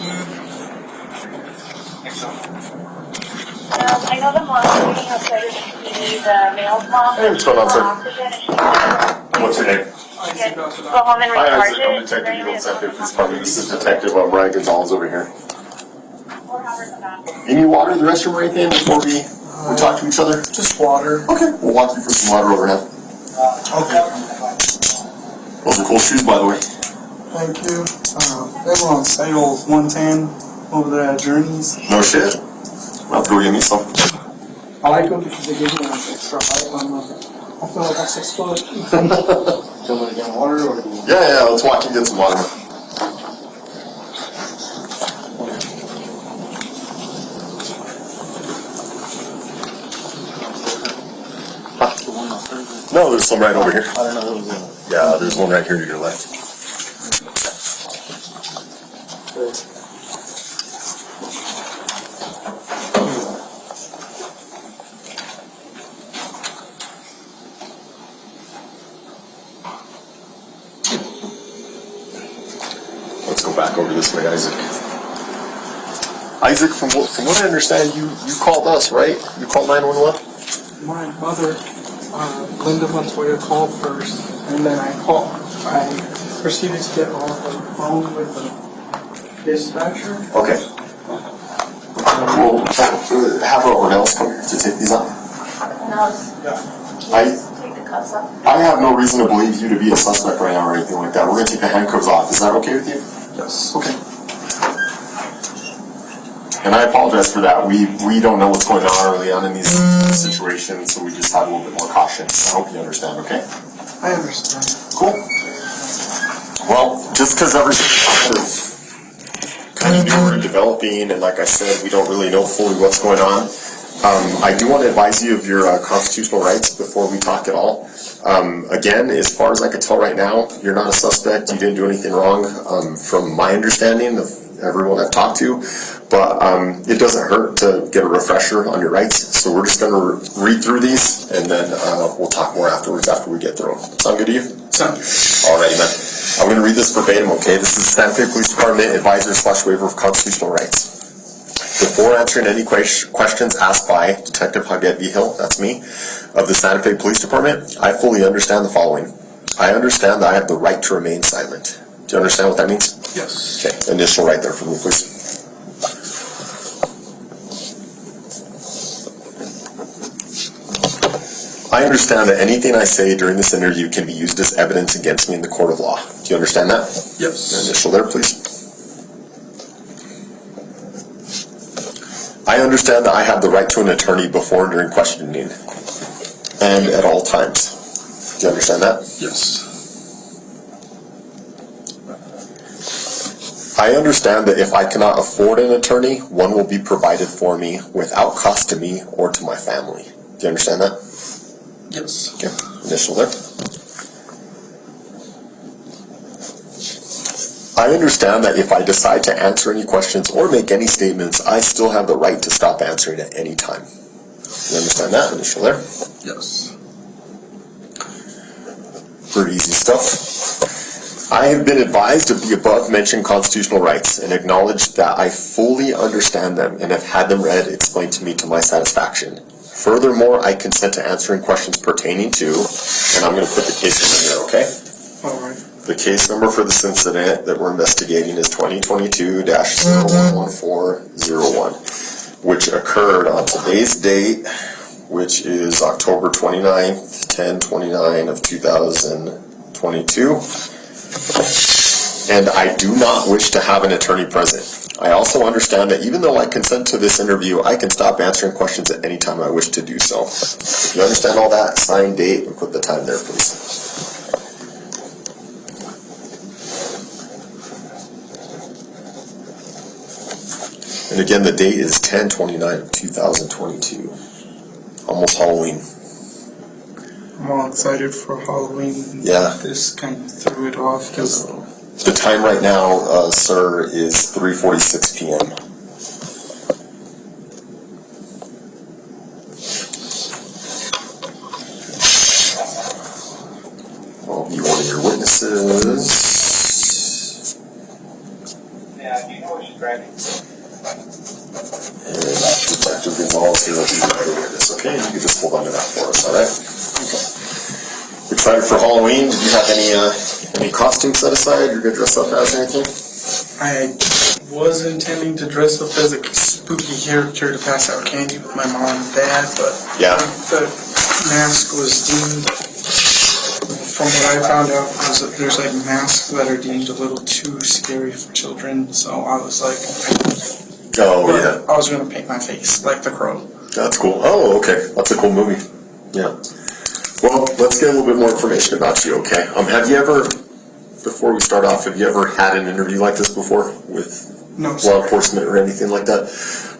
I know the mom's reading outside of the mail's mom. Hey, what's going on, sir? What's your name? Go home and Hi, recharge Isaac. I'm it. Detective Eagle Central Police Department. This is Detective Ryan Gonzalez over here. You need water in the restroom or anything before we talk to each other? Just water. Okay, we'll walk you for some water overhead. Okay. Those are cool shoes, by the way. Thank you. They were on sale 110 over there at Journeys. No shit. I'll have to go get me some. I like them because they give me an extra height. I feel like I'm 6 foot. Do you want to get water or? Yeah, let's walk and get some water. No, there's some right over here. I don't know what was in. Yeah, there's one right here to your left. Let's go back over this way, Isaac. Isaac, from what I understand, you called us, right? You called 911? My mother, Linda Montoya, called first, and then I proceeded to get off the phone with the dispatcher. Okay. We'll have everyone else come here to take these off. No, take the cuffs off. I have no reason to believe you to be a suspect right now or anything like that. We're going to take the handcuffs off. Is that okay with you? Yes. Okay. And I apologize for that. We don't know what's going on early on in these situations, so we just have a little bit more caution. I hope you understand, okay? I understand. Cool. Well, just because everything is kind of newer and developing, and like I said, we don't really know fully what's going on, I do want to advise you of your constitutional rights before we talk at all. Again, as far as I can tell right now, you're not a suspect. You didn't do anything wrong, from my understanding of everyone I've talked to, but it doesn't hurt to get a refresher on your rights. So we're just going to read through these, and then we'll talk more afterwards after we get through them. Sound good to you? Sound good. Alrighty, man. I'm going to read this verbatim, okay? This is Santa Fe Police Department advisor/waiver of constitutional rights. Before answering any questions asked by Detective Huggett Vigil, that's me, of the Santa Fe Police Department, I fully understand the following. I understand that I have the right to remain silent. Do you understand what that means? Yes. Okay, initial right there for me, please. I understand that anything I say during this interview can be used as evidence against me in the court of law. Do you understand that? Yes. Initial there, please. I understand that I have the right to an attorney before and during questioning, and at all times. Do you understand that? Yes. I understand that if I cannot afford an attorney, one will be provided for me without cost to me or to my family. Do you understand that? Yes. Okay, initial there. I understand that if I decide to answer any questions or make any statements, I still have the right to stop answering at any time. You understand that? Initial there. Yes. Pretty easy stuff. I have been advised of the above-mentioned constitutional rights and acknowledge that I fully understand them and have had them read explained to me to my satisfaction. Furthermore, I consent to answering questions pertaining to, and I'm going to put the case number here, okay? All right. The case number for this incident that we're investigating is 2022-011401, which occurred on today's date, which is October 29th, 10/29 of 2022. And I do not wish to have an attorney present. I also understand that even though I consent to this interview, I can stop answering questions at any time I wish to do so. If you understand all that, sign date and put the time there, please. And again, the date is 10/29 of 2022. Almost Halloween. I'm all excited for Halloween. Yeah. This kind of threw it off because The time right now, sir, is 3:46 p.m. I'll be one of your witnesses. do you know what she's driving? And Detective Gonzalez here will be right over this, okay? You can just hold on to that for us, alright? Okay. Excited for Halloween? Do you have any costumes set aside? You're gonna dress up as anything? I was intending to dress up as a spooky character to pass out candy with my mom and dad, but Yeah. the mask was deemed, from what I found out, was that there's like masks that are deemed a little too scary for children, so I was like, Oh, but yeah. I was going to paint my face like the Crow. That's cool. Oh, okay. That's a cool movie. Yeah. Well, let's get a little bit more information about you, okay? Have you ever, before we start off, have you ever had an interview like this before with No, law sir. enforcement or anything like that?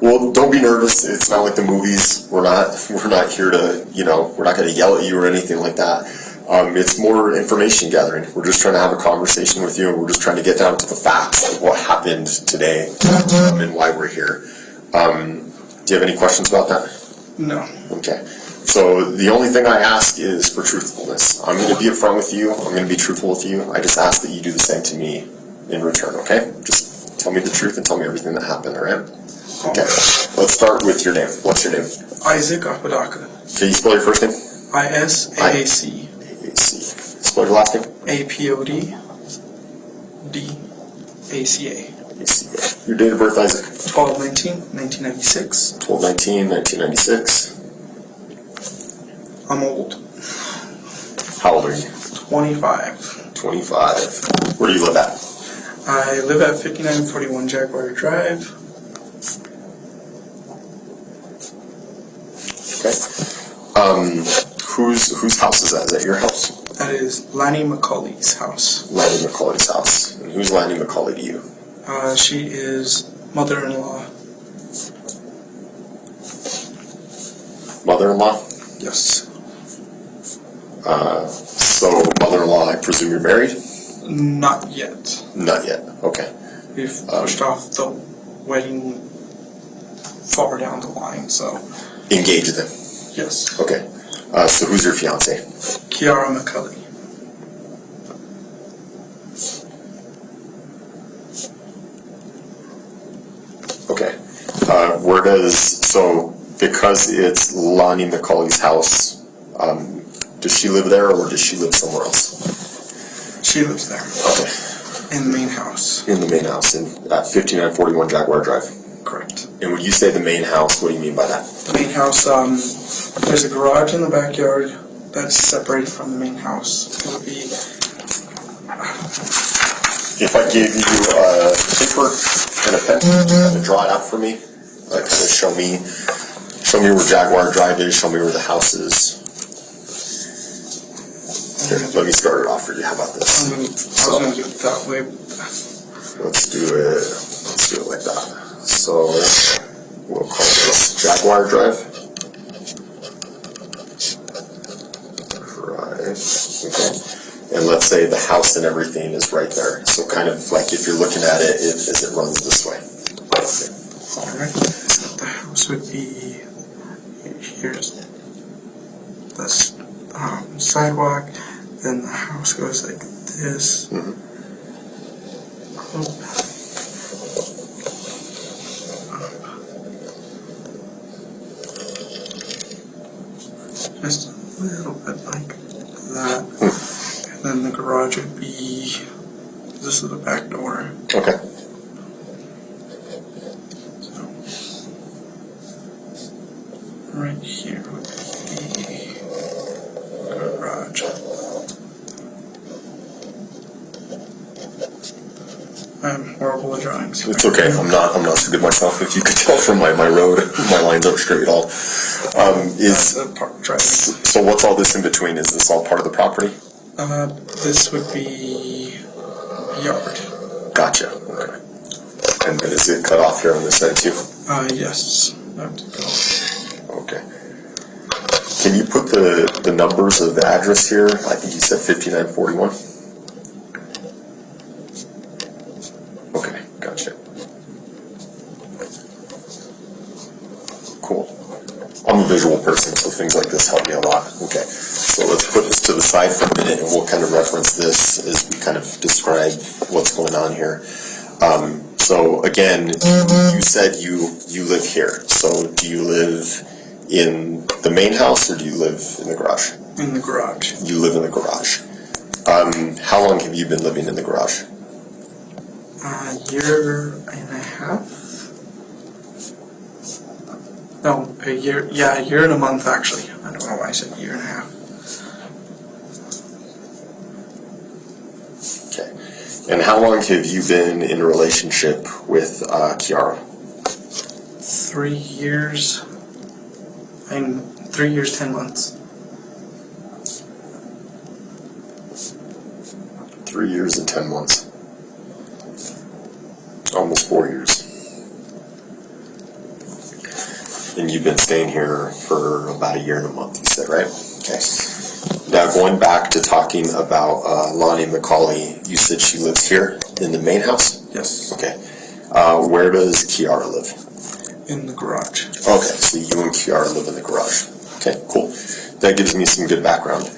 Well, don't be nervous. It's not like the movies. We're not here to, we're not going to yell at you or anything like that. It's more information gathering. We're just trying to have a conversation with you, and we're just trying to get down to the facts of what happened today and why we're here. Do you have any questions about that? No. Okay. So the only thing I ask is for truthfulness. I'm going to be upfront with you. I'm going to be truthful with you. I just ask that you do the same to me in return, okay? Just tell me the truth and tell me everything that happened, all right? Okay. Let's start with your name. What's your name? Isaac Apodaca. Can you spell your first name? ISAAC. A-C. Spell your last name? APODDACA. A-C-A. Your date of birth, Isaac? 12/19/1996. 12/19/1996. I'm old. How old are you? 25. 25. Where do you live at? I live at 5941 Jaguar Drive. Okay. Whose house is that? Is that your house? That is Lanny McCulley's house. Lanny McCulley's house. And who's Lanny McCulley to you? She is mother-in-law. Mother-in-law? Yes. So, mother-in-law, I presume you're married? Not yet. Not yet. Okay. We've pushed off the wedding far down the line, so Engaged then? yes. Okay. So who's your fiance? Kiara McCulley. Okay. Because it's Lonnie McCulley's house, does she live there or does she live somewhere else? She lives there. Okay. In the main house. In the main house, at 5941 Jaguar Drive. Correct. And when you say the main house, what do you mean by that? The main house, there's a garage in the backyard that's separated from the main house. It would be, If I gave you a paper and a pencil, kind of draw it out for me, kind of show me where Jaguar Drive is, show me where the house is. Here, let me start it off for you. How about this? I was going to do it that way. Let's do it like that. So we'll call this Jaguar Drive. Okay. And let's say the house and everything is right there. So kind of like if you're looking at it, as it runs this way. Okay. Alright. The house would be, here's the sidewalk, then the house goes like this. Mhm. Just a little bit like that. And then the garage would be, this is the back door. Okay. So, right here would be the garage. I'm horrible at drawings. It's okay. I'm not so good myself. If you could tell from my road, my lines aren't straight at all. That's the park drive. So what's all this in between? Is this all part of the property? This would be yard. Gotcha. Okay. And then is it cut off here on this side too? Yes. I have to go. Okay. Can you put the numbers of the address here? I think you said 5941. Okay, gotcha. Cool. I'm a visual person, so things like this help me a lot. Okay, so let's put this to the side for a minute, and we'll kind of reference this as we kind of describe what's going on here. So again, you said you live here. So do you live in the main house or do you live in the garage? In the garage. You live in the garage. How long have you been living in the garage? A year and a half. No, a year. Yeah, a year and a month actually. I don't know why I said a year and a half. Okay. And how long have you been in a relationship with Kiara? 3 years. And 3 years, 10 months. 3 years and 10 months. Almost 4 years. And you've been staying here for about a year and a month, you said, right? Okay. Now going back to talking about Lonnie McCulley, you said she lives here in the main house? Yes. Okay. Where does Kiara live? In the garage. Okay, so you and Kiara live in the garage. Okay, cool. That gives me some good background.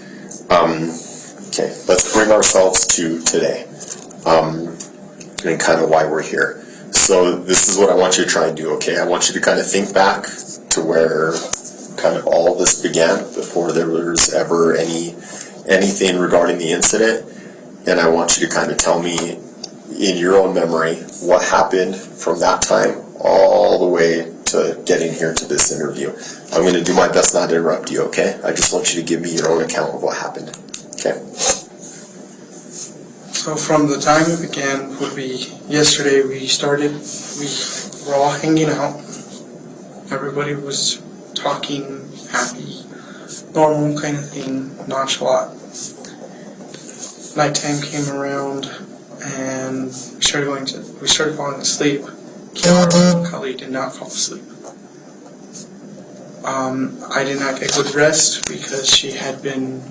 Okay, let's bring ourselves to today and kind of why we're here. So this is what I want you to try and do, okay? I want you to kind of think back to where kind of all this began before there was ever anything regarding the incident. And I want you to kind of tell me in your own memory what happened from that time all the way to getting here to this interview. I'm going to do my best not to interrupt you, okay? I just want you to give me your own account of what happened, okay? So from the time it began would be yesterday. We were all hanging out. Everybody was talking, happy, normal kind of thing, nonchalant. Nighttime came around and we started falling asleep. Kiara McCulley did not fall asleep. I did not get good rest because she had been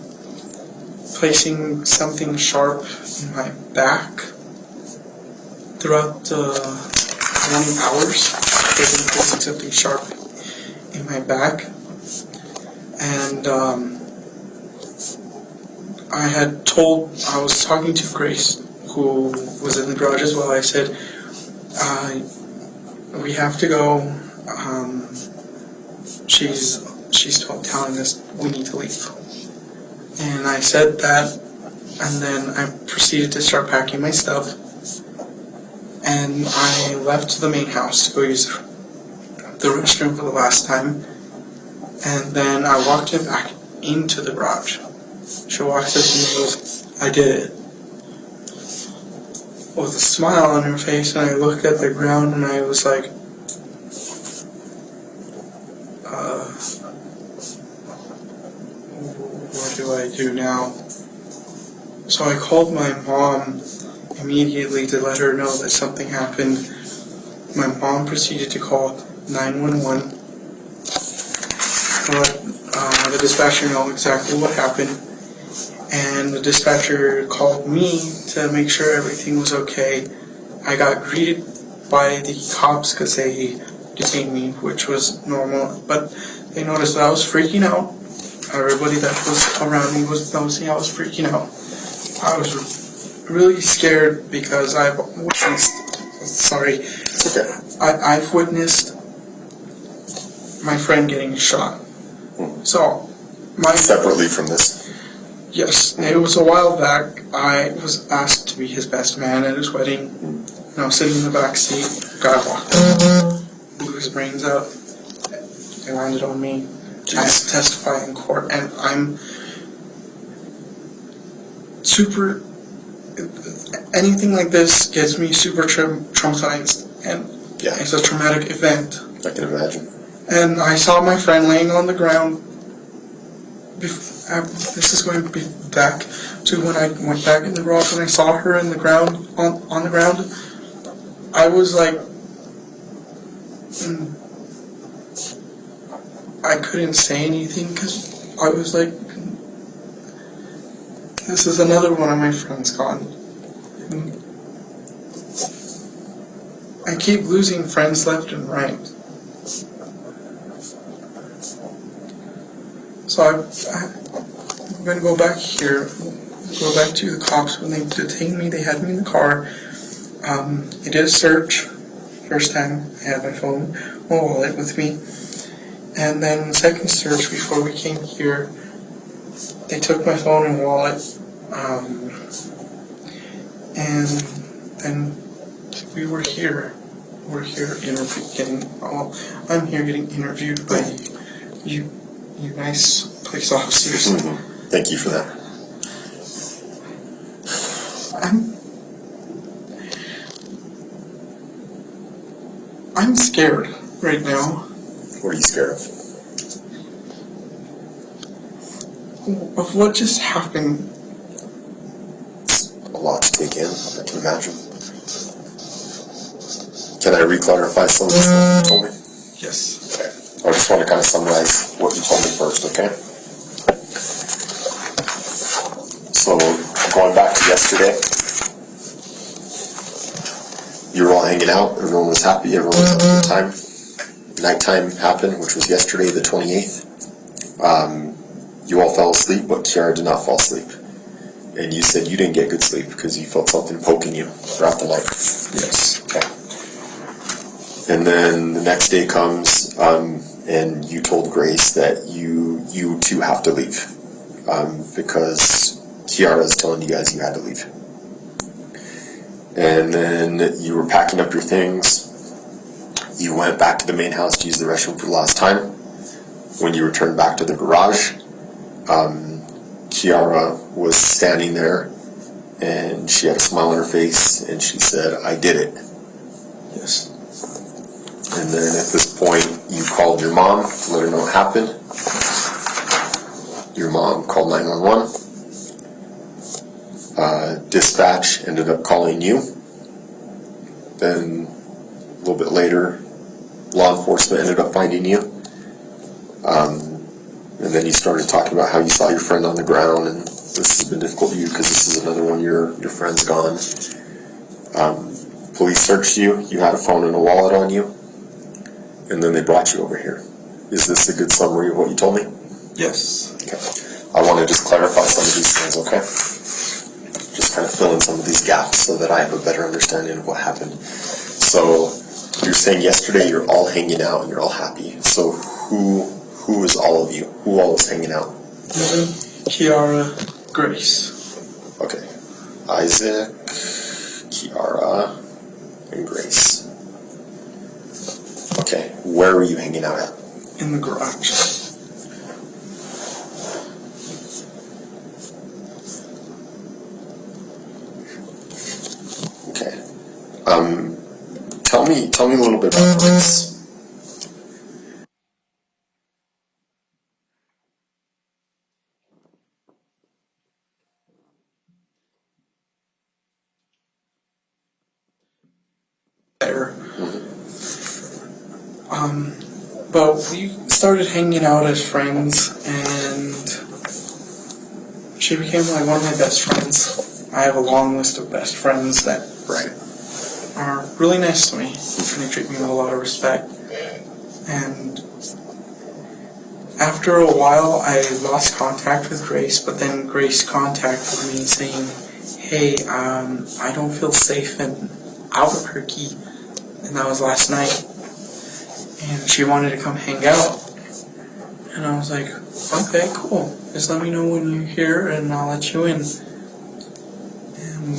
placing something sharp in my back throughout the morning hours. She had been placing something sharp in my back, and I was talking to Grace, who was in the garage as well. I said, we have to go. She's telling us we need to leave. And I said that, and then I proceeded to start packing my stuff. And I left the main house to go use the restroom for the last time. And then I walked him back into the garage. She walks up to me and goes, "I did it." With a smile on her face, and I looked at the ground and I was like, what do I do now? So I called my mom immediately to let her know that something happened. My mom proceeded to call 911 to let the dispatcher know exactly what happened. And the dispatcher called me to make sure everything was okay. I got greeted by the cops because they detained me, which was normal, but they noticed that I was freaking out. Everybody that was around me was noticing I was freaking out. I was really scared because I've witnessed my friend getting shot. So, Separately from this? Yes, it was a while back. I was asked to be his best man at his wedding. I was sitting in the back seat. Guy walked up, blew his brains out. They landed on me. I had to testify in court, and I'm super. Anything like this gets me super traumatized, and it's a traumatic event. I can imagine. And I saw my friend laying on the ground. This is going to be back to when I went back in the garage. When I saw her in the ground, on the ground, I was like, I couldn't say anything because I was like, this is another one of my friends gone. And I keep losing friends left and right. So I'm going to go back here, go back to the cops. When they detained me, they had me in the car. I did a search. First time I had my phone, my wallet with me. And then the second search before we came here, they took my phone and wallet. And then we were here. We're here I'm here getting interviewed by you nice police officers. Mm-hmm. Thank you for that. I'm scared right now. What are you scared of? Of what just happened. A lot to take in, I can imagine. Can I re-clarify some of the stuff you told me? Yes. Okay. I just want to kind of summarize what you told me first, okay? So, going back to yesterday, you were all hanging out, everyone was happy, everyone was having a good time. Nighttime happened, which was yesterday, the 28th. You all fell asleep, but Kiara did not fall asleep. And you said you didn't get good sleep because you felt something poking you throughout the night. Yes. Okay. And then the next day comes, and you told Grace that you too have to leave, because Kiara is telling you guys you had to leave. And then you were packing up your things. You went back to the main house to use the restroom for the last time. When you returned back to the garage, Kiara was standing there, and she had a smile on her face, and she said, "I did it." Yes. And then at this point, you called your mom to let her know what happened. Your mom called 911. Dispatch ended up calling you. Then a little bit later, law enforcement ended up finding you. And then you started talking about how you saw your friend on the ground, and this has been difficult for you because this is another one of your friend's gone. Police searched you. You had a phone and a wallet on you. And then they brought you over here. Is this a good summary of what you told me? Yes. Okay. I want to just clarify some of these things, okay? Just kind of fill in some of these gaps so that I have a better understanding of what happened. So, you're saying yesterday you're all hanging out and you're all happy. So, who is all of you? Who all is hanging out? Kiara, Grace. Okay. Isaac, Kiara, and Grace. Okay. Where were you hanging out at? In the garage. Okay. Tell me a little bit about Grace. There. But we started hanging out as friends, and she became like one of my best friends. I have a long list of best friends that are really nice to me, and they treat me with a lot of respect. And after a while, I lost contact with Grace, but then Grace contacted me saying, "Hey, I don't feel safe in Albuquerque," and that was last night. And she wanted to come hang out. And I was like, "Okay, cool. Just let me know when you're here and I'll let you in." And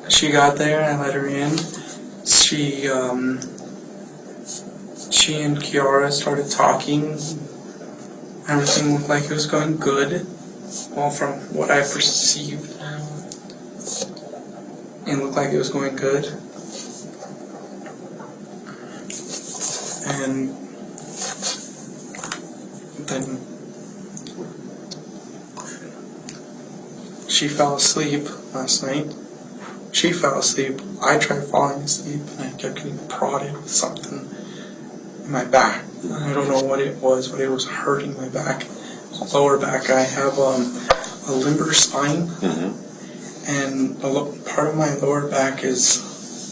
she got there and I let her in. She and Kiara started talking. Everything looked like it was going good. Well, from what I perceived, it looked like it was going good. And then she fell asleep last night. She fell asleep. I tried falling asleep and I kept getting prodded with something in my back. I don't know what it was, but it was hurting my back. Lower back. I have a limber spine, and part of my lower back is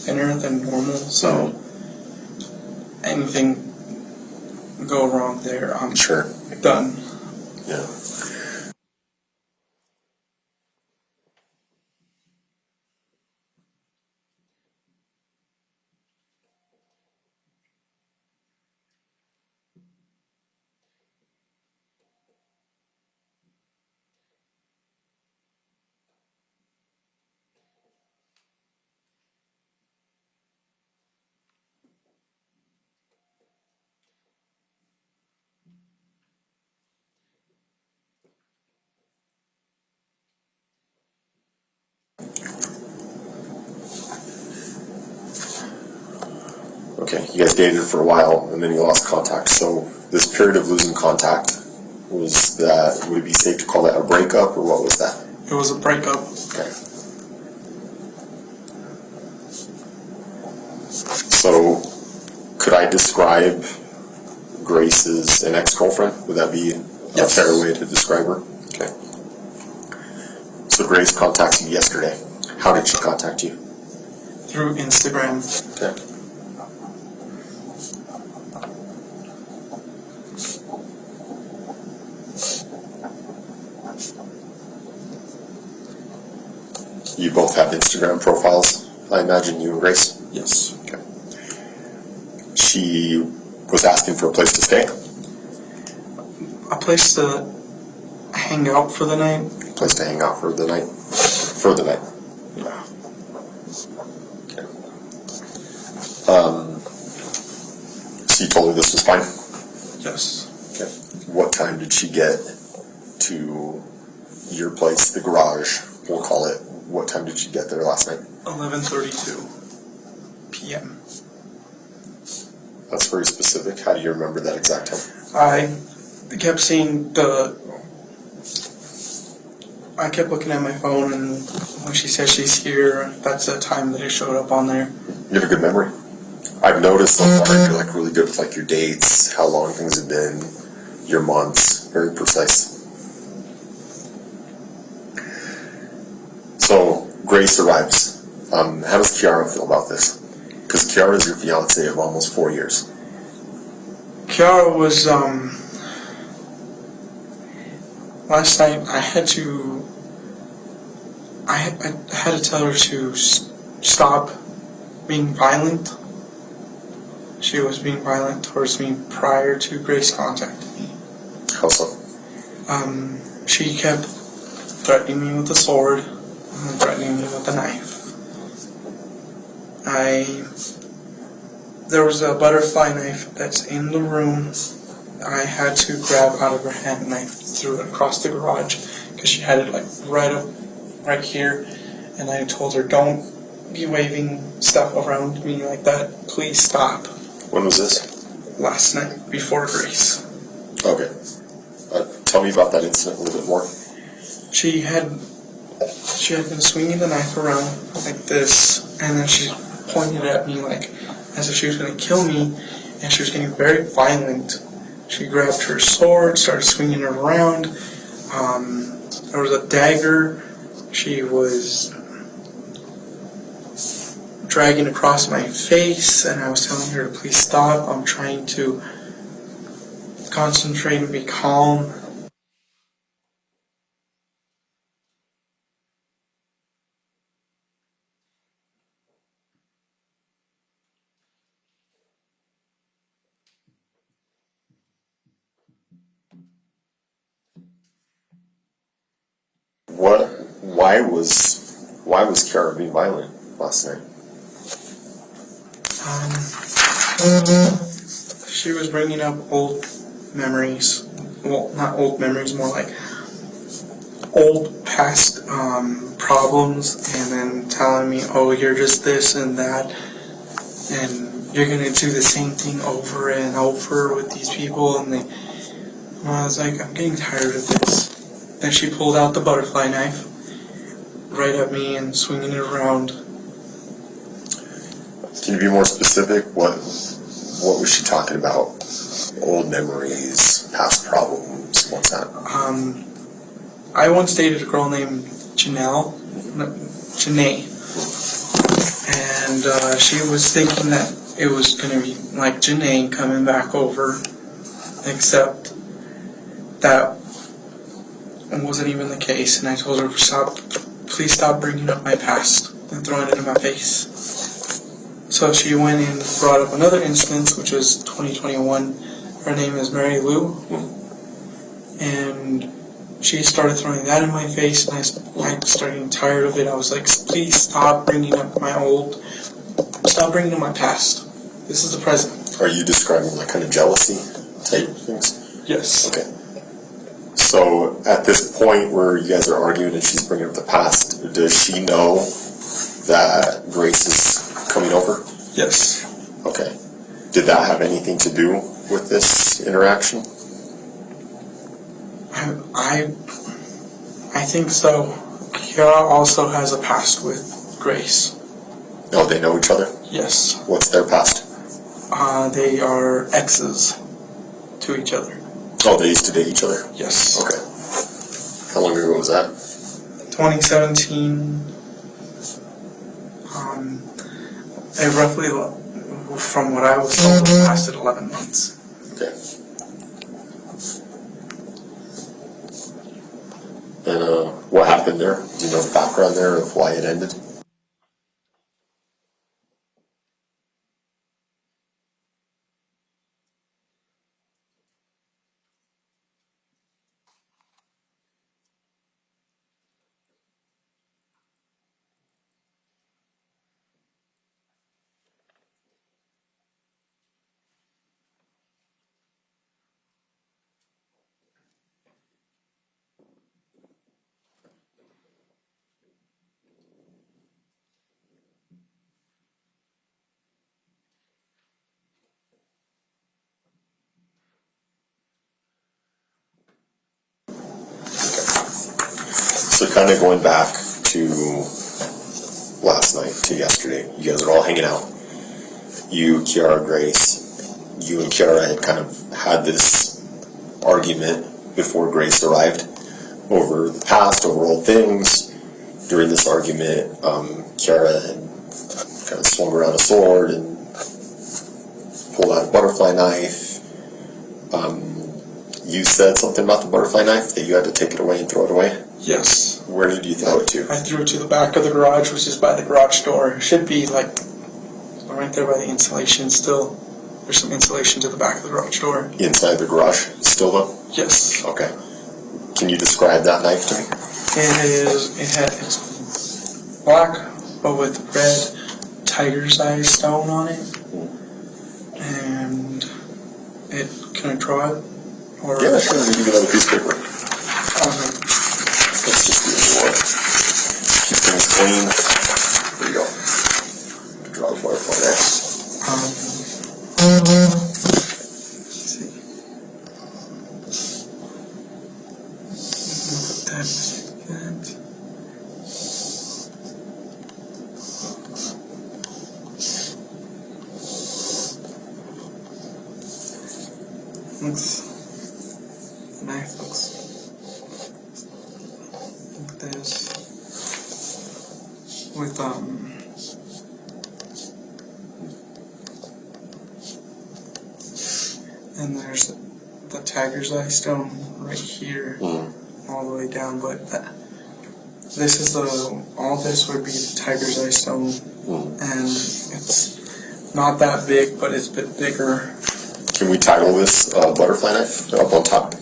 thinner than normal, so anything go wrong there, I'm done. Yeah. Okay, you guys dated for a while, and then you lost contact. So this period of losing contact, was that, would it be safe to call that a breakup, or what was that? It was a breakup. Okay. So, could I describe Grace as an ex-girlfriend? Would that be a fair way to describe her? Okay. So Grace contacts you yesterday. How did she contact you? Through Instagram. Okay. You both have Instagram profiles, I imagine, you and Grace? Yes. Okay. She was asking for a place to stay? A place to hang out for the night. A place to hang out for the night? For the night. Yeah. Okay. So you told her this was fine? Yes. Okay. What time did she get to your place, the garage, we'll call it? What time did she get there last night? 11:32 p.m. That's very specific. How do you remember that exact time? I kept seeing I kept looking at my phone, and when she said she's here, that's the time that it showed up on there. You have a good memory. I've noticed so far you're like really good with like your dates, how long things have been, your months, very precise. So Grace arrives. How does Kiara feel about this? Because Kiara is your fiance of almost 4 years. Kiara was last night. I had to tell her to stop being violent. She was being violent towards me prior to Grace contacting me. How so? She kept threatening me with a sword and threatening me with a knife. There was a butterfly knife that's in the room. I had to grab out of her hand and I threw it across the garage because she had it like right here, and I told her, don't be waving stuff around me like that. Please stop. When was this? Last night before Grace. Okay. Tell me about that incident a little bit more. She had been swinging the knife around like this, and then she pointed at me like as if she was going to kill me, and she was getting very violent. She grabbed her sword, started swinging it around. There was a dagger she was dragging across my face, and I was telling her to please stop. I'm trying to concentrate and be calm. Why was Kiara being violent last night? She was bringing up old memories. Well, not old memories, more like old past problems, and then telling me, oh, you're just this and that, and you're going to do the same thing over and over with these people. And I was like, I'm getting tired of this. Then she pulled out the butterfly knife right at me and swinging it around. Can you be more specific? What was she talking about? Old memories, past problems, what's that? I once dated a girl named Janae, and she was thinking that it was going to be like Janae coming back over, except that wasn't even the case, and I told her, please stop bringing up my past and throwing it in my face. So she went and brought up another instance, which was 2021. Her name is Mary Lou, and she started throwing that in my face, and I started getting tired of it. I was like, please stop bringing up my past. This is the present. Are you describing like kind of jealousy type things? Yes. Okay. So at this point where you guys are arguing and she's bringing up the past, does she know that Grace is coming over? Yes. Okay. Did that have anything to do with this interaction? I think so. Kiara also has a past with Grace. Oh, they know each other? Yes. What's their past? They are exes to each other. Oh, they used to date each other? Yes. Okay. How long ago was that? 2017. It roughly, from what I was told, it lasted 11 months. Okay. And what happened there? Do you know the background there of why it ended? So kind of going back to last night, to yesterday, you guys are all hanging out. You, Kiara, Grace, you and Kiara had kind of had this argument before Grace arrived over the past, over old things. During this argument, Kiara had kind of swung around a sword and pulled out a butterfly knife. You said something about the butterfly knife, that you had to take it away and throw it away? Yes. Where did you throw it to? I threw it to the back of the garage, which is by the garage door. It should be like right there by the insulation still. There's some insulation to the back of the garage door. Inside the garage still though? Yes. Okay. Can you describe that knife to me? It's black, but with red tiger's eye stone on it. And can I draw it? Or Yeah, sure. We can get another piece of paper. Let's just do it more. Keep things clean. There you go. Draw the butterfly next. Let's see. That was good. The knife looks like this with and there's the tiger's eye stone right here, all the way down. But this is all this would be the tiger's eye stone, and it's not that big, but it's a bit bigger. Can we title this butterfly knife up on top?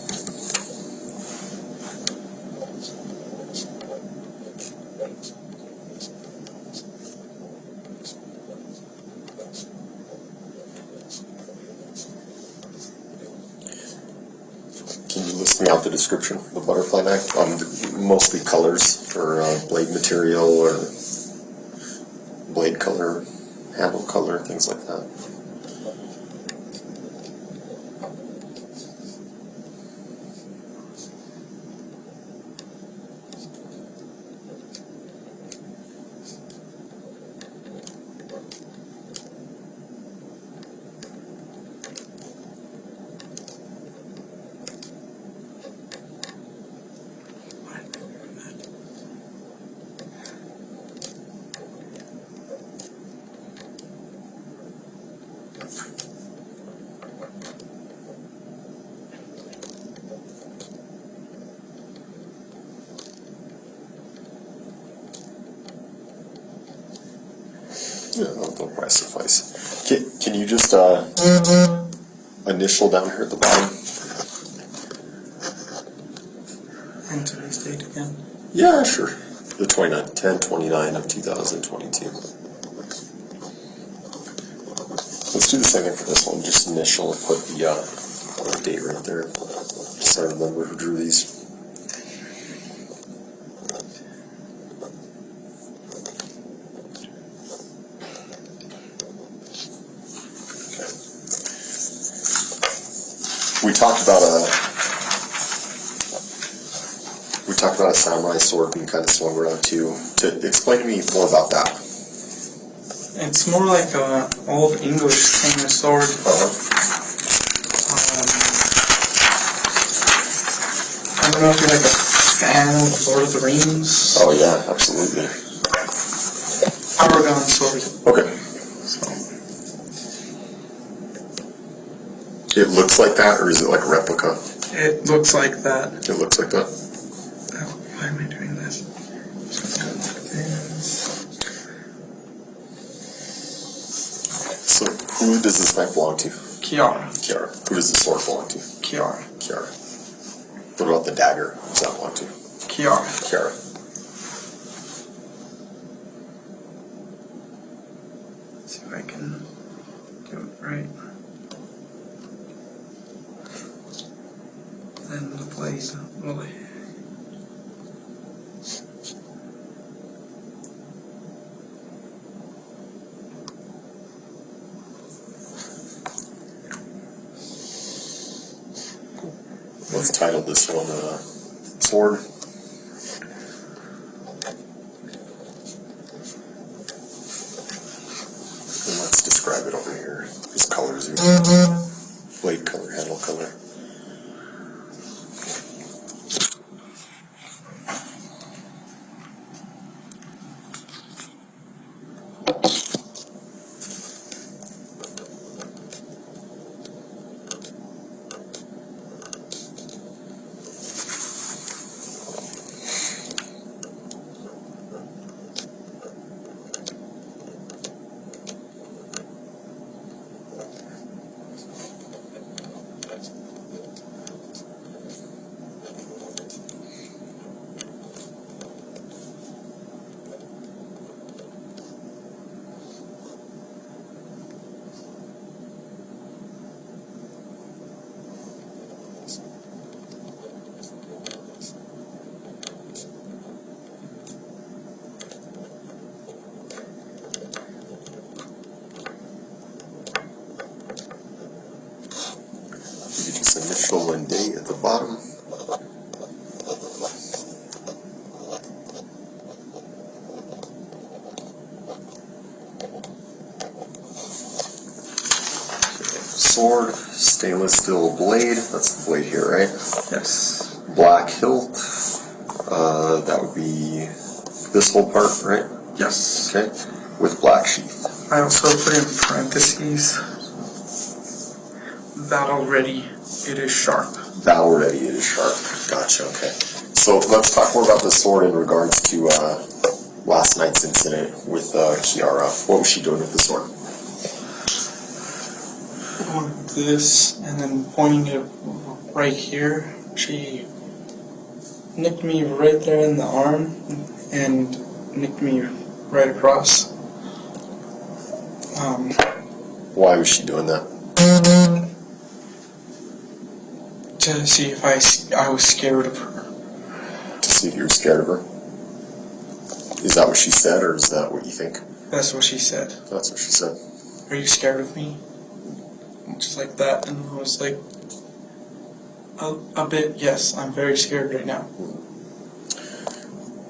Can you list me out the description of the butterfly knife? Mostly colors for blade material or blade color, handle color, things like that. Yeah, that'll probably suffice. Can you just initial down here at the bottom? And today's date again. Yeah, sure. The 10/29 of 2022. Let's do the same thing for this one. Just initial and put the date right there. Just so I remember who drew these. we talked about a samurai sword being kind of swung around too. To explain to me more about that. It's more like an old English samurai sword. I don't know if you're like a fan of Lord of the Rings. Oh yeah, absolutely. Aragon sword. Okay. It looks like that, or is it like a replica? It looks like that. It looks like that. Oh, why am I doing this? So who does this knife belong to? Kiara. Kiara. Who does the sword belong to? Kiara. Kiara. What about the dagger? Who does that belong to? Kiara. Kiara. Let's see if I can do it right. Then the blade will. Let's title this one Sword. And let's describe it over here. His colors are blade color, handle color. Initial and date at the bottom. Sword, stainless steel blade. That's the blade here, right? Yes. Black hilt. That would be this whole part, right? Yes. Okay. With black sheath. I also put in parentheses that already it is sharp. That already it is sharp. Gotcha, okay. So let's talk more about the sword in regards to last night's incident with Kiara. What was she doing with the sword? Going like this and then pointing it right here. She nicked me right there in the arm and nicked me right across. Why was she doing that? To see if I was scared of her. To see if you were scared of her? Is that what she said, or is that what you think? That's what she said. That's what she said. Are you scared of me? Just like that, and I was like, a bit, yes, I'm very scared right now.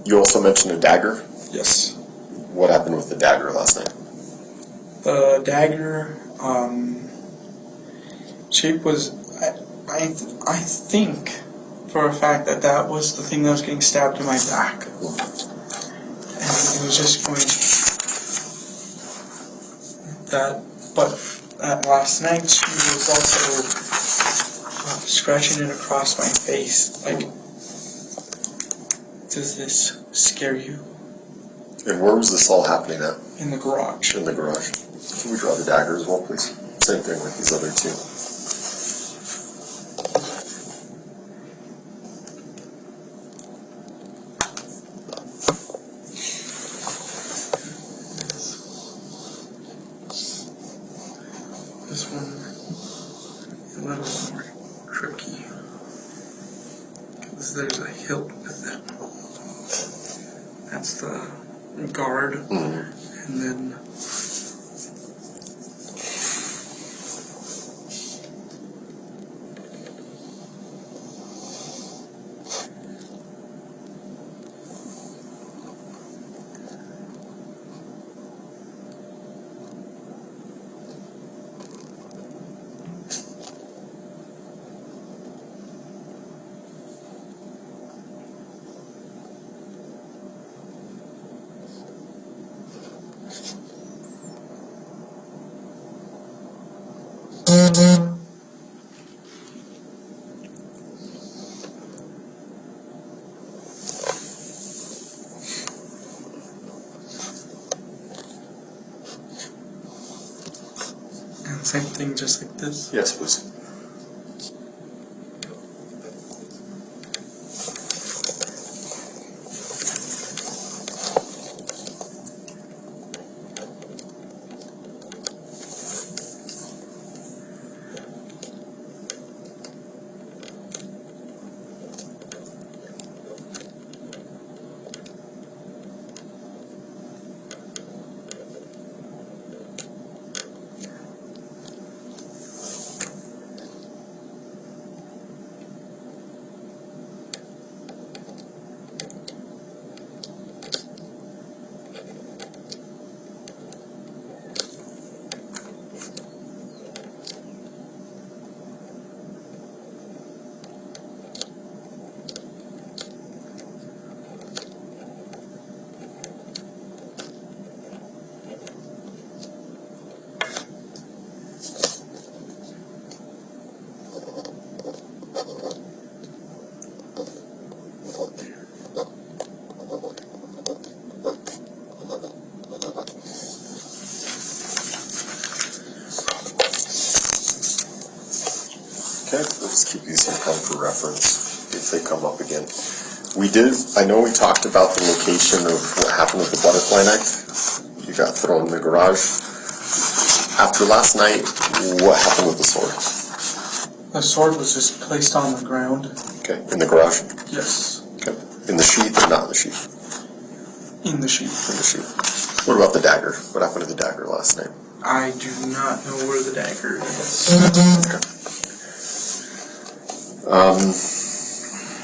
You also mentioned a dagger. Yes. What happened with the dagger last night? The dagger, shape was, I think for a fact that was the thing that was getting stabbed in my back. And it was just going that, but last night she was also scratching it across my face. Like, does this scare you? And where was this all happening at? In the garage. In the garage. Can we draw the dagger as well, please? Same thing with these other two. This one is a little more tricky because there's a hilt with it. That's the guard, and then And same thing, just like this. Yes, please. Okay, let's keep these in kind of for reference if they come up again. I know we talked about the location of what happened with the butterfly knife. You got thrown in the garage. After last night, what happened with the sword? The sword was just placed on the ground. Okay, in the garage? Yes. Okay, in the sheath or not in the sheath? In the sheath. In the sheath. What about the dagger? What happened to the dagger last night? I do not know where the dagger is.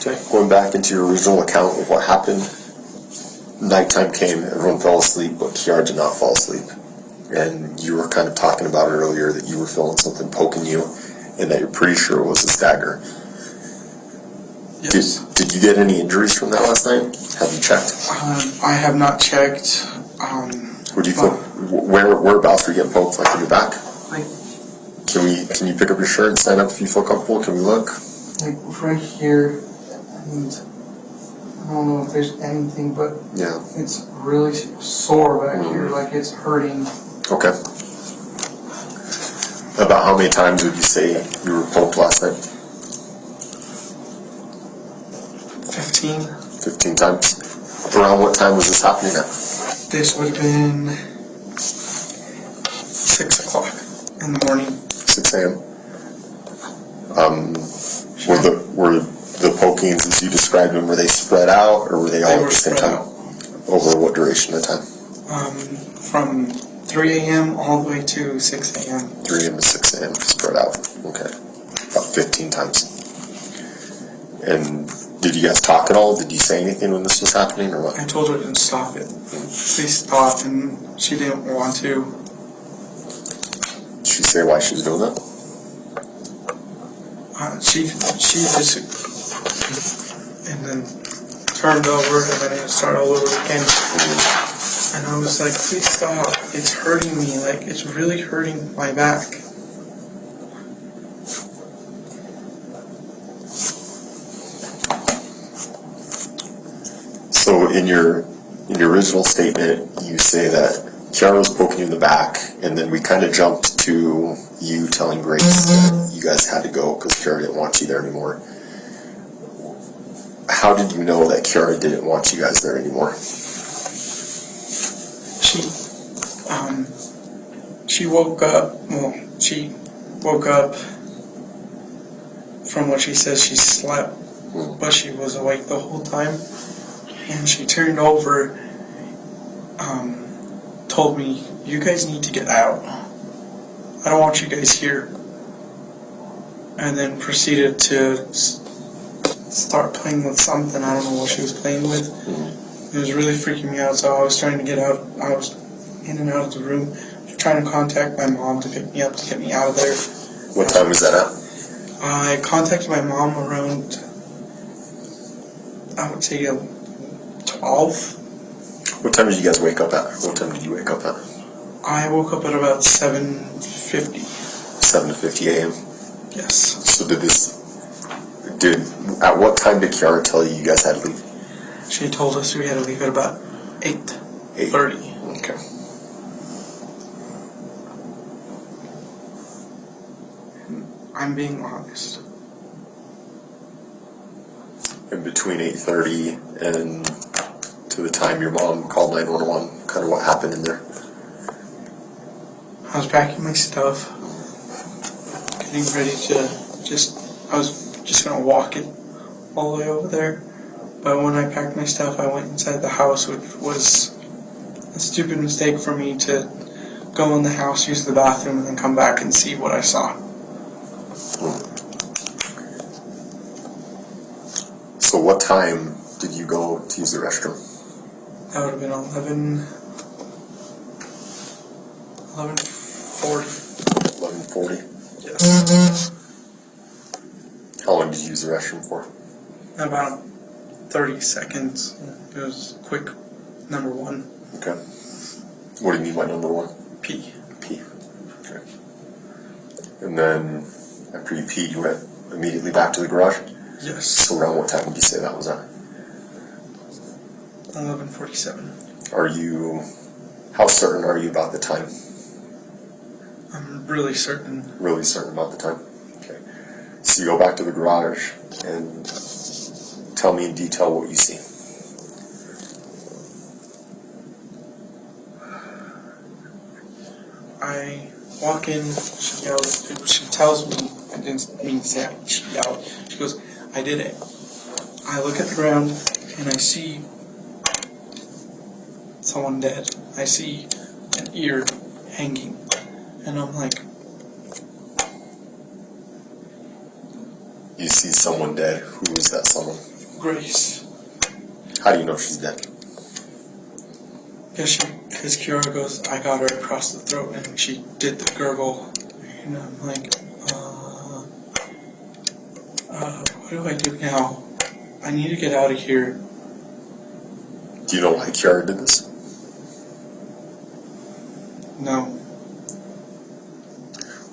Okay, going back into your original account of what happened. Nighttime came, everyone fell asleep, but Kiara did not fall asleep. And you were kind of talking about it earlier that you were feeling something poking you and that you're pretty sure it was this dagger. Yes. Did you get any injuries from that last night? Have you checked? I have not checked. Would you feel, whereabouts were you getting poked? Like in your back? Like, Can you pick up your shirt and stand up if you feel comfortable? Can we look? like right here, and I don't know if there's anything, but Yeah. it's really sore back here, like it's hurting. Okay. About how many times would you say you were poked last night? 15. 15 times. Around what time was this happening at? This would have been 6 o'clock in the morning. 6 a.m. Were the pokings as you described them, were they spread out or were they all They at were the same spread time? out. Over what duration of time? From 3 a.m. all the way to 6 a.m. 3 a.m. to 6 a.m. spread out. Okay. About 15 times. And did you guys talk at all? Did you say anything when this was happening or what? I told her to stop it. Please stop, and she didn't want to. Did she say why she was doing that? She just and then turned over and then it started all over again. And I was like, please stop. It's hurting me. Like, it's really hurting my back. So in your original statement, you say that Kiara was poking you in the back, and then we kind of jumped to you telling Grace that you guys had to go because Kiara didn't want you there anymore. How did you know that Kiara didn't want you guys there anymore? She woke up. Well, she woke up from what she says she slept, but she was awake the whole time. And she turned over, told me, "You guys need to get out. I don't want you guys here." And then proceeded to start playing with something. I don't know what she was playing with. It was really freaking me out, so I was trying to get out. I was in and out of the room, trying to contact my mom to pick me up, to get me out of there. What time was that at? I contacted my mom around, I would say, 12. What time did you guys wake up at? What time did you wake up at? I woke up at about 7:50. 7:50 a.m.? Yes. So at what time did Kiara tell you guys had to leave? She told us we had to leave at about 8:30. Okay. I'm being honest. And between 8:30 and to the time your mom called 911, kind of what happened in there? I was packing my stuff, getting ready to I was just going to walk it all the way over there. But when I packed my stuff, I went inside the house, which was a stupid mistake for me to go in the house, use the bathroom, and then come back and see what I saw. So what time did you go to use the restroom? That would have been 11:40. 11:40. Yes. How long did you use the restroom for? About 30 seconds. It was quick. Number one. Okay. What do you mean by number one? Pee. Pee. Okay. And then after you peed, you went immediately back to the garage? Yes. So around what time would you say that was at? 11:47. How certain are you about the time? I'm really certain. Really certain about the time? Okay. So you go back to the garage and tell me in detail what you see. I walk in, she yells, she tells me, I didn't mean to say it, she yelled, she goes, I did it. I look at the ground and I see someone dead. I see an ear hanging. And I'm like, You see someone dead. Who is that someone? Grace. How do you know she's dead? Because Kiara goes, I got her across the throat, and she did the gurgle. And I'm like, what do I do now? I need to get out of here. Do you know why Kiara did this? No.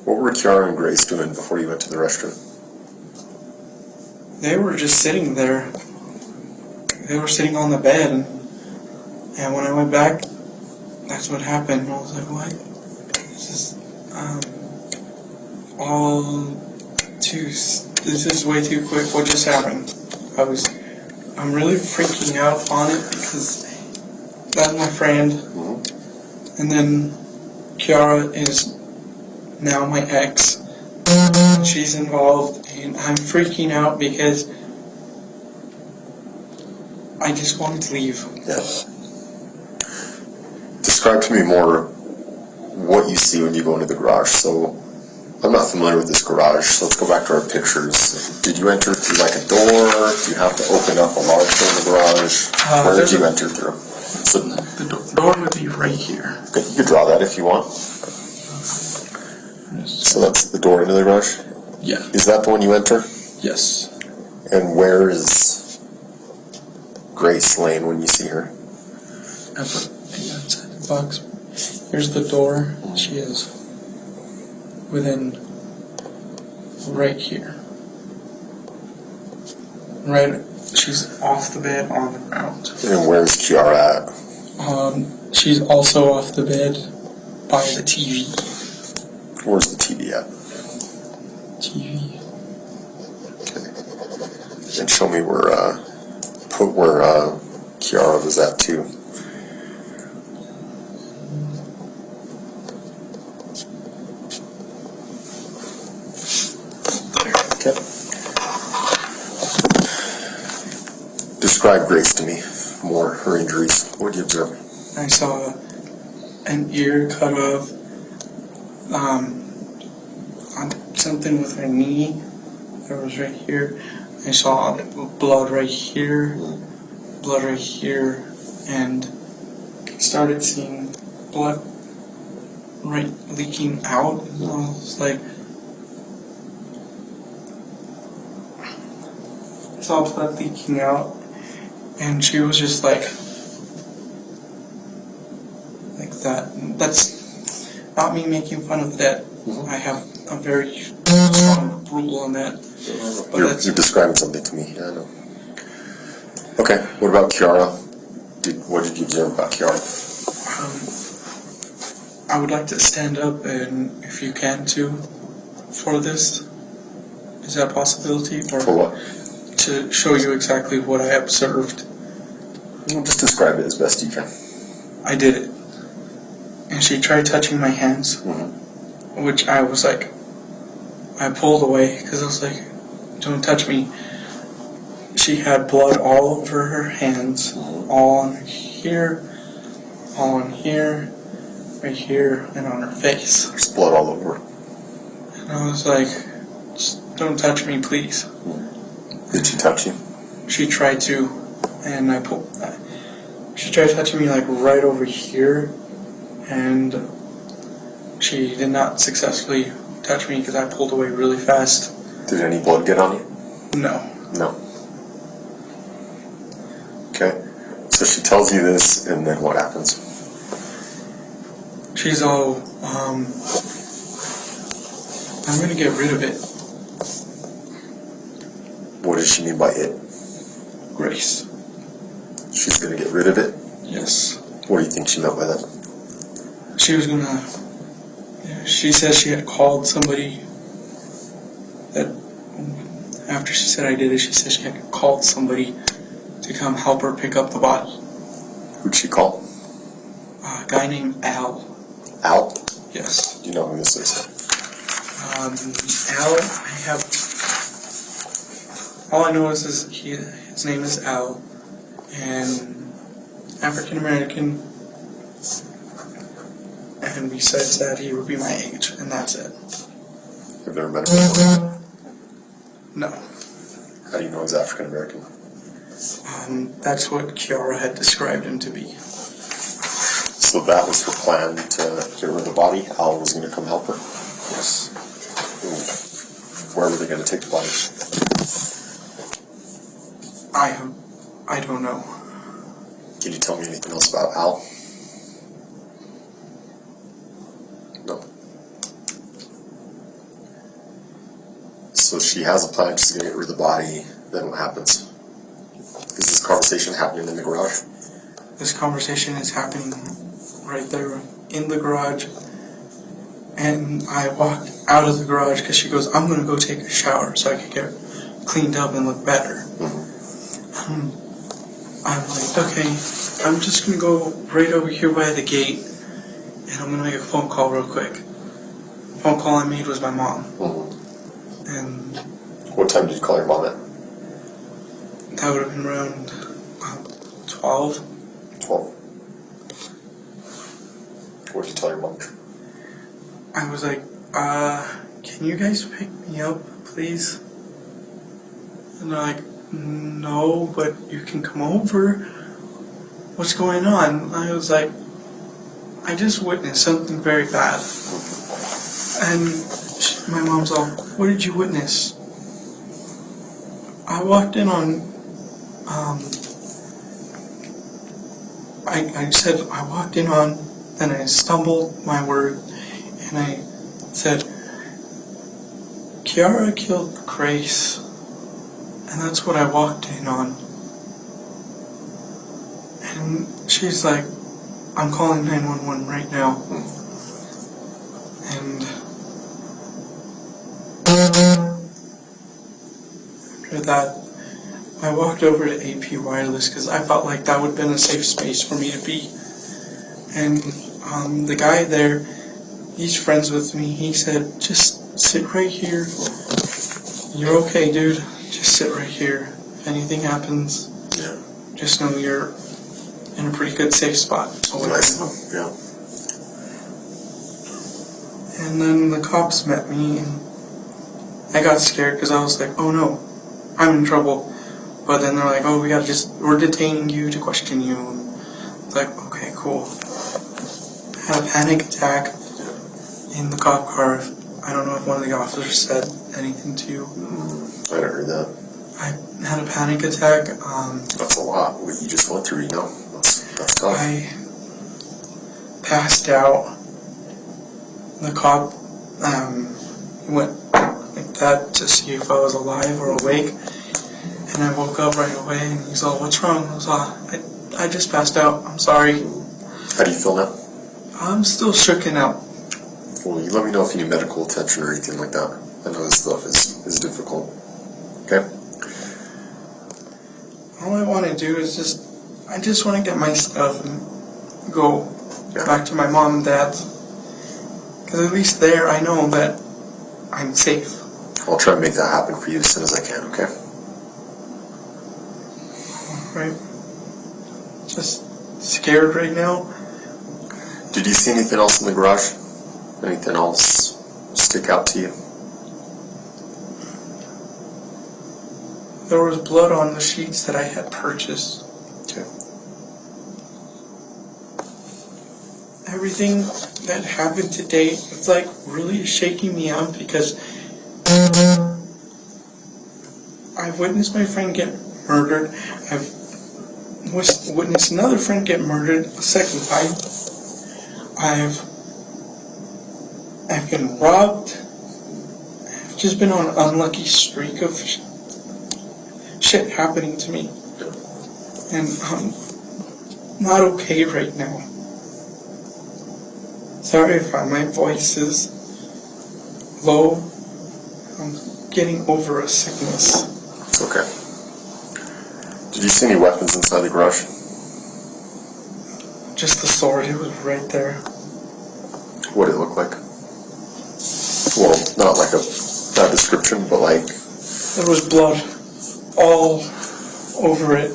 What were Kiara and Grace doing before you went to the restroom? They were just sitting there. They were sitting on the bed, and when I went back, that's what happened. I was like, what? This is, this is way too quick. What just happened? I'm really freaking out on it because that's my friend. Mm-hmm. And then Kiara is now my ex. She's involved, and I'm freaking out because I just wanted to leave. Yeah. Describe to me more what you see when you go into the garage. So, I'm not familiar with this garage, so let's go back to our pictures. Did you enter through like a door? Do you have to open up a large door in the garage? Where did you enter through? So The door would be right here. okay, you could draw that if you want. So that's the door into the garage? Yeah. Is that the one you enter? Yes. And where is Grace laying when you see her? I put it inside the box. Here's the door. She is within right here. Right. She's off the bed on the ground. And where's Kiara at? She's also off the bed by the TV. Where's the TV at? TV. Okay. And show me where Kiara was at too. Okay. Describe Grace to me more, her injuries. What did you observe? I saw an ear cut off, on something with her knee that was right here. I saw blood right here, and started seeing blood right leaking out. And I was like, I saw blood leaking out, and she was just like that. That's not me making fun of the dead. I have a very strong rule on that. But You're describing something to me. Yeah, I know. Okay, what about Kiara? What did you observe about Kiara? I would like to stand up, and if you can too, for this. Is that a possibility? Or For what? to show you exactly what I observed. Well, just describe it as best you can. I did it. And she tried touching my hands, which I was like, I pulled away because I was like, don't touch me. She had blood all over her hands, all on here, all on here, right here, and on her face. There's blood all over. And I was like, just don't touch me, please. Did she touch you? She tried to, and she tried touching me like right over here, and she did not successfully touch me because I pulled away really fast. Did any blood get on you? No. No. Okay. So she tells you this, and then what happens? She's all, I'm gonna get rid of it. What does she mean by it? Grace. She's gonna get rid of it? Yes. What do you think she meant by that? She was gonna, she said she had called somebody that, after she said I did it, she said she had called somebody to come help her pick up the body. Who'd she call? A guy named Al. Al? Yes. Do you know who this is? Al, I have, all I know is his name is Al, and African American, and besides that, he would be my age, and that's it. You've never met him before? No. How do you know he's African American? That's what Kiara had described him to be. So that was her plan to get rid of the body? Al was going to come help her? Yes. Where were they going to take the body? I don't know. Can you tell me anything else about Al? No. So she has a plan, she's going to get rid of the body, then what happens? Is this conversation happening in the garage? This conversation is happening right there in the garage, and I walked out of the garage because she goes, I'm going to go take a shower so I can get cleaned up and look better. I'm like, okay, I'm just going to go right over here by the gate, and I'm going to make a phone call real quick. The phone call I made was my mom. And What time did you call your mom at? that would have been around 12. 12. What did you tell your mom? I was like, can you guys pick me up, please? And they're like, no, but you can come over. What's going on? I was like, I just witnessed something very bad. And my mom's all, what did you witness? I walked in on, I said, I walked in on, then I stumbled my word, and I said, Kiara killed Grace, and that's what I walked in on. And she's like, I'm calling 911 right now. And after that, I walked over to AP Wireless because I felt like that would have been a safe space for me to be. And the guy there, he's friends with me. He said, just sit right here. You're okay, dude. Just sit right here. If anything happens, just know you're in a pretty good safe spot. Nice. Yeah. And then the cops met me, and I got scared because I was like, oh no, I'm in trouble. But then they're like, oh, we're detaining you to question you. And it's like, okay, cool. I had a panic attack in the cop car. I don't know if one of the officers said anything to you. I haven't heard that. I had a panic attack. That's a lot. What you just went through, you know. That's tough. I passed out. The cop He went like that to see if I was alive or awake. And I woke up right away, and he's all, "What's wrong?" I was all, I just passed out. I'm sorry. How do you feel now? I'm still shooken out. Well, you let me know if you need medical attention or anything like that. I know this stuff is difficult. Okay? All I want to do is I just want to get my stuff and go back to my mom and dad's. Because at least there I know that I'm safe. I'll try to make that happen for you as soon as I can, okay? Right? Just scared right now. Did you see anything else in the garage? Anything else stick out to you? There was blood on the sheets that I had purchased. Okay. Everything that happened today, it's like really shaking me up because I've witnessed my friend get murdered. I've witnessed another friend get murdered a second time. I've been robbed. I've just been on an unlucky streak of shit happening to me. And I'm not okay right now. Sorry if my voice is low. I'm getting over a sickness. It's okay. Did you see any weapons inside the garage? Just the sword, it was right there. What did it look like? Well, not like that description, but like... There was blood all over it.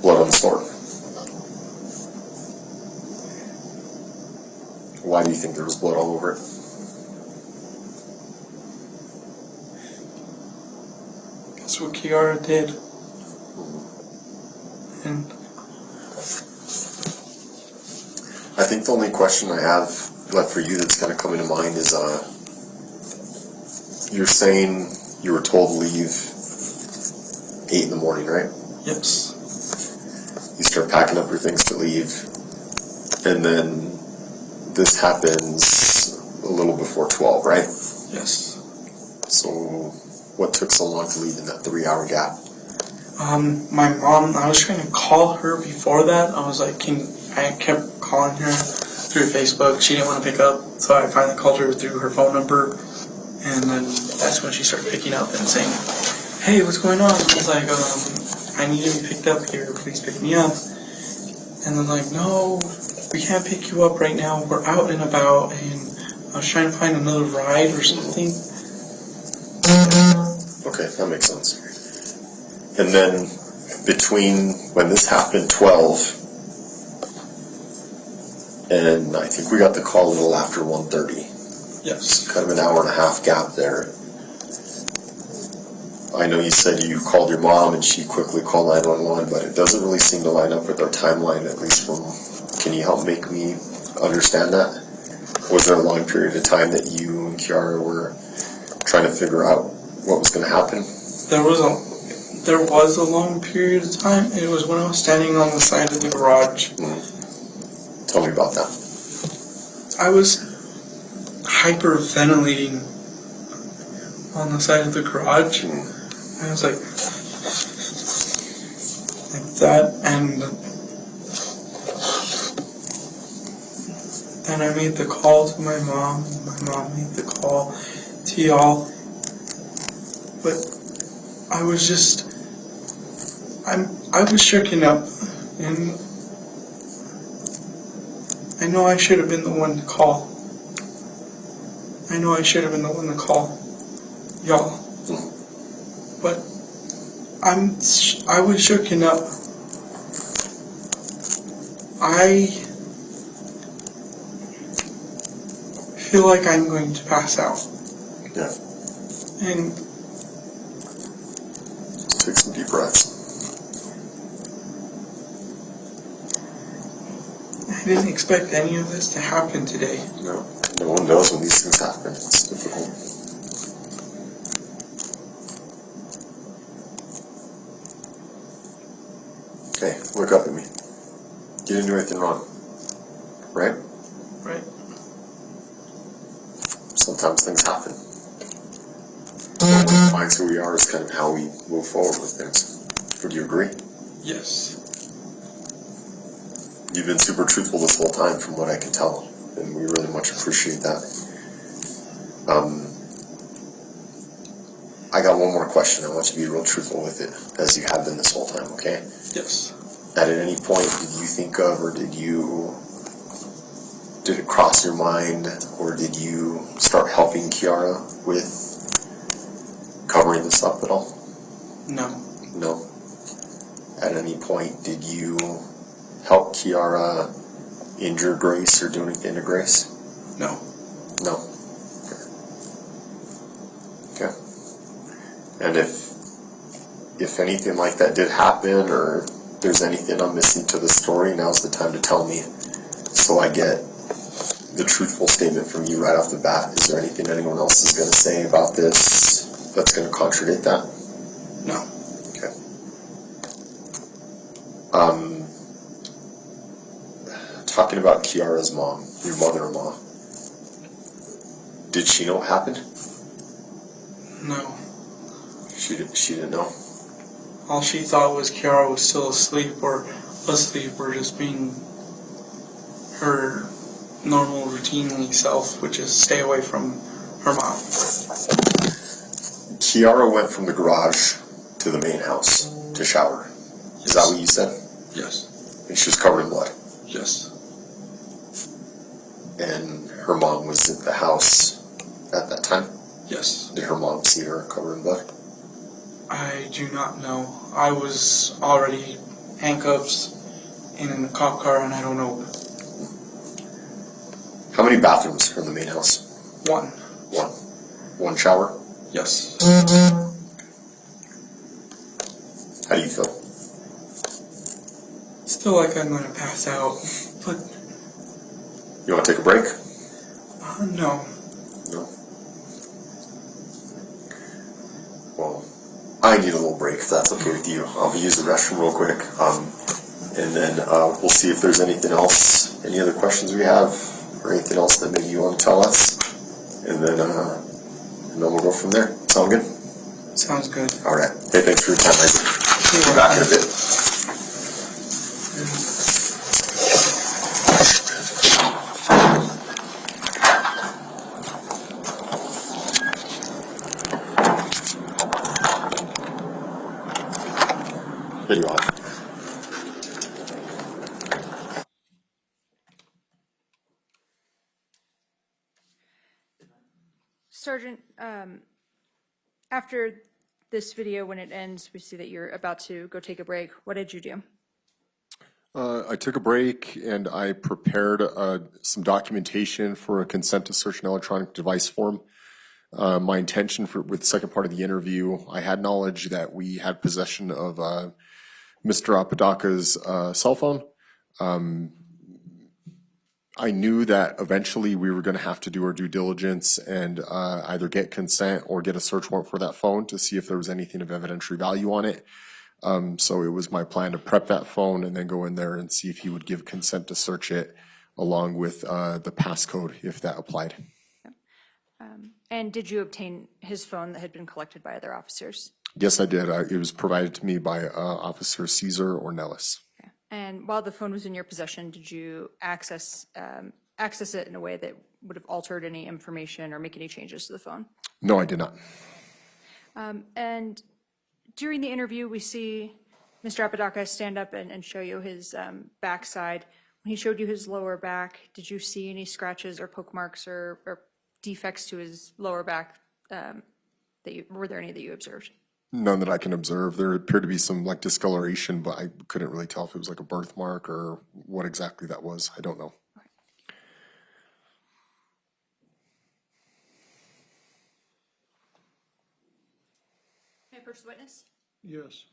Blood on the sword. Why do you think there was blood all over it? That's what Kiara did. And I think the only question I have left for you that's kind of coming to mind is, you're saying you were told to leave 8 in the morning, right? yes, You start packing up your things to leave, and then this happens a little before 12, right? yes. So what took so long to leave in that 3-hour gap? My mom, I was trying to call her before that. I was like, I kept calling her through Facebook. She didn't want to pick up, so I finally called her through her phone number. And then that's when she started picking up and saying, "Hey, what's going on?" I was like, "I need to be picked up here. Please pick me up." And they're like, "No, we can't pick you up right now. We're out and about." And I was trying to find another ride or something. Okay, that makes sense. And then between when this happened, 12, and I think we got the call a little after 1:30. Yes. Kind of an hour and a half gap there. I know you said you called your mom and she quickly called 911, but it doesn't really seem to line up with our timeline, at least from... Can you help make me understand that? Was there a long period of time that you and Kiara were trying to figure out what was going to happen? There was a long period of time. It was when I was standing on the side of the garage. Tell me about that. I was hyperventilating on the side of the garage. I was like that, and then I made the call to my mom. My mom made the call to y'all. But I was shooken up, and I know I should have been the one to call. I know I should have been the one to call y'all. But I was shooken up. I feel like I'm going to pass out. Yeah. And Just take some deep breaths. I didn't expect any of this to happen today. No one knows when these things happen. It's difficult. Okay, look up at me. You didn't do anything wrong, right? Right. Sometimes things happen. Defines who we are is kind of how we move forward with things. Would you agree? Yes. You've been super truthful this whole time from what I can tell, and we really much appreciate that. I got one more question. I want you to be real truthful with it, as you have been this whole time, okay? Yes. At any point, did you think of, or did it cross your mind, or did you start helping Kiara with covering this up at all? No. No. At any point, did you help Kiara injure Grace or do anything to Grace? No. No. Okay. And if anything like that did happen, or there's anything I'm missing to the story, now's the time to tell me, so I get the truthful statement from you right off the bat. Is there anything anyone else is going to say about this that's going to contradict that? No. Okay. Talking about Kiara's mom, your mother-in-law, did she know what happened? No. She didn't know. All she thought was Kiara was still asleep or just being her normal routinely self, which is stay away from her mom. Kiara went from the garage to the main house to shower. Is that what you said? Yes. And she was covered in blood. Yes. And her mom was at the house at that time? Yes. Did her mom see her covered in blood? I do not know. I was already handcuffed in a cop car, and I don't know. How many bathrooms are in the main house? One. One shower? Yes. How do you feel? Still like I'm gonna pass out, but You want to take a break? no. No. Well, I need a little break if that's okay with you. I'll use the restroom real quick. And then we'll see if there's anything else, any other questions we have, or anything else that maybe you want to tell us. And then we'll go from there. Sound good? Sounds good. All right. Hey, thanks for your time, Isaac. Be back in a bit. Video on. Sergeant, after this video, when it ends, we see that you're about to go take a break. What did you do? I took a break and I prepared some documentation for a consent to search an electronic device form. My intention with the second part of the interview, I had knowledge that we had possession of Mr. Apodaca's cell phone. I knew that eventually we were going to have to do our due diligence and either get consent or get a search warrant for that phone to see if there was anything of evidentiary value on it. So it was my plan to prep that phone and then go in there and see if he would give consent to search it along with the passcode if that applied. And did you obtain his phone that had been collected by other officers? Yes, I did. It was provided to me by Officer Caesar or Nellis. Okay. And while the phone was in your possession, did you access it in a way that would have altered any information or make any changes to the phone? No, I did not. And during the interview, we see Mr. Apodaca stand up and show you his backside. When he showed you his lower back, did you see any scratches or poke marks or defects to his lower back? Were there any that you observed? None that I can observe. There appeared to be some like discoloration, but I couldn't really tell if it was like a birthmark or what exactly that was. I don't know. May I approach the witness? Yes.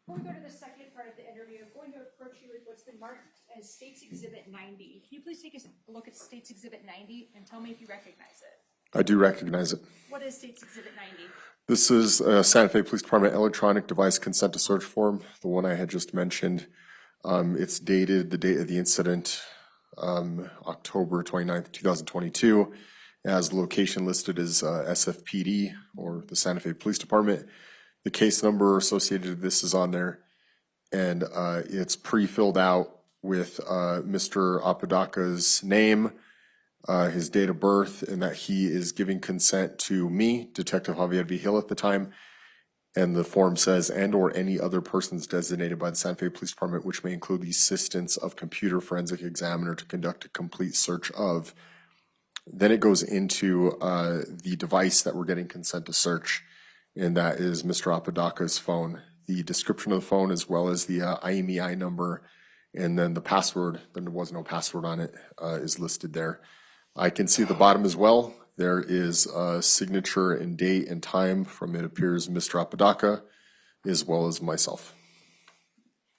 Before we go to the second part of the interview, I'm going to approach you with what's been marked as State's Exhibit 90. Can you please take a look at State's Exhibit 90 and tell me if you recognize it? I do recognize it. What is State's Exhibit 90? This is Santa Fe Police Department electronic device consent to search form, the one I had just mentioned. It's dated, the date of the incident, October 29th, 2022, as the location listed as SFPD, or the Santa Fe Police Department. The case number associated with this is on there, and it's pre-filled out with Mr. Apodaca's name, his date of birth, and that he is giving consent to me, Detective Javier Vigil at the time, and the form says, and or any other persons designated by the Santa Fe Police Department, which may include the assistance of computer forensic examiner to conduct a complete search of. Then it goes into the device that we're getting consent to search, and that is Mr. Apodaca's phone. The description of the phone, as well as the IMEI number, and then the password, then there was no password on it, is listed there. I can see the bottom as well. There is a signature and date and time from, it appears, Mr. Apodaca, as well as myself.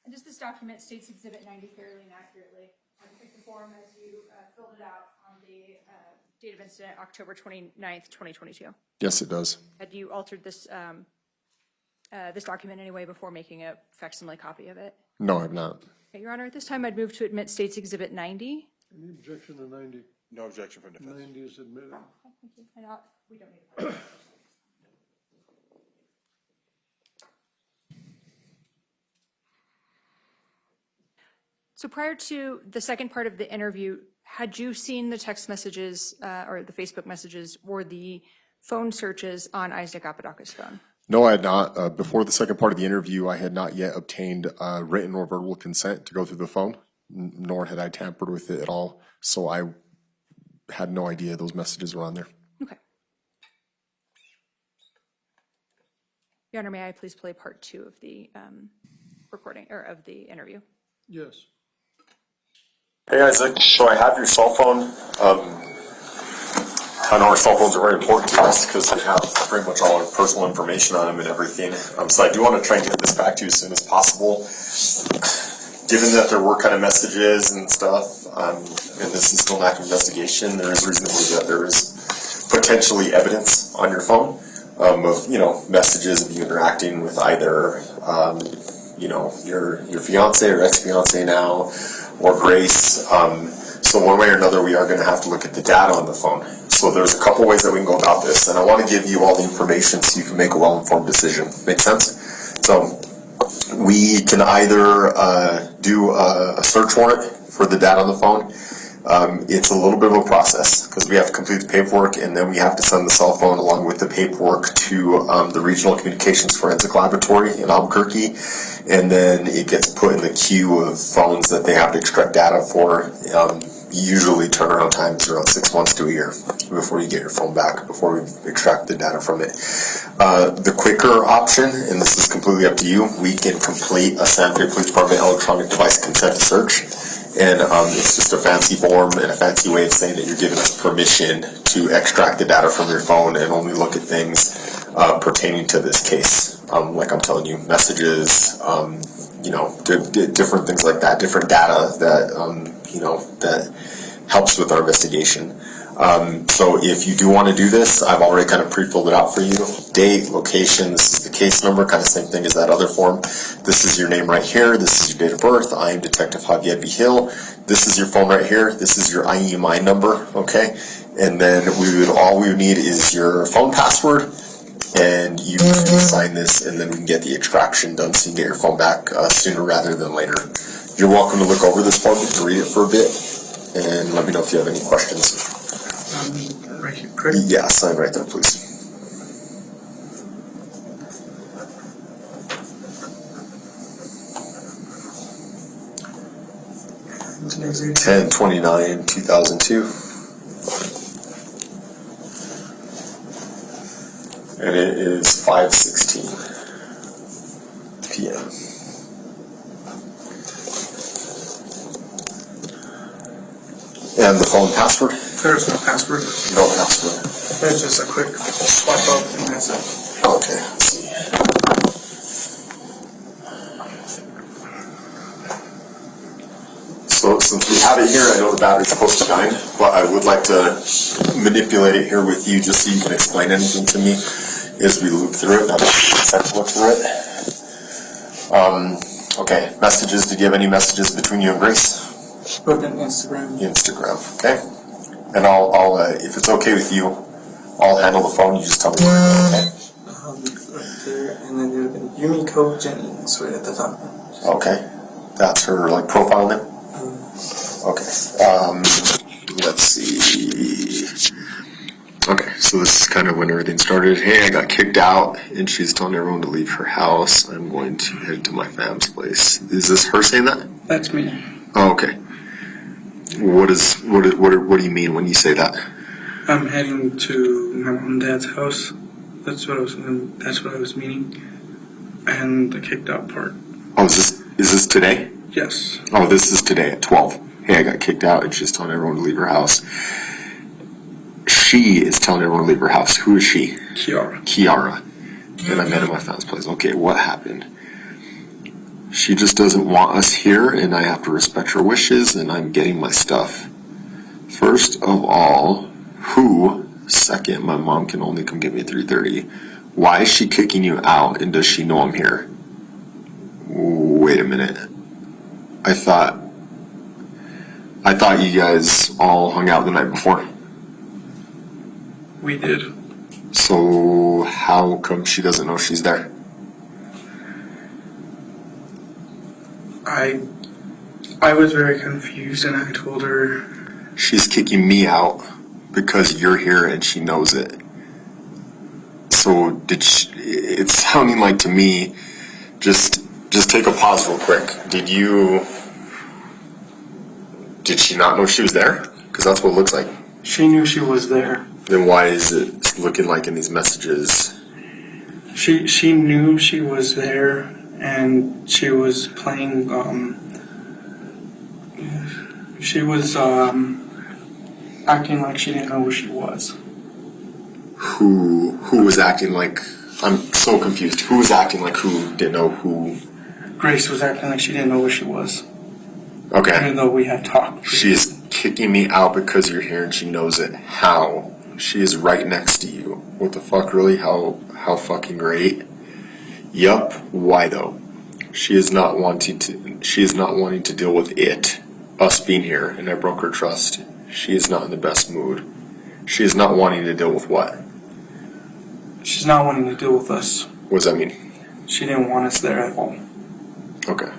And does this document states Exhibit 90 fairly and accurately? I picked the form as you filled it out on the date of incident, October 29th, 2022. Yes, it does. Had you altered this this document anyway before making a facsimile copy of it? No, I have not. Okay, Your Honor, at this time I'd move to admit States Exhibit 90. Any objection to 90? No objection from defense. 90 is admitted. Thank you. And we don't need it. So prior to the second part of the interview, had you seen the text messages or the Facebook messages or the phone searches on Isaac Apodaca's phone? No, I had not. Before the second part of the interview, I had not yet obtained written or verbal consent to go through the phone, nor had I tampered with it at all. So I had no idea those messages were on there. Okay. Your Honor, may I please play part 2 of the recording or of the interview? Yes. Hey Isaac, so I have your cell phone. I know our cell phones are very important to us because they have pretty much all our personal information on them and everything. So I do want to try and get this back to you as soon as possible. Given that there were kind of messages and stuff, and this is still an active investigation, there is reason to believe that there is potentially evidence on your phone of, you know, messages of you interacting with either, you know, your fiance or ex-fiance now, or Grace. So one way or another, we are going to have to look at the data on the phone. So there's a couple ways that we can go about this, and I want to give you all the information so you can make a well-informed decision. Make sense? So we can either do a search warrant for the data on the phone. It's a little bit of a process because we have to complete the paperwork, and then we have to send the cell phone along with the paperwork to the Regional Communications Forensic Laboratory in Albuquerque, and then it gets put in the queue of phones that they have to extract data for. Usually turnaround time is around 6 months to a year before you get your phone back, before we extract the data from it. The quicker option, and this is completely up to you, we can complete a Santa Fe Police Department electronic device consent to search. And it's just a fancy form and a fancy way of saying that you're giving us permission to extract the data from your phone and only look at things pertaining to this case. Like I'm telling you, messages, you know, different things like that, different data that, you know, that helps with our investigation. So if you do want to do this, I've already kind of pre-filled it out for you. Date, location, this is the case number, kind of same thing as that other form. This is your name right here. This is your date of birth. I am Detective Javier Vigil. This is your phone right here. This is your IMEI number, okay? And then all we would need is your phone password, and you can sign this, and then we can get the extraction done so you can get your phone back sooner rather than later. You're welcome to look over this form and read it for a bit, and let me know if you have any questions. Right here, correct? Yeah, sign right there, please. Today's date. 10/29/2002, and it is 5:16 p.m. And the phone password? There's no password. No password. It's just a quick swipe up and that's it. Okay, let's see. So since we have it here, I know the battery's supposed to die, but I would like to manipulate it here with you just so you can explain anything to me as we loop through it. Now that we look through it. Okay, messages. Did you have any messages between you and Grace? Both on Instagram. Instagram, okay. And I'll if it's okay with you, I'll handle the phone. You just tell me where to go, okay? Right there, and then there's been Yumiko Jennings right at the top. Okay. That's her, like, profile name? Okay. Let's see. Okay, so this is kind of when everything started. Hey, I got kicked out, and she's telling everyone to leave her house. I'm going to head to my fam's place. Is this her saying that? That's me. Oh, okay. What do you mean when you say that? I'm heading to my mom and dad's house. That's what I was meaning. And the kicked out part. Oh, is this today? Yes. Oh, this is today at 12. Hey, I got kicked out, and she's telling everyone to leave her house. She is telling everyone to leave her house. Who is she? Kiara. And I met at my fam's place. Okay, what happened? She just doesn't want us here, and I have to respect her wishes, and I'm getting my stuff. First of all, who? Second, my mom can only come get me at 3:30. Why is she kicking you out, and does she know I'm here? Wait a minute. I thought you guys all hung out the night before. We did. So how come she doesn't know she's there? I was very confused, and I told her. She's kicking me out because you're here and she knows it. So it's sounding like to me, just take a pause real quick. Did she not know she was there? Because that's what it looks like. She knew she was there. Then why is it looking like in these messages? She knew she was there, and she was playing. She was acting like she didn't know who she was. Who was acting like? I'm so confused. Who was acting like who didn't know who? Grace was acting like she didn't know who she was. Okay. Even though we had talked. She's kicking me out because you're here and she knows it. How? She is right next to you. What the fuck, really? How fucking great? Yup. Why though? She is not wanting to deal with it. Us being here, and I broke her trust. She is not in the best mood. She is not wanting to deal with what? She's not wanting to deal with us. What does that mean? She didn't want us there at all. Okay.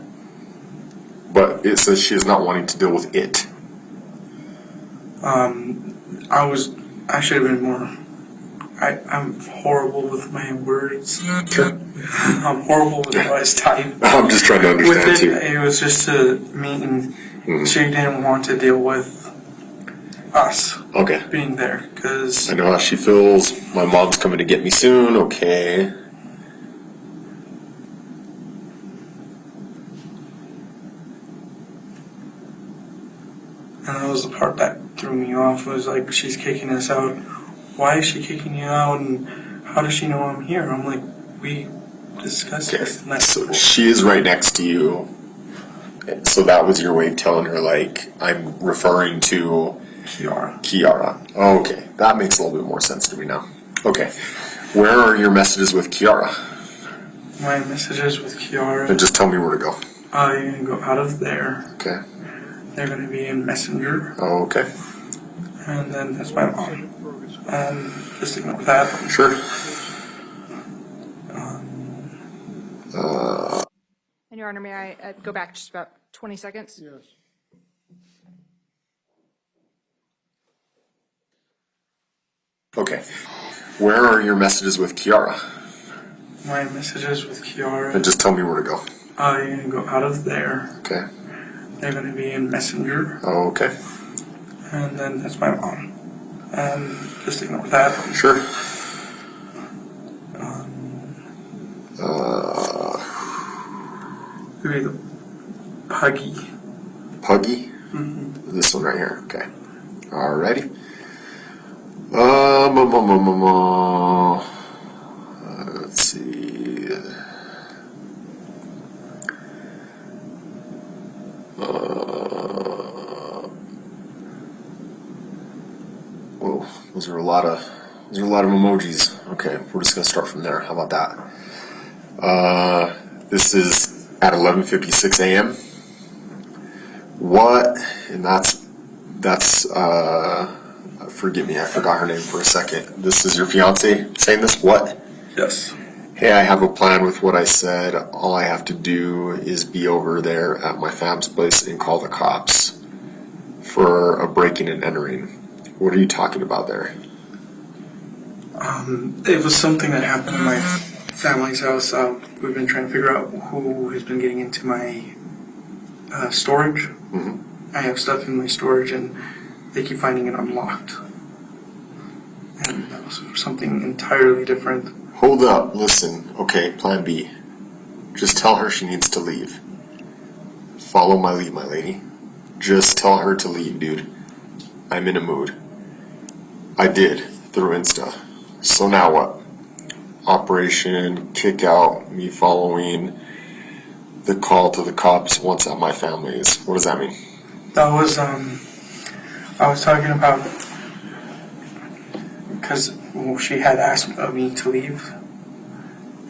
But it says she is not wanting to deal with it. I should have been more. I'm horrible with my words. I'm horrible with how I type. I'm just trying to understand too. It was just a meeting. She didn't want to deal with us being there because I know how she feels. My mom's coming to get me soon. Okay. and that was the part that threw me off. Was like, she's kicking us out. Why is she kicking you out? And how does she know I'm here? I'm like, we discussed this. And that's So she is right next to you. So that was your way of telling her, like, I'm referring to Kiara. Oh, okay. That makes a little bit more sense to me now. Okay. Where are your messages with Kiara? My messages with Kiara. And just tell me where to go. You're going to go out of there. Okay. They're going to be in Messenger. Oh, okay. And then that's my mom. And just ignore that. Sure. And Your Honor, may I go back just about 20 seconds? Yes. Okay. Where are your messages with Kiara? My messages with Kiara. And just tell me where to go. You're going to go out of there. Okay. They're going to be in Messenger. Oh, okay. And then that's my mom. And just ignore that. Sure. Maybe the Puggy. Puggy? Mm-hmm. This one right here. Okay. Alrighty. Let's see. Whoa, those are a lot of emojis. Okay, we're just gonna start from there. How about that? This is at 11:56 a.m. What? And that's Forgive me, I forgot her name for a second. This is your fiance saying this? What? Yes. Hey, I have a plan with what I said. All I have to do is be over there at my fam's place and call the cops for a breaking and entering. What are you talking about there? It was something that happened in my family's house. We've been trying to figure out who has been getting into my storage. Mm-hmm. I have stuff in my storage and they keep finding it unlocked. And that was something entirely different. Hold up, listen. Okay, plan B. Just tell her she needs to leave. Follow my lead, my lady. Just tell her to leave, dude. I'm in a mood. I did, through Insta. So now what? Operation kick out, me following the call to the cops once at my family's. What does that mean? That was, I was talking about, because she had asked me to leave.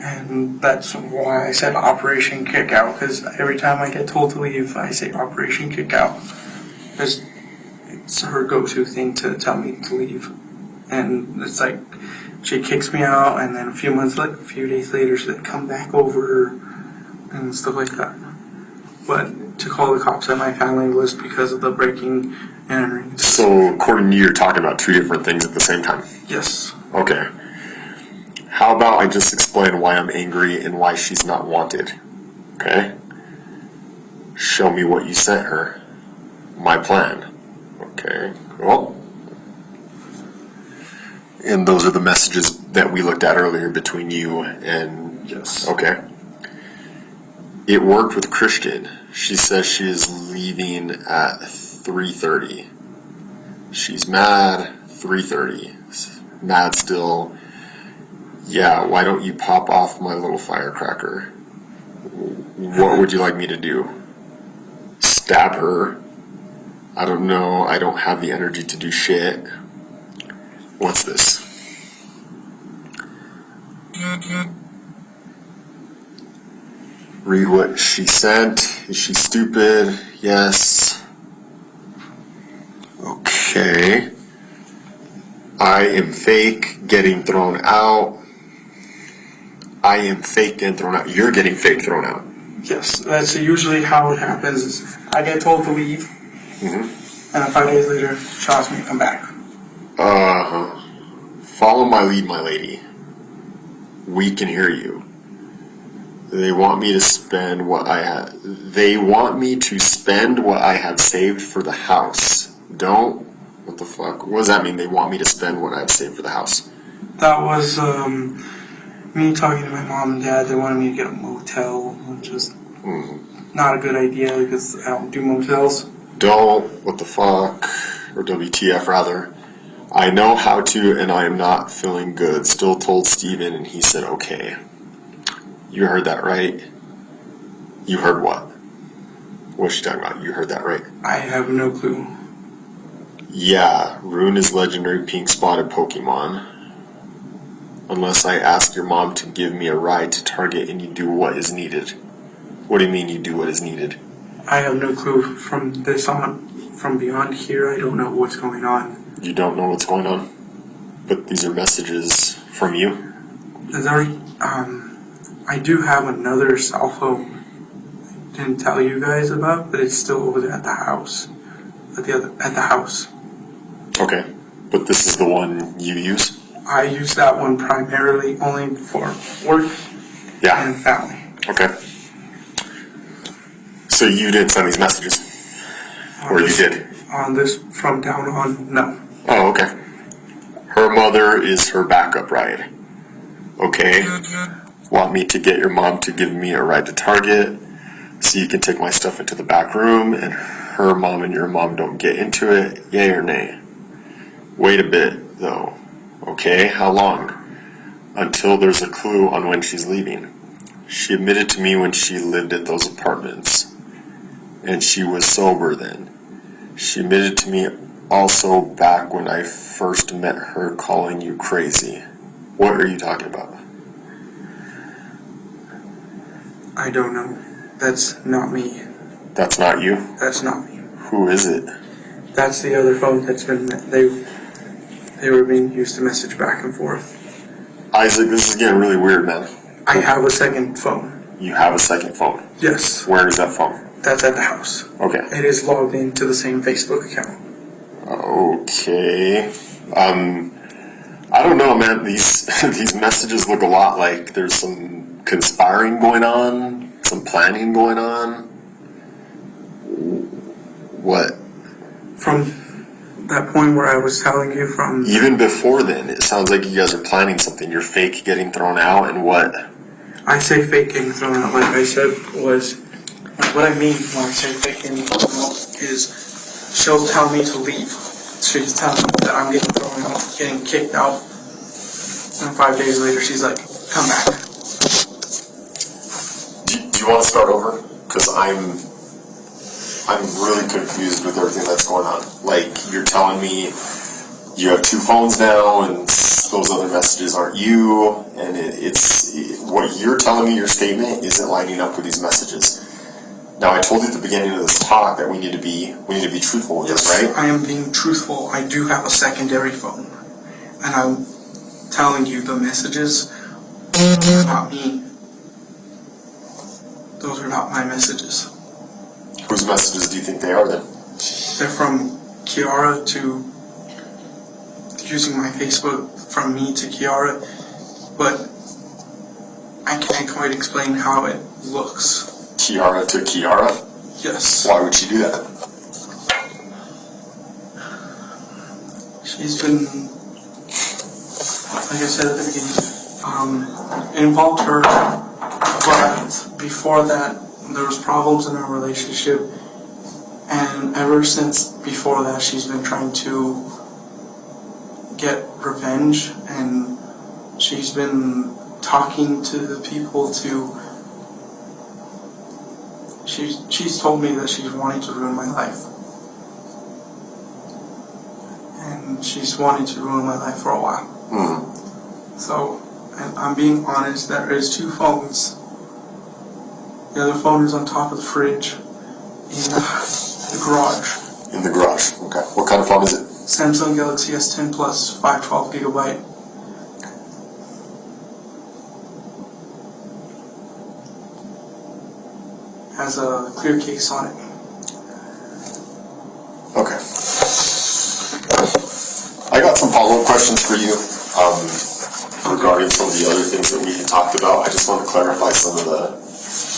And that's why I said Operation Kick Out, because every time I get told to leave, I say Operation Kick Out. Because it's her go-to thing to tell me to leave. And it's like, she kicks me out, and then a few days later, she'll come back over and stuff like that. But to call the cops at my family was because of the breaking and entering. So, according to you, you're talking about two different things at the same time. Yes. Okay. How about I just explain why I'm angry and why she's not wanted? Okay? Show me what you sent her. My plan. Okay. Well. And those are the messages that we looked at earlier between you and... Yes. Okay. It worked with Christian. She says she is leaving at 3:30. She's mad. 3:30. Mad still. Yeah, why don't you pop off my little firecracker? What would you like me to do? Stab her? I don't know. I don't have the energy to do shit. What's this? Read what she sent. Is she stupid? Yes. Okay. I am fake, getting thrown out. I am fake getting thrown out. You're getting fake thrown out. Yes, that's usually how it happens. Is I get told to leave, Mm-hmm. and then 5 days later, she asks me to come back. Follow my lead, my lady. We can hear you. They want me to spend what I have. They want me to spend what I have saved for the house. Don't. What the fuck? What does that mean? They want me to spend what I have saved for the house. That was me talking to my mom and dad. They wanted me to get a motel, which was not a good idea because I don't do motels. Don't. What the fuck? Or WTF rather. I know how to, and I am not feeling good. Still told Steven, and he said okay. You heard that right? You heard what? What's she talking about? You heard that right? I have no clue. Yeah, Rune is legendary pink spotted Pokemon. Unless I ask your mom to give me a ride to Target and you do what is needed. What do you mean you do what is needed? I have no clue from this on. From beyond here, I don't know what's going on. You don't know what's going on? But these are messages from you? I do have another cell phone. I didn't tell you guys about, but it's still over there at the house. At the house. Okay, but this is the one you use? I use that one primarily only for work Yeah. and family. Okay. So you didn't send these messages? Or you did? On this from down on, no. Oh, okay. Her mother is her backup ride. Okay. Want me to get your mom to give me a ride to Target so you can take my stuff into the back room and her mom and your mom don't get into it? Yay or nay? Wait a bit, though. Okay, how long? Until there's a clue on when she's leaving. She admitted to me when she lived at those apartments. And she was sober then. She admitted to me also back when I first met her calling you crazy. What are you talking about? I don't know. That's not me. That's not you? That's not me. Who is it? That's the other phone that's been. they were being used to message back and forth. Isaac, this is getting really weird, man. I have a second phone. You have a second phone. Yes, Where is that phone? that's at the house. Okay. It is logged into the same Facebook account. Okay. I don't know, man. These these messages look a lot like there's some conspiring going on, some planning going on. What? From that point where I was telling you from, Even before then, it sounds like you guys are planning something. You're fake getting thrown out, and what? I say fake getting thrown out, like I said, was, what I mean when I say fake getting thrown out is she'll tell me to leave. She's telling me that I'm getting thrown out, getting kicked out, and 5 days later she's like, come back. Do you want to start over? Because I'm really confused with everything that's going on. Like, you're telling me you have 2 phones now, and those other messages aren't you, and what you're telling me, your statement, isn't lining up with these messages. Now, I told you at the beginning of this talk that we need to be truthful with this, right? I am being truthful. I do have a secondary phone, and I'm telling you the messages are not me. Those are not my messages. Whose messages do you think they are then? They're from Kiara to using my Facebook from me to Kiara, but I can't quite explain how it looks. Kiara to Kiara? Yes. Why would she do that? She's been, like I said at the beginning, involved her, but before that, there was problems in our relationship, and ever since before that, she's been trying to get revenge, and she's been talking to the people to, she's told me that she's wanting to ruin my life. And she's wanting to ruin my life for a while. Mm-hmm. So, and I'm being honest, there is 2 phones. The other phone is on top of the fridge in the garage. In the garage. Okay. What kind of phone is it? Samsung Galaxy S10 Plus 512 gigabyte. Has a clear case on it. Okay. I got some follow-up questions for you regarding some of the other things that we had talked about. I just want to clarify some of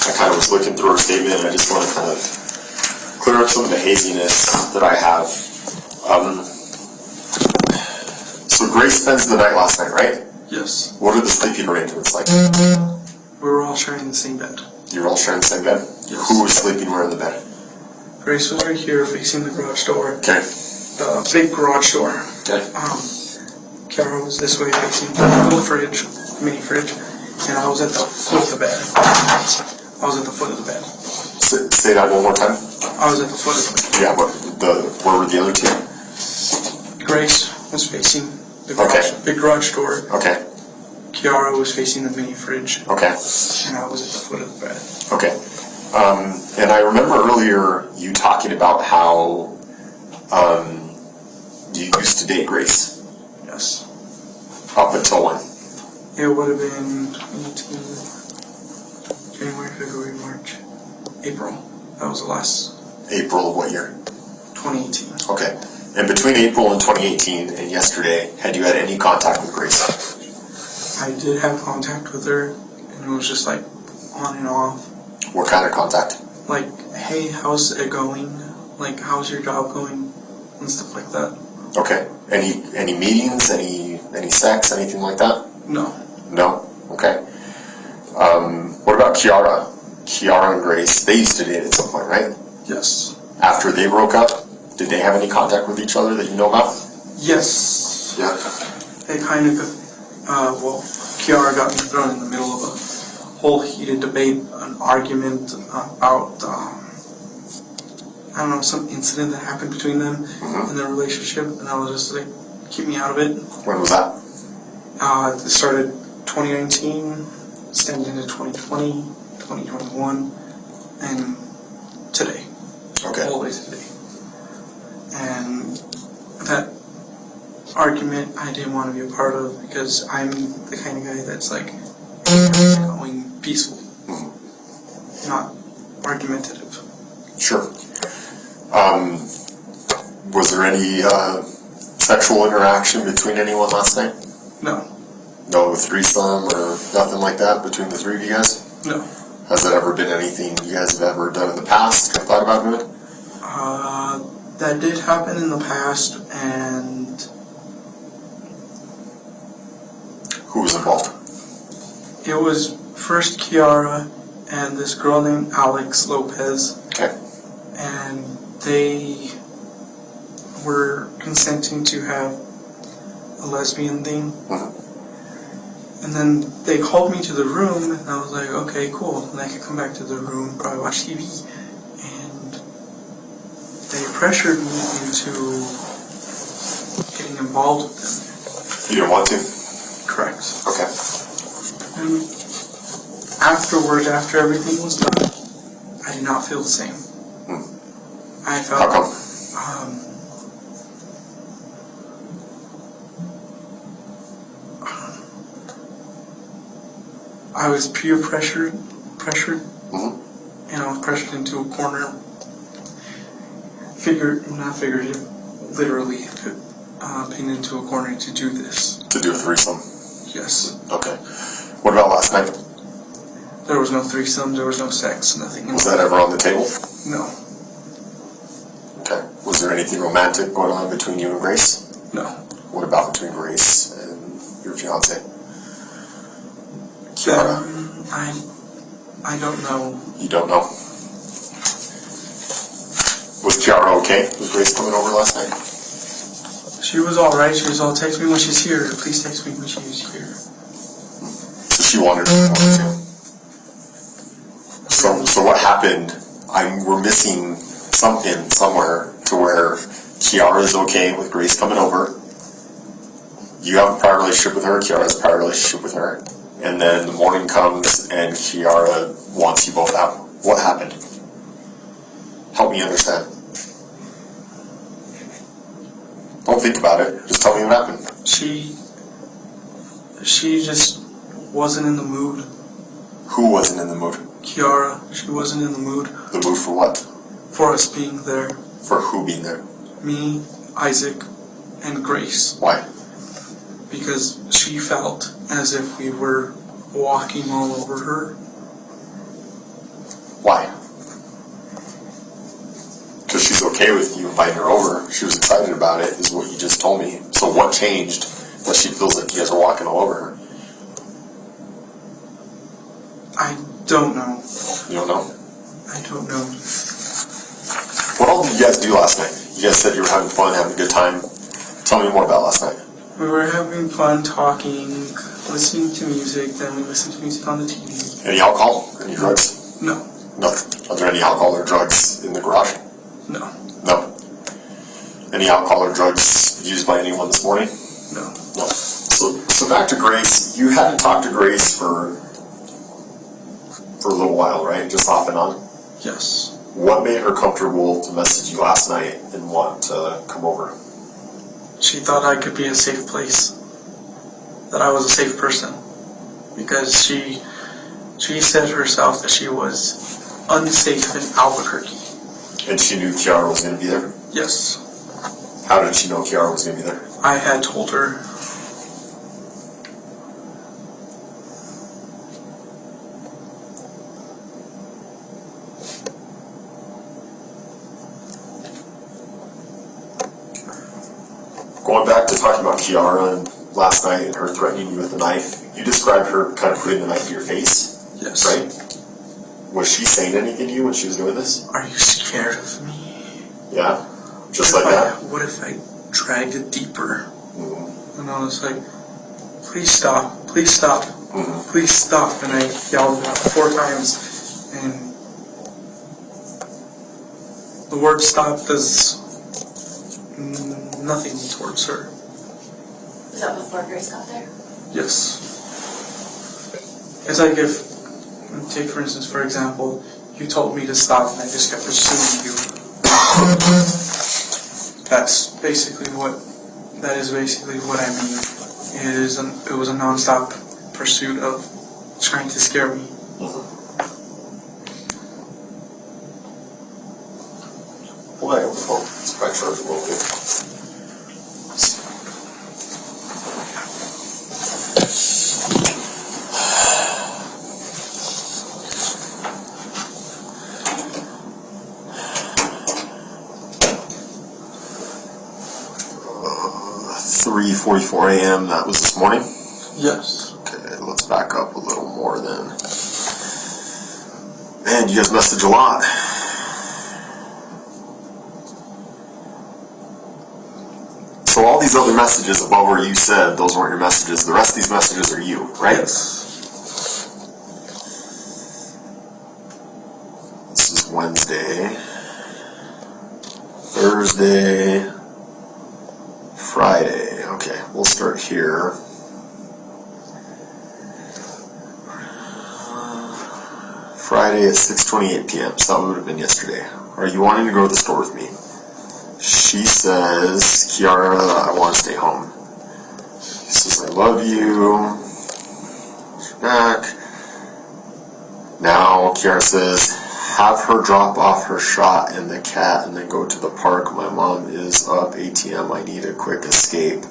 I kind of was looking through her statement, and I just want to kind of clear up some of the haziness that I have. So Grace spends the night last night, right? Yes. What are the sleeping arrangements like? We were all sharing the same bed. You were all sharing the same bed? Yes. Who was sleeping where in the bed? Grace was right here facing the garage door. Okay. The big garage door. Okay. Kiara was this way facing the little fridge, mini fridge, and I was at the foot of the bed. Say that one more time. I was at the foot of the bed. Yeah, where were the other 2? Grace was facing the garage, big garage door. Okay. Kiara was facing the mini fridge. Okay. And I was at the foot of the bed. Okay. And I remember earlier you talking about how you used to date Grace. Yes. Up until when? It would have been January, February, March, April. That was the last. April of what year? 2018. Okay. And between April and 2018 and yesterday, had you had any contact with Grace? I did have contact with her, and it was just like on and off. What kind of contact? Like, hey, how's it going? Like, how's your job going? And stuff like that. Okay. Any meetings? Any sex? Anything like that? No. No? Okay. What about Kiara? Kiara and Grace, they used to date at some point, right? Yes. After they broke up, did they have any contact with each other that you know about? Yes. Yeah. They kind of, Kiara got me thrown in the middle of a whole heated debate, an argument about, I don't know, some incident that happened between them in their relationship, and I was just like, keep me out of it. When was that? It started 2019, extended into 2020, 2021, and today. Okay. All the way to today. And that argument I didn't want to be a part of because I'm the kind of guy that's like going peaceful, not argumentative. Sure. Was there any sexual interaction between anyone last night? No, No threesome or nothing like that between the three of you guys? no. Has that ever been anything you guys have ever done in the past, have thought about doing? That did happen in the past, and Who was involved? it was first Kiara and this girl named Alex Lopez, Okay. and they were consenting to have a lesbian thing. And then they called me to the room, and I was like, okay, cool. And I could come back to the room, probably watch TV. And they pressured me into getting involved with them. You didn't want to? Correct. Okay. And afterwards, after everything was done, I did not feel the same. I felt... How come? I was peer pressured, and I was pressured into a corner. Literally pinned into a corner to do this. To do a threesome? Yes. Okay. What about last night? There was no threesome, there was no sex, nothing. Was that ever on the table? No. Okay. Was there anything romantic going on between you and Grace? No. What about between Grace and your fiance? Kiara? I don't know. You don't know? Was Kiara okay? Was Grace coming over last night? She was alright, she was all, text me when she's here, please text me when she's here. So she wanted to come over too. So what happened? We're missing something somewhere to where Kiara's okay with Grace coming over. You have a prior relationship with her, Kiara has a prior relationship with her. And then the morning comes and Kiara wants you both out. What happened? Help me understand. Don't think about it. Just tell me what happened. She just wasn't in the mood. Who wasn't in the mood? Kiara, she wasn't in the mood The mood for what? for us being there. For who being there? Me, Isaac, and Grace. Why? Because she felt as if we were walking all over her. Why? Because she's okay with you inviting her over. She was excited about it, is what you just told me. So what changed that she feels like you guys are walking all over her? I don't know. You don't know? I don't know. What all did you guys do last night? You guys said you were having fun, having a good time. Tell me more about last night. We were having fun talking, listening to music, then we listened to music on the TV. Any alcohol? Any drugs? No. Nothing. Are there any alcohol or drugs in the garage? No. No. Any alcohol or drugs used by anyone this morning? No. No. So back to Grace. You hadn't talked to Grace for a little while, right? Just off and on? Yes. What made her comfortable to message you last night and want to come over? She thought I could be a safe place. That I was a safe person. Because she said herself that she was unsafe in Albuquerque. And she knew Kiara was going to be there? Yes. How did she know Kiara was going to be there? I had told her. Going back to talking about Kiara and last night and her threatening you with a knife, you described her kind of putting the knife to your face, Yes. right? Was she saying anything to you when she was doing this? Are you scared of me? Yeah? Just like that? What if I dragged it deeper? And I was like, please stop, please stop, please stop. And I yelled out 4 times, and the word stop does nothing towards her. Was that before Grace got there? Yes. It's like if, take for instance, for example, you told me to stop and I just kept pursuing you. That's basically what That is basically what I mean. It was a non-stop pursuit of trying to scare me. Well, I have the phone. Let's try to charge a little bit. 3:44 a.m. That was this morning. Yes. Okay, let's back up a little more then. Man, you guys message a lot. So all these other messages above where you said those weren't your messages. The rest of these messages are you, right? Yes. This is Wednesday, Thursday, Friday. Okay, we'll start here. Friday at 6:28 p.m. So that would have been yesterday. Are you wanting to go to the store with me? She says, Kiara, I want to stay home. She says, I love you. She's back. Now, Kiara says, have her drop off her shot and the cat and then go to the park. My mom is up, ATM. I need a quick escape.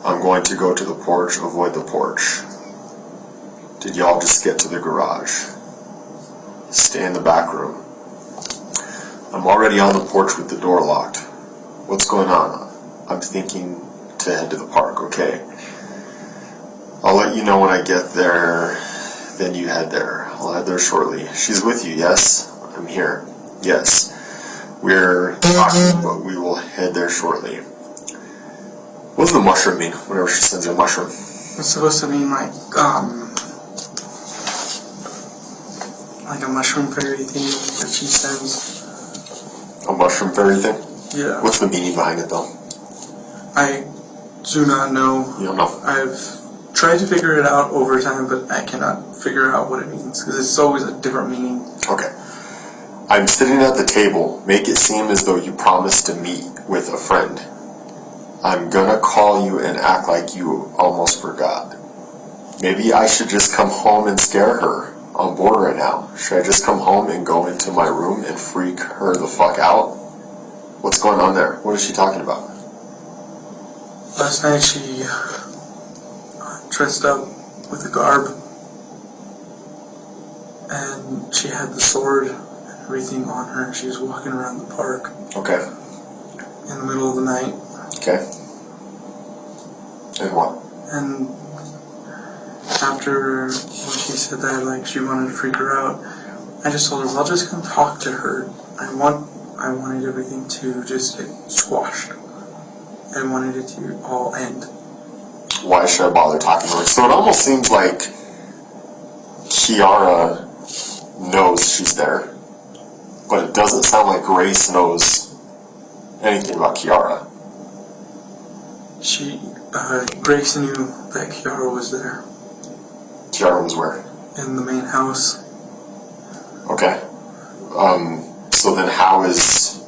I'm going to go to the porch, avoid the porch. Did y'all just get to the garage? Stay in the back room. I'm already on the porch with the door locked. What's going on? I'm thinking to head to the park, okay? I'll let you know when I get there, then you head there. I'll head there shortly. She's with you, yes? I'm here. Yes. We're talking, but we will head there shortly. What does the mushroom mean whenever she sends you a mushroom? It's supposed to mean like a mushroom fairy thing that she sends. A mushroom fairy thing? Yeah. What's the meaning behind it though? I do not know. You don't know? I've tried to figure it out over time, but I cannot figure out what it means because it's always a different meaning. Okay. I'm sitting at the table. Make it seem as though you promised to meet with a friend. I'm gonna call you and act like you almost forgot. Maybe I should just come home and scare her. On board right now. Should I just come home and go into my room and freak her the fuck out? What's going on there? What is she talking about? Last night she dressed up with a garb and she had the sword and everything on her. She was walking around the park Okay. in the middle of the night. Okay. And what? And after when she said that, like, she wanted to freak her out, I just told her, well, I'll just come talk to her. I wanted everything to just get squashed. I wanted it to all end. Why should I bother talking to her? So it almost seems like Kiara knows she's there, but it doesn't sound like Grace knows anything about Kiara. Grace knew that Kiara was there Kiara was where? in the main house. Okay. So then how is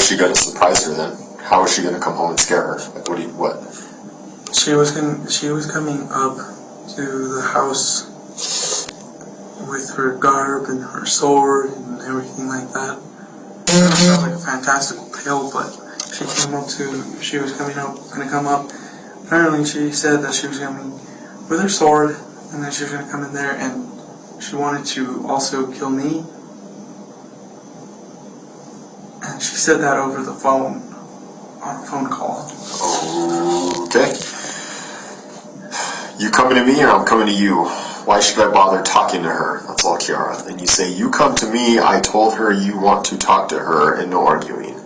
she going to surprise her then? How is she going to come home and scare her? Like, what? She was coming up to the house with her garb and her sword and everything like that. It sounds like a fantastical tale, but she was gonna come up. Apparently she said that she was coming with her sword and then she was gonna come in there and she wanted to also kill me. And she said that over the phone, on a phone call. Okay. You coming to me or I'm coming to you? Why should I bother talking to her? That's all, Kiara. And you say, you come to me, I told her you want to talk to her, and no arguing.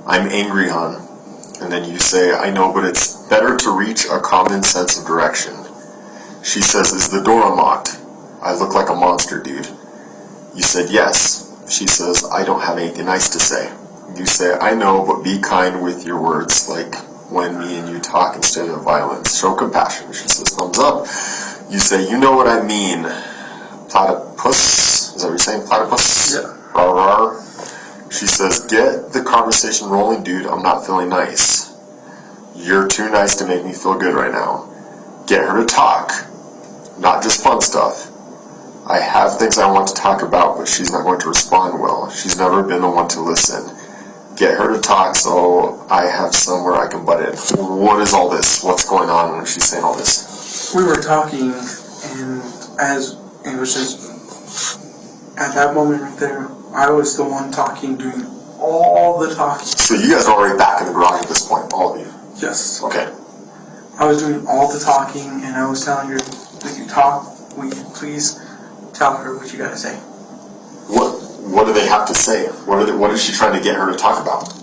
I'm angry, hon. And then you say, I know, but it's better to reach a common sense of direction. She says, is the door unlocked? I look like a monster, dude. You said, yes. She says, I don't have anything nice to say. You say, I know, but be kind with your words, like when me and you talk instead of violence. Show compassion. She says, thumbs up. You say, you know what I mean. Platypus? Is that what you're saying? Platypus? Yeah. Rar, rar. She says, get the conversation rolling, dude. I'm not feeling nice. You're too nice to make me feel good right now. Get her to talk, not just fun stuff. I have things I want to talk about, but she's not going to respond well. She's never been the one to listen. Get her to talk so I have somewhere I can butt in. What is all this? What's going on when she's saying all this? We were talking, and as it was just at that moment right there, I was the one talking, doing all the talking. So you guys are already back in the garage at this point, all of you? Yes. Okay. I was doing all the talking, and I was telling her, "Will you talk? Will you please tell her what you gotta say?" What do they have to say? What is she trying to get her to talk about?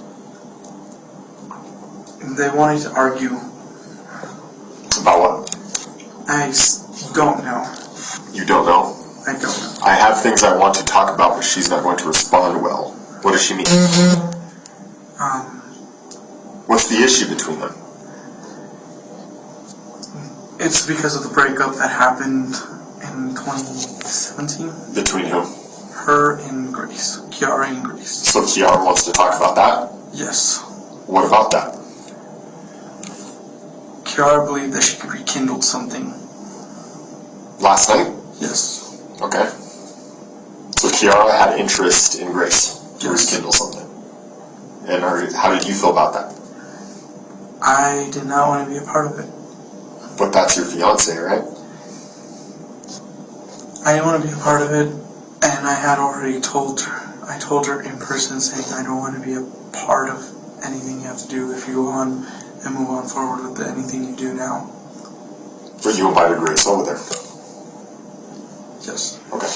They wanted to argue. About what? I don't know. You don't know? I don't know. I have things I want to talk about, but she's not going to respond well. What does she mean? What's the issue between them? It's because of the breakup that happened in 2017. Between who? Her and Grace. Kiara and Grace. So Kiara wants to talk about that? Yes. What about that? Kiara believed that she could rekindle something. Last night? Yes. Okay. So Kiara had interest in Grace to Yes. rekindle something. And how did you feel about that? I did not want to be a part of it. But that's your fiance, right? I didn't want to be a part of it, and I had already told her. I told her in person, saying I don't want to be a part of anything you have to do if you go on and move on forward with anything you do now. But you invited Grace over there. Yes. Okay.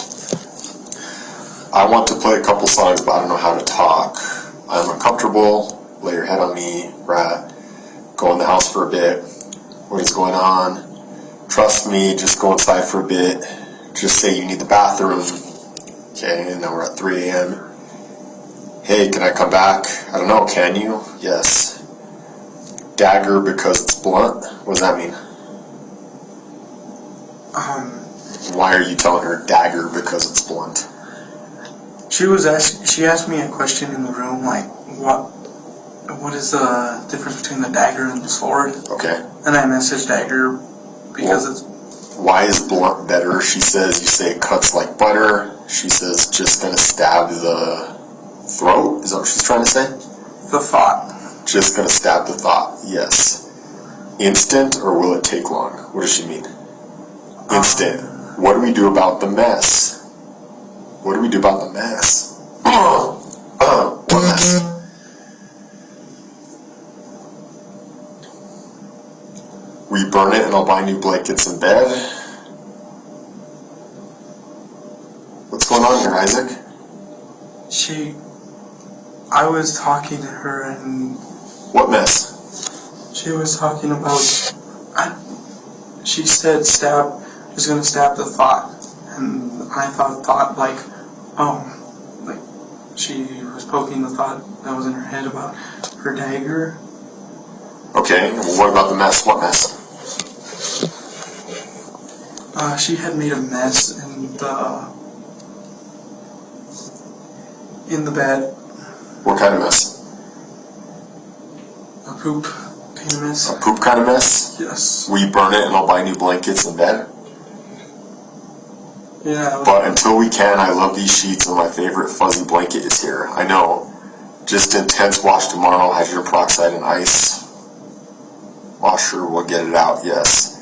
I want to play a couple songs, but I don't know how to talk. I'm uncomfortable. Lay your head on me, rat. Go in the house for a bit. What is going on? Trust me, just go inside for a bit. Just say you need the bathroom. Okay, and now we're at 3 a.m. Hey, can I come back? I don't know, can you? Yes. Dagger because it's blunt? What does that mean? Why are you telling her dagger because it's blunt? She asked me a question in the room, like, what is the difference between the dagger and the sword? Okay. And I messaged dagger because it's... Why is blunt better? She says you say it cuts like butter. She says just gonna stab the throat. Is that what she's trying to say? the thought. Just gonna stab the thought. Yes. Instant or will it take long? What does she mean? Instant. What do we do about the mess? What do we do about the mess? What mess? We burn it and I'll buy new blankets and bed. What's going on here, Isaac? I was talking to her and What mess? she was talking about, she said was gonna stab the thought, and I thought like she was poking the thought that was in her head about her dagger. Okay, well, what about the mess? What mess? She had made a mess in the bed, What kind of mess? a poop kind of mess. A poop kind of mess? Yes. We burn it and I'll buy new blankets and bed. Yeah. But until we can, I love these sheets and my favorite fuzzy blanket is here. I know. Just intense wash tomorrow, hydrogen peroxide and ice. Washer will get it out, yes.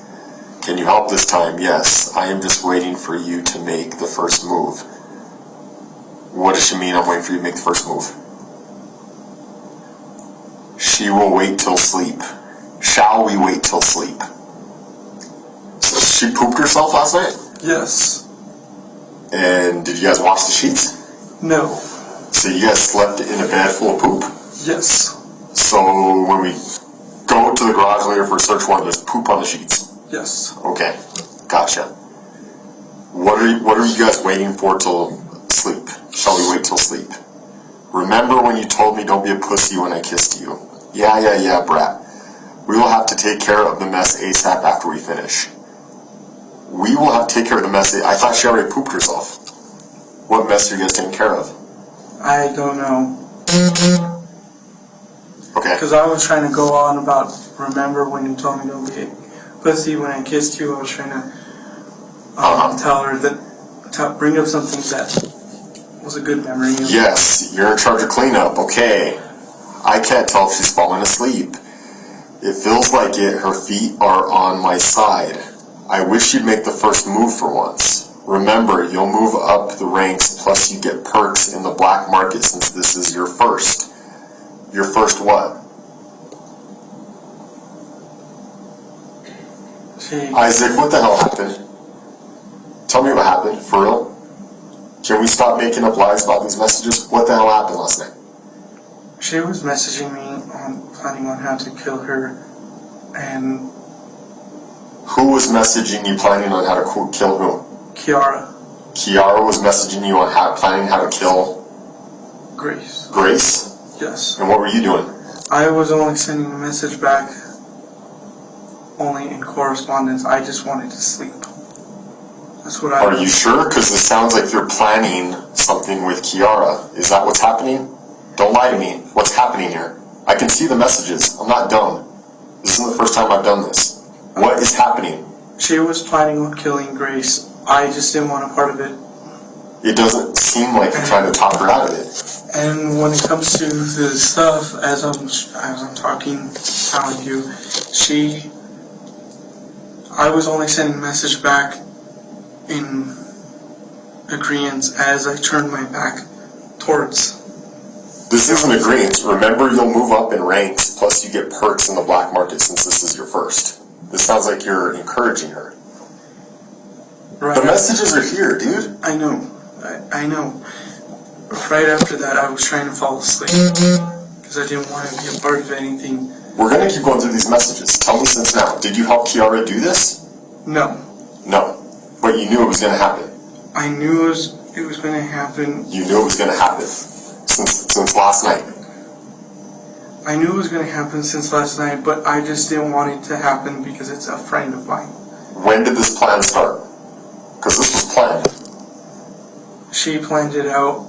Can you help this time? Yes. I am just waiting for you to make the first move. What does she mean I'm waiting for you to make the first move? She will wait till sleep. Shall we wait till sleep? So she pooped herself last night? Yes. And did you guys wash the sheets? No. So you guys slept in a bed full of poop? Yes. So when we go to the garage later for a search warrant, there's poop on the sheets? Yes. Okay, gotcha. What are you guys waiting for till sleep? Shall we wait till sleep? Remember when you told me don't be a pussy when I kissed you? Yeah, brat. We will have to take care of the mess ASAP after we finish. We will have to take care of the mess. I thought she already pooped herself. What mess are you guys taking care of? I don't know. Okay. Because I was trying to go on about remember when you told me don't be a pussy when I kissed you? I was trying to tell her that, bring up something that was a good memory. Yes, you're in charge of cleanup. Okay. I can't tell if she's falling asleep. It feels like it. Her feet are on my side. I wish you'd make the first move for once. Remember, you'll move up the ranks, plus you get perks in the black market since this is your first. Your first what? Isaac, what the hell happened? Tell me what happened, for real. Can we stop making up lies about these messages? What the hell happened last night? She was messaging me on planning on how to kill her, and who was messaging you planning on how to kill who? Kiara. Kiara was messaging you on planning how to kill Grace. Grace? Yes. And what were you doing? I was only sending a message back, only in correspondence. I just wanted to sleep. That's what I... Are you sure? Because it sounds like you're planning something with Kiara. Is that what's happening? Don't lie to me. What's happening here? I can see the messages. I'm not dumb. This isn't the first time I've done this. What is happening? She was planning on killing Grace. I just didn't want a part of it. It doesn't seem like you're trying to talk her out of it. And when it comes to the stuff, as I'm talking, telling you, I was only sending a message back in agreement as I turned my back towards. This isn't agreement. Remember, you'll move up in ranks, plus you get perks in the black market since this is your first. This sounds like you're encouraging her. Right. The messages are here, dude. I know. I know. Right after that, I was trying to fall asleep because I didn't want to be a part of anything. We're going to keep going through these messages. Tell me since now. Did you help Kiara do this? No. No. But you knew it was going to happen. I knew it was going to happen. You knew it was going to happen since last night. I knew it was going to happen since last night, but I just didn't want it to happen because it's a friend of mine. When did this plan start? Because this was planned. She planned it out.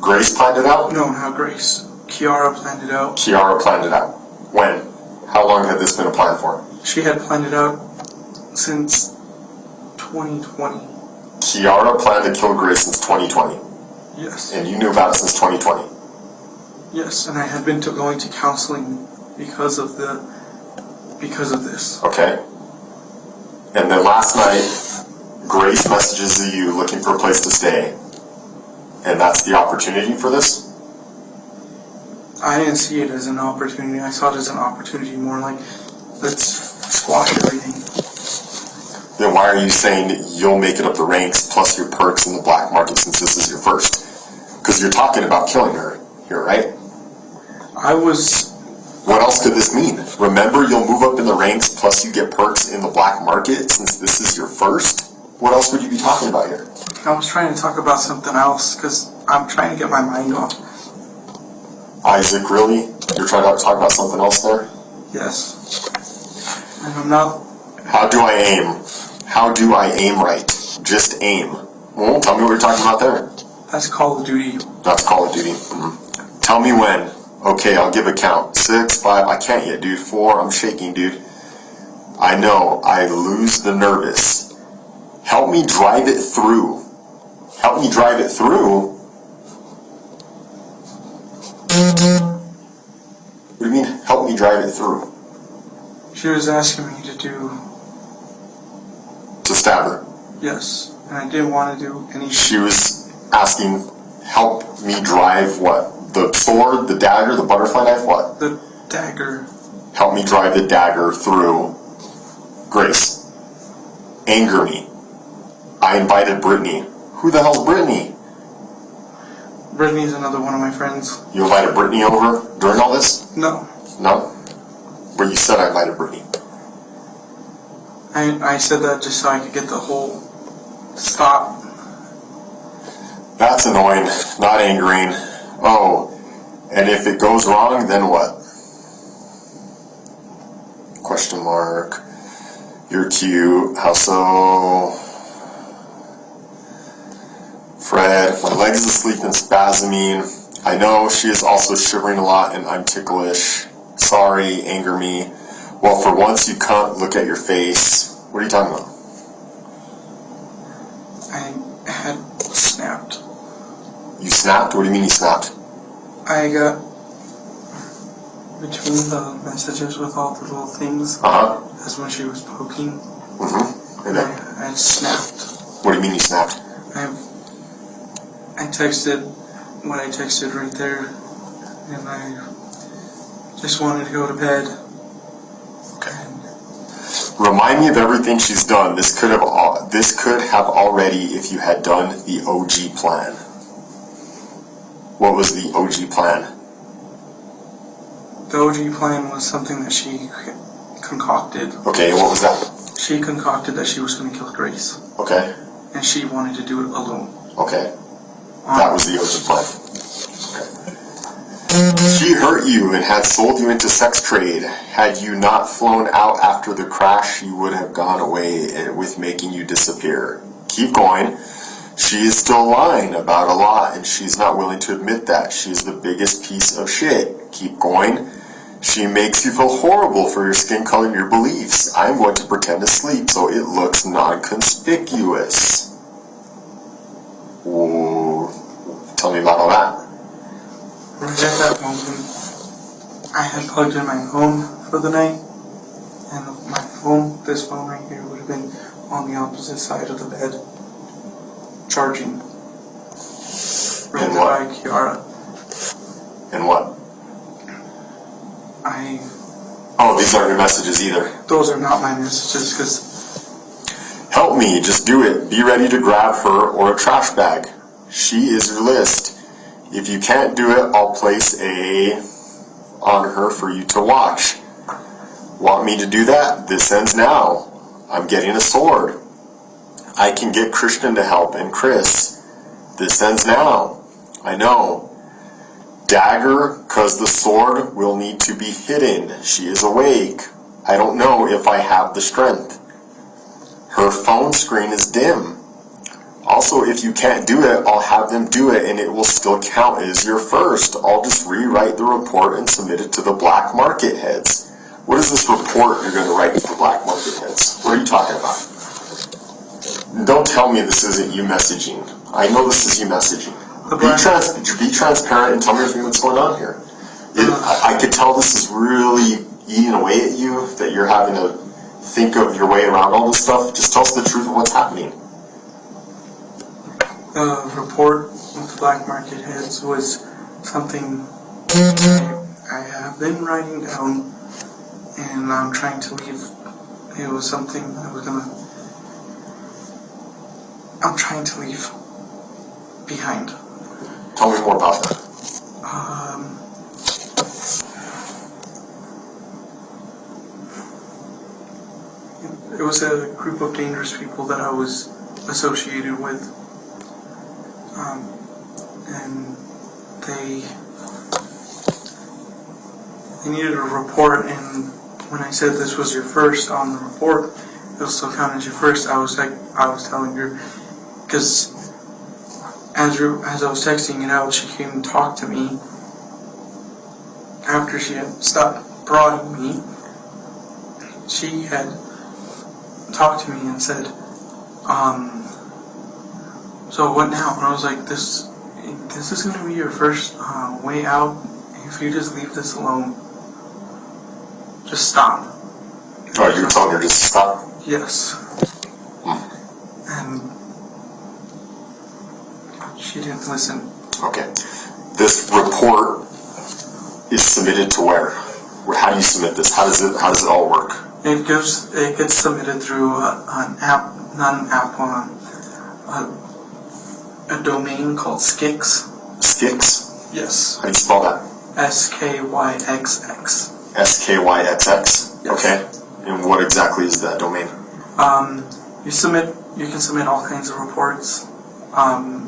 Grace planned it out? No, not Grace. Kiara planned it out. Kiara planned it out. When? How long had this been a plan for? She had planned it out since 2020. Kiara planned to kill Grace since 2020. Yes. And you knew about it since 2020. Yes, and I had been going to counseling because of this. Okay. And then last night, Grace messages you looking for a place to stay. And that's the opportunity for this? I didn't see it as an opportunity. I saw it as an opportunity more like, let's squash everything. Then why are you saying you'll make it up the ranks plus your perks in the black market since this is your first? Because you're talking about killing her here, right? What else could this mean? Remember, you'll move up in the ranks plus you get perks in the black market since this is your first? What else would you be talking about here? I was trying to talk about something else because I'm trying to get my mind off. Isaac, really? You're trying to talk about something else there? Yes. And I'm not... How do I aim? How do I aim right? Just aim. Well, tell me what you're talking about there. That's Call of Duty. That's Call of Duty. Mm-hmm. Tell me when. Okay, I'll give a count. 6, 5, I can't yet, dude. 4, I'm shaking, dude. I know, I lose the nervous. Help me drive it through. Help me drive it through? What do you mean, help me drive it through? She was asking me to do... To stab her. Yes, and I didn't want to do anything. She was asking, help me drive what? The sword, the dagger, the butterfly knife, what? The dagger. Help me drive the dagger through Grace. Anger me. I invited Brittany. Who the hell's Brittany? Brittany's another one of my friends. You invited Brittany over during all this? No. No? But you said I invited Brittany. I said that just so I could get the whole stop. That's annoying. Not angering. Oh, and if it goes wrong, then what? Question mark. You're cute. How so? Fred, my leg is asleep and spasming. I know she is also shivering a lot and I'm ticklish. Sorry, anger me. Well, for once you can't look at your face. What are you talking about? I had snapped. You snapped? What do you mean you snapped? I got between the messages with all the little things. Uh-huh. That's when she was poking. Mm-hmm. And then? I snapped. What do you mean you snapped? I texted what I texted right there, and I just wanted to go to bed. Okay. Remind me of everything she's done. This could have already if you had done the OG plan. What was the OG plan? The OG plan was something that she concocted. Okay, what was that? She concocted that she was going to kill Grace. Okay. And she wanted to do it alone. Okay. That was the OG plan. Okay. She hurt you and had sold you into sex trade. Had you not flown out after the crash, she would have gone away with making you disappear. Keep going. She is still lying about a lot, and she's not willing to admit that. She's the biggest piece of shit. Keep going. She makes you feel horrible for your skin color and your beliefs. I'm going to pretend to sleep so it looks non-conspicuous. Ooh. Tell me about all that. Right at that moment, I had plugged in my phone for the night, and my phone, this phone right here, would have been on the opposite side of the bed, charging. Right by Kiara. And what? Oh, these aren't your messages either. Those are not my messages, because... Help me, just do it. Be ready to grab her or a trash bag. She is your list. If you can't do it, I'll place on her for you to watch. Want me to do that? This ends now. I'm getting a sword. I can get Christian to help and Chris. This ends now. I know. Dagger, 'cause the sword will need to be hidden. She is awake. I don't know if I have the strength. Her phone screen is dim. Also, if you can't do it, I'll have them do it and it will still count as your first. I'll just rewrite the report and submit it to the black market heads. What is this report you're going to write to the black market heads? What are you talking about? Don't tell me this isn't you messaging. I know this is you messaging. Be transparent and tell me everything that's going on here. I could tell this is really eating away at you, that you're having to think of your way around all this stuff. Just tell us the truth of what's happening. The report with the black market heads was something I have been writing down, and I'm trying to leave. It was something I'm trying to leave behind. Tell me more about that. It was a group of dangerous people that I was associated with. And they needed a report, and when I said this was your first on the report, it'll still count as your first. I was telling her, because as I was texting it out, she came and talked to me after she had stopped prodding me. She had talked to me and said, so what now? And I was like, this is going to be your first way out. If you just leave this alone, just stop. Oh, you were telling her just to stop? Yes. And she didn't listen. Okay. This report is submitted to where? How do you submit this? How does it all work? It gets submitted through an app, not an app, a domain called Skix. Skix? Yes. How do you spell that? SKYXX. SKYXX? Yes. Okay. And what exactly is that domain? You can submit all kinds of reports, and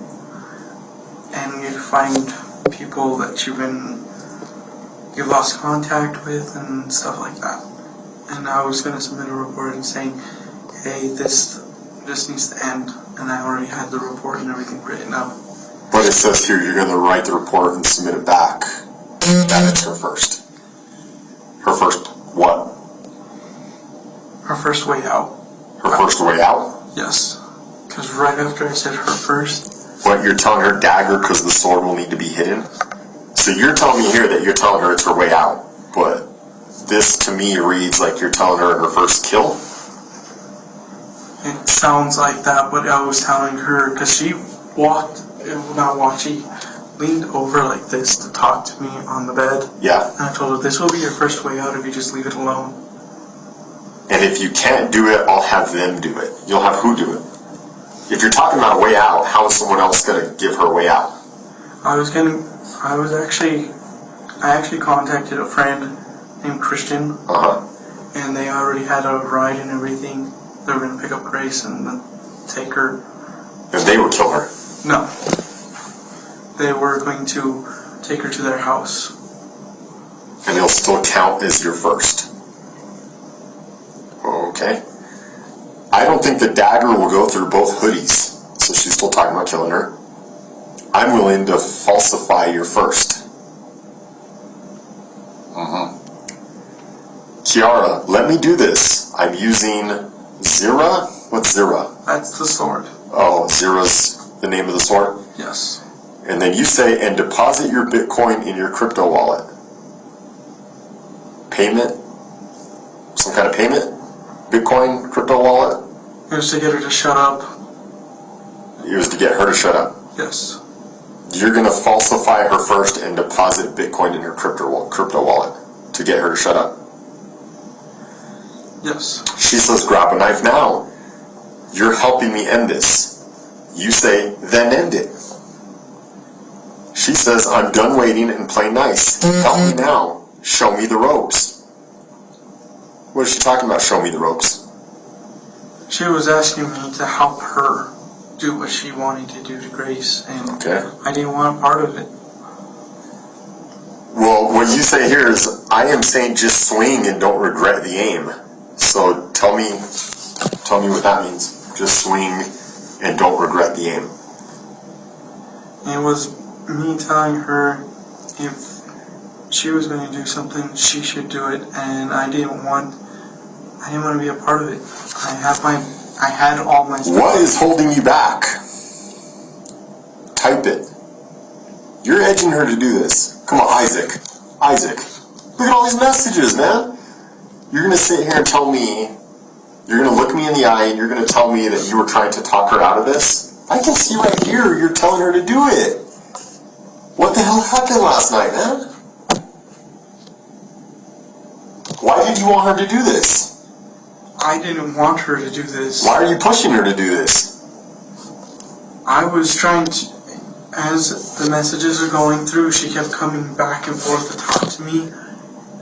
you find people that you've lost contact with and stuff like that. And I was going to submit a report and saying, hey, this needs to end, and I already had the report and everything written up. But it says here you're going to write the report and submit it back. That is her first. Her first what? Her first way out. Her first way out? Yes. Because right after I said her first. What, you're telling her dagger because the sword will need to be hidden? So you're telling me here that you're telling her it's her way out, but this to me reads like you're telling her first kill? It sounds like that, but I was telling her, because she she leaned over like this to talk to me on the bed. Yeah. And I told her, this will be your first way out if you just leave it alone. And if you can't do it, I'll have them do it. You'll have who do it? If you're talking about a way out, how is someone else going to give her a way out? I actually contacted a friend named Christian. And they already had a ride and everything. They were going to pick up Grace and then take her. And they would kill her? No. They were going to take her to their house. And it'll still count as your first. Okay. I don't think the dagger will go through both hoodies. So she's still talking about killing her. I'm willing to falsify your first. Kiara, let me do this. I'm using Zira? What's Zira? That's the sword. Oh, Zira's the name of the sword? Yes. And then you say, and deposit your Bitcoin in your crypto wallet. Payment? Some kind of payment? Bitcoin crypto wallet? It was to get her to shut up. It was to get her to shut up. Yes. You're going to falsify her first and deposit Bitcoin in her crypto wallet to get her to shut up. Yes. She says, grab a knife now. You're helping me end this. You say, then end it. She says, I'm done waiting and playing nice. Help me now. Show me the ropes. What is she talking about, show me the ropes? She was asking me to help her do what she wanted to do to Grace, and Okay. I didn't want a part of it. Well, what you say here is, I am saying just swing and don't regret the aim. So tell me what that means. Just swing and don't regret the aim. It was me telling her if she was going to do something, she should do it, and I didn't want to be a part of it. I had all my stuff. What is holding you back? Type it. You're edging her to do this. Come on, Isaac. Look at all these messages, man. You're going to sit here and tell me, you're going to look me in the eye and you're going to tell me that you were trying to talk her out of this? I can see right here you're telling her to do it. What the hell happened last night, man? Why did you want her to do this? I didn't want her to do this. Why are you pushing her to do this? I was trying to, as the messages are going through, she kept coming back and forth to talk to me,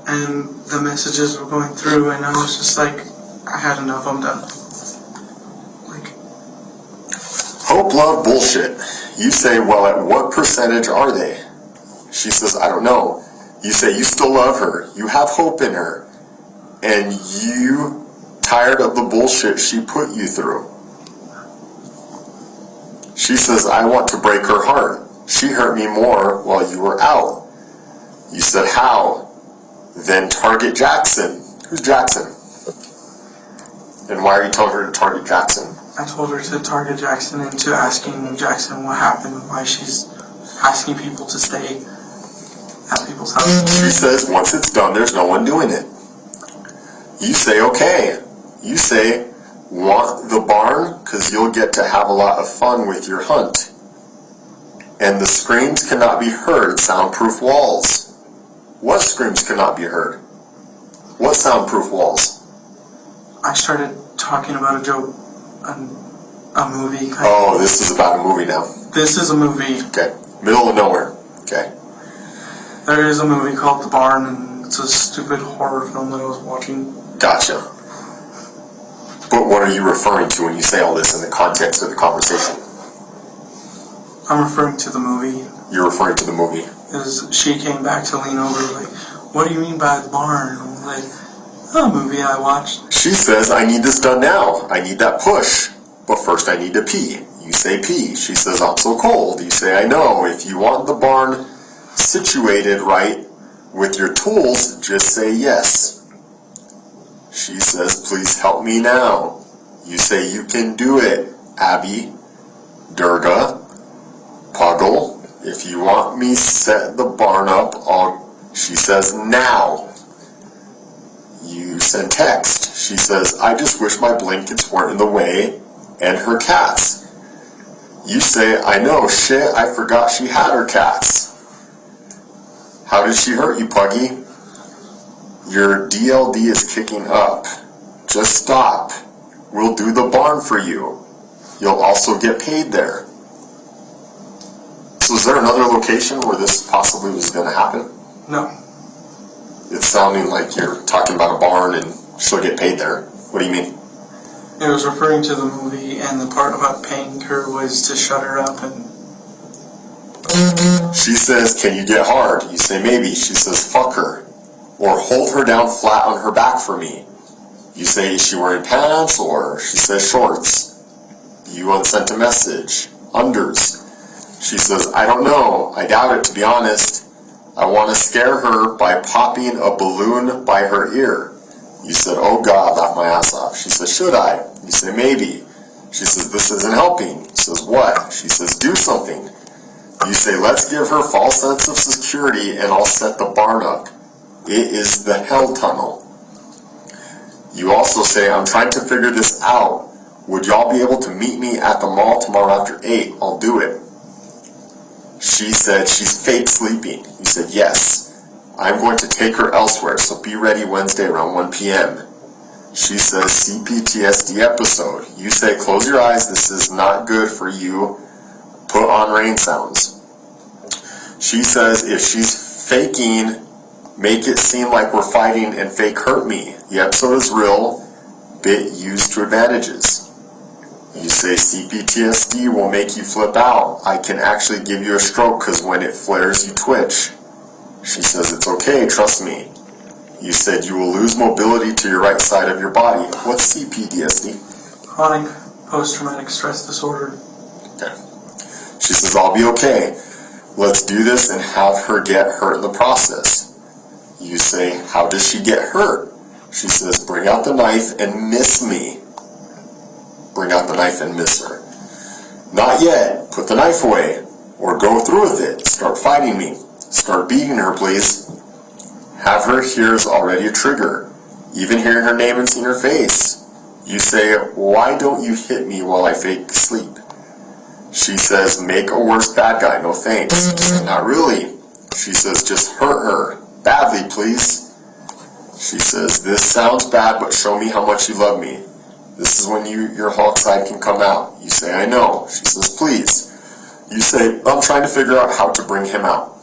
and the messages were going through, and I was just like, I had enough, I'm done. Like, Hope, love, bullshit. You say, well, at what percentage are they? She says, I don't know. You say you still love her. You have hope in her. And you tired of the bullshit she put you through. She says, I want to break her heart. She hurt me more while you were out. You said, how? Then target Jackson. Who's Jackson? And why are you telling her to target Jackson? I told her to target Jackson and to asking Jackson what happened, why she's asking people to stay at people's houses. She says, once it's done, there's no one doing it. You say, okay. You say, want the barn? Because you'll get to have a lot of fun with your hunt. And the screams cannot be heard. Soundproof walls. What screams cannot be heard? What soundproof walls? I started talking about a joke, a movie. Oh, this is about a movie now. This is a movie. Okay. Middle of nowhere. Okay. There is a movie called The Barn, and it's a stupid horror film that I was watching. Gotcha. But what are you referring to when you say all this in the context of the conversation? I'm referring to the movie. You're referring to the movie. Because she came back to lean over, like, what do you mean by The Barn? And I'm like, a movie I watched. She says, I need this done now. I need that push. But first I need to pee. You say pee. She says, I'm so cold. You say, I know. If you want the barn situated right with your tools, just say yes. She says, please help me now. You say, you can do it, Abby, Durga, Puggle. If you want me set the barn up, she says, now. You send text. She says, I just wish my blankets weren't in the way, and her cats. You say, I know, shit, I forgot she had her cats. How did she hurt you, Puggy? Your DLD is kicking up. Just stop. We'll do the barn for you. You'll also get paid there. So is there another location where this possibly was going to happen? No. It's sounding like you're talking about a barn and she'll get paid there. What do you mean? It was referring to the movie, and the part about paying her was to shut her up and... She says, can you get hard? You say, maybe. She says, fuck her. Or hold her down flat on her back for me. You say, is she wearing pants? Or she says, shorts. You unsent a message. Unders. She says, I don't know. I doubt it, to be honest. I want to scare her by popping a balloon by her ear. You said, oh God, laugh my ass off. She says, should I? You say, maybe. She says, this isn't helping. She says, what? She says, do something. You say, let's give her false sense of security and I'll set the barn up. It is the hell tunnel. You also say, I'm trying to figure this out. Would y'all be able to meet me at the mall tomorrow after 8? I'll do it. She said, she's fake sleeping. You said, yes. I'm going to take her elsewhere, so be ready Wednesday around 1 p.m. She says, CPTSD episode. You say, close your eyes. This is not good for you. Put on rain sounds. She says, if she's faking, make it seem like we're fighting and fake hurt me. The episode is real. Bit used to advantages. You say CPTSD will make you flip out. I can actually give you a stroke because when it flares you twitch. She says it's okay, trust me. You said you will lose mobility to your right side of your body. What's CPTSD? Chronic post-traumatic stress disorder. Okay. She says I'll be okay. Let's do this and have her get hurt in the process. You say, how does she get hurt? She says, bring out the knife and miss me. Bring out the knife and miss her. Not yet. Put the knife away. Or go through with it. Start fighting me. Start beating her, please. Have her here's already a trigger. Even hearing her name and seeing her face. You say, why don't you hit me while I fake sleep? She says, make a worse bad guy, no thanks. You say, not really. She says, just hurt her. Badly, please. She says, this sounds bad, but show me how much you love me. This is when your Hulk side can come out. You say, I know. She says, please. You say, I'm trying to figure out how to bring him out.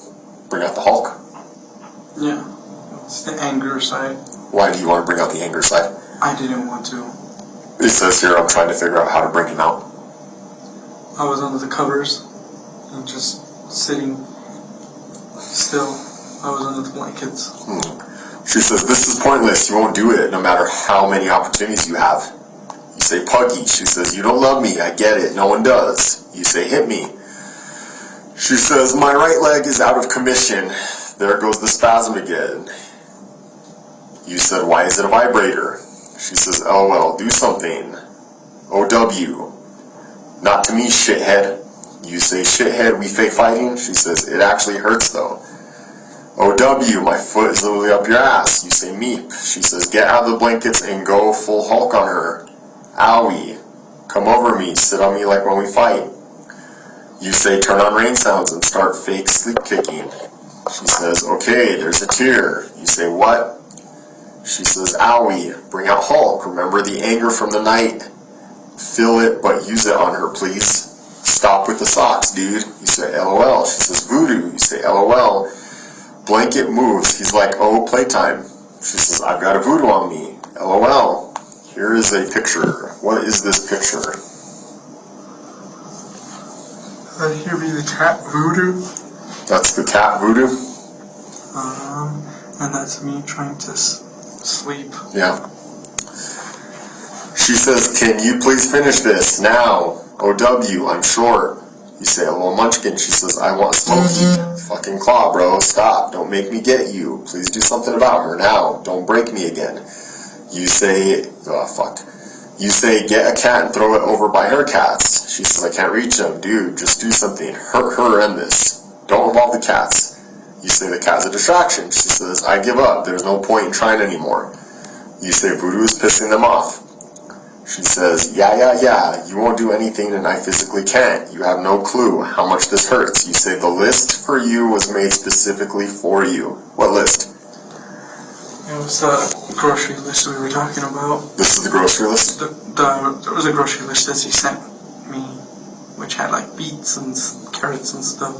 Bring out the Hulk? Yeah. It's the anger side. Why do you want to bring out the anger side? I didn't want to. It says here, I'm trying to figure out how to bring him out. I was under the covers and just sitting still. I was under the blankets. She says, this is pointless. You won't do it no matter how many opportunities you have. You say, Puggy. She says, you don't love me. I get it. No one does. You say, hit me. She says, my right leg is out of commission. There goes the spasm again. You said, why is it a vibrator? She says, LOL, do something. OW. Not to me, shithead. You say, shithead, we fake fighting? She says, it actually hurts though. OW, my foot is literally up your ass. You say, meep. She says, get out of the blankets and go full Hulk on her. Owie. Come over me, sit on me like when we fight. You say, turn on rain sounds and start fake sleep kicking. She says, okay, there's a tear. You say, what? She says, owie, bring out Hulk. Remember the anger from the night. Feel it, but use it on her, please. Stop with the socks, dude. You say, LOL. She says, voodoo. You say, LOL. Blanket moves. He's like, oh, playtime. She says, I've got a voodoo on me. LOL. Here is a picture. What is this picture? Here be the cat voodoo. That's the cat voodoo? And that's me trying to sleep. Yeah. She says, can you please finish this now? OW, I'm short. You say, a little munchkin. She says, I want Smokey. Fucking claw, bro. Stop. Don't make me get you. Please do something about her now. Don't break me again. You say, oh fuck. You say, get a cat and throw it over by her cats. She says, I can't reach them. Dude, just do something. Hurt her and this. Don't involve the cats. You say the cat's a distraction. She says, I give up. There's no point in trying anymore. You say voodoo is pissing them off. She says, yeah, you won't do anything and I physically can't. You have no clue how much this hurts. You say the list for you was made specifically for you. What list? It was the grocery list we were talking about. This is the grocery list? There was a grocery list that he sent me, which had like beets and carrots and stuff.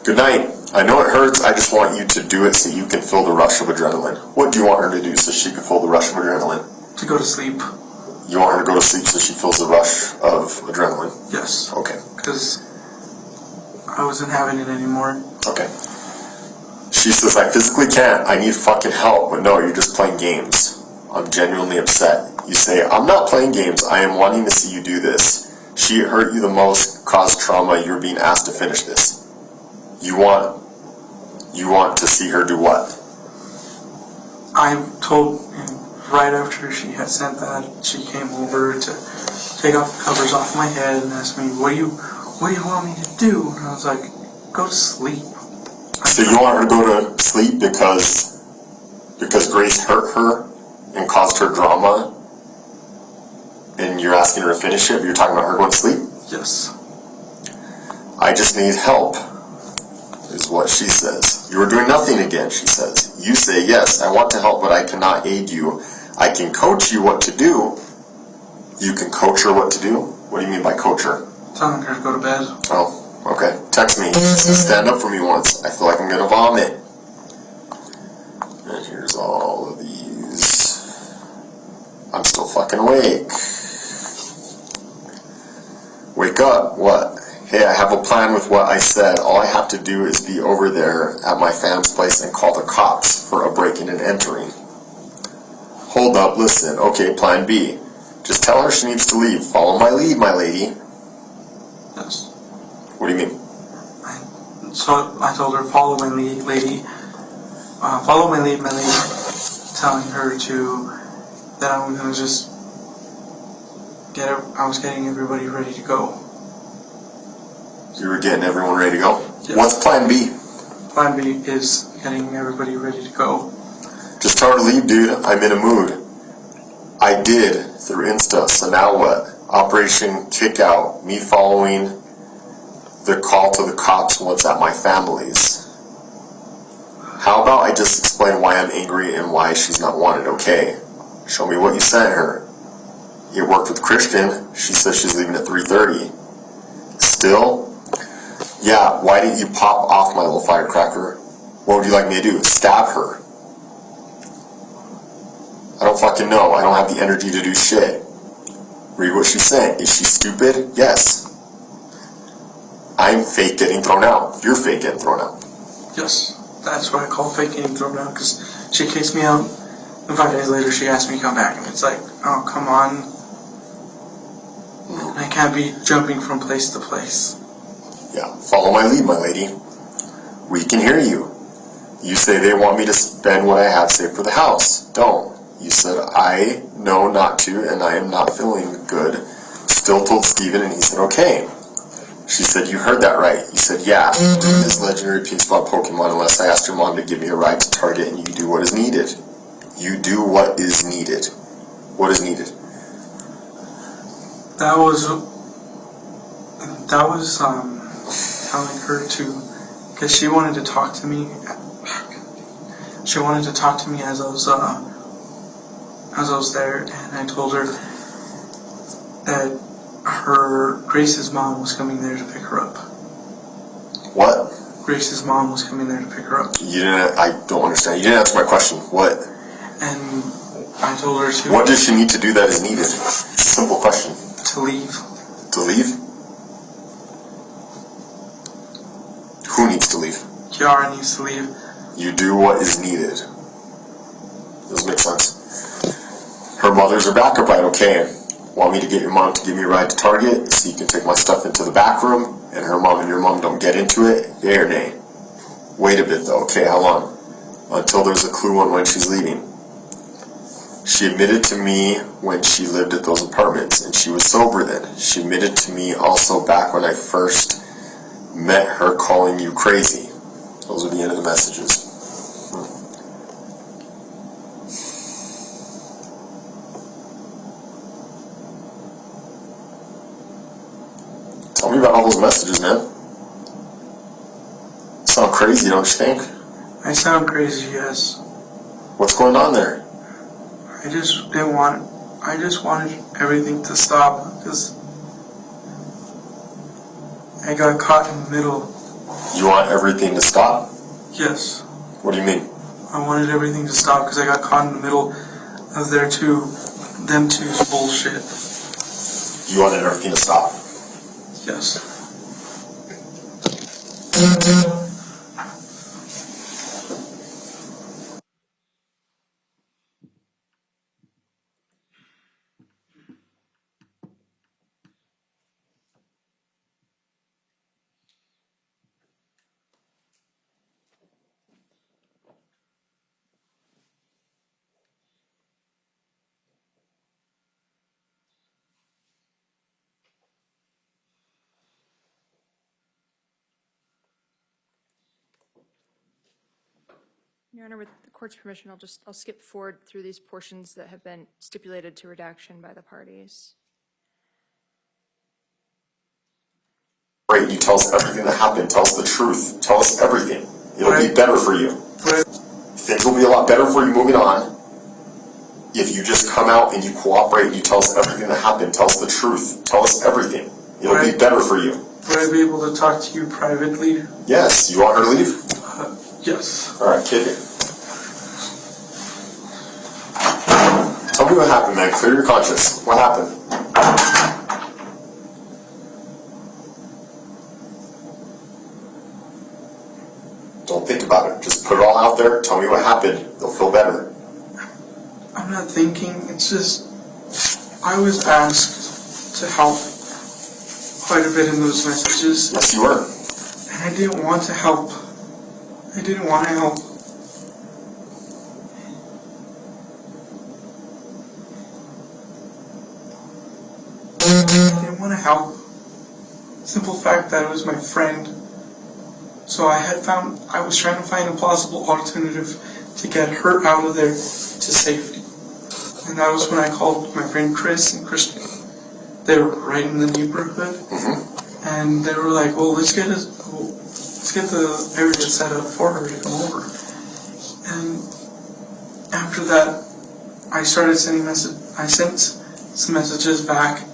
Good night. I know it hurts, I just want you to do it so you can feel the rush of adrenaline. What do you want her to do so she can feel the rush of adrenaline? To go to sleep. You want her to go to sleep so she feels the rush of adrenaline? Yes. Okay. Because I wasn't having it anymore. Okay. She says, I physically can't, I need fucking help, but no, you're just playing games. I'm genuinely upset. You say, I'm not playing games, I am wanting to see you do this. She hurt you the most, caused trauma, you're being asked to finish this. You want to see her do what? I told him right after she had sent that, she came over to take off the covers off my head and asked me, what do you want me to do? And I was like, go to sleep. So you want her to go to sleep because Grace hurt her and caused her drama, and you're asking her to finish it, but you're talking about her going to sleep? Yes. I just need help, is what she says. You are doing nothing again, she says. You say, yes, I want to help, but I cannot aid you. I can coach you what to do. You can coach her what to do? What do you mean by coach her? Telling her to go to bed. Oh, okay. Text me. Stand up for me once. I feel like I'm gonna vomit. And here's all of these. I'm still fucking awake. Wake up. What? Hey, I have a plan with what I said. All I have to do is be over there at my fam's place and call the cops for a breaking and entering. Hold up, listen. Okay, plan B. Just tell her she needs to leave. Follow my lead, my lady. Yes. What do you mean? So I told her, follow my lead, lady. Follow my lead, my lady. Telling her that I'm gonna just I was getting everybody ready to go. You were getting everyone ready to go? Yes. What's plan B? Plan B is getting everybody ready to go. Just tell her to leave, dude. I'm in a mood. I did through Insta, so now what? Operation Kick Out, me following the call to the cops once at my family's. How about I just explain why I'm angry and why she's not wanted, okay? Show me what you sent her. It worked with Christian. She says she's leaving at 3:30. Still? Yeah, why didn't you pop off my little firecracker? What would you like me to do? Stab her? I don't fucking know. I don't have the energy to do shit. Read what she sent. Is she stupid? Yes. I'm fake getting thrown out. You're fake getting thrown out. Yes. That's what I call fake getting thrown out, because she kicks me out, and 5 days later she asked me to come back, and it's like, oh, come on. I can't be jumping from place to place. Yeah, follow my lead, my lady. We can hear you. You say they want me to spend what I have saved for the house. Don't. You said I know not to, and I am not feeling good. Still told Steven, and he said okay. She said, you heard that right. You said, yeah, this legendary piece about Pokemon unless I asked your mom to give me a ride to Target, and you do what is needed. You do what is needed. What is needed? That was telling her to, because she wanted to talk to me. She wanted to talk to me as I was there, and I told her that Grace's mom was coming there to pick her up. What? Grace's mom was coming there to pick her up. You didn't. I don't understand. You didn't answer my question. What? And I told her to. What does she need to do that is needed? It's a simple question. To leave. To leave? Who needs to leave? Kiara needs to leave. You do what is needed. Doesn't make sense. Her mother's her backup ride, okay. Want me to get your mom to give me a ride to Target so you can take my stuff into the back room and her mom and your mom don't get into it? Yay or nay? Wait a bit though, okay, how long? Until there's a clue on when she's leaving. She admitted to me when she lived at those apartments, and she was sober then. She admitted to me also back when I first met her calling you crazy. Those are the end of the messages. Tell me about all those messages, man. Sound crazy, don't you think? I sound crazy, yes. What's going on there? I just wanted everything to stop because I got caught in the middle. You want everything to stop? Yes. What do you mean? I wanted everything to stop because I got caught in the middle of them two's bullshit. You wanted everything to stop? Yes. Your Honor, with the court's permission, I'll skip forward through these portions that have been stipulated to redaction by the parties. Great, you tell us everything that happened. Tell us the truth. Tell us everything. It'll be better for you. Things will be a lot better for you moving on if you just come out and you cooperate and you tell us everything that happened. Tell us the truth. Tell us everything. It'll be better for you. Would I be able to talk to you privately? Yes. You want her to leave? Yes. All right, kick it. Tell me what happened, man. Clear your conscience. What happened? Don't think about it. Just put it all out there. Tell me what happened. You'll feel better. I'm not thinking. It's just I was asked to help quite a bit in those messages. Yes, you were. And I didn't want to help. I didn't want to help. I didn't want to help. Simple fact that it was my friend. So I was trying to find a plausible alternative to get her out of there to safety. And that was when I called my friend Chris and Christian. They were right in the neighborhood. Mm-hmm. And they were like, well, let's get the area set up for her to come over. And after that, I started I sent some messages back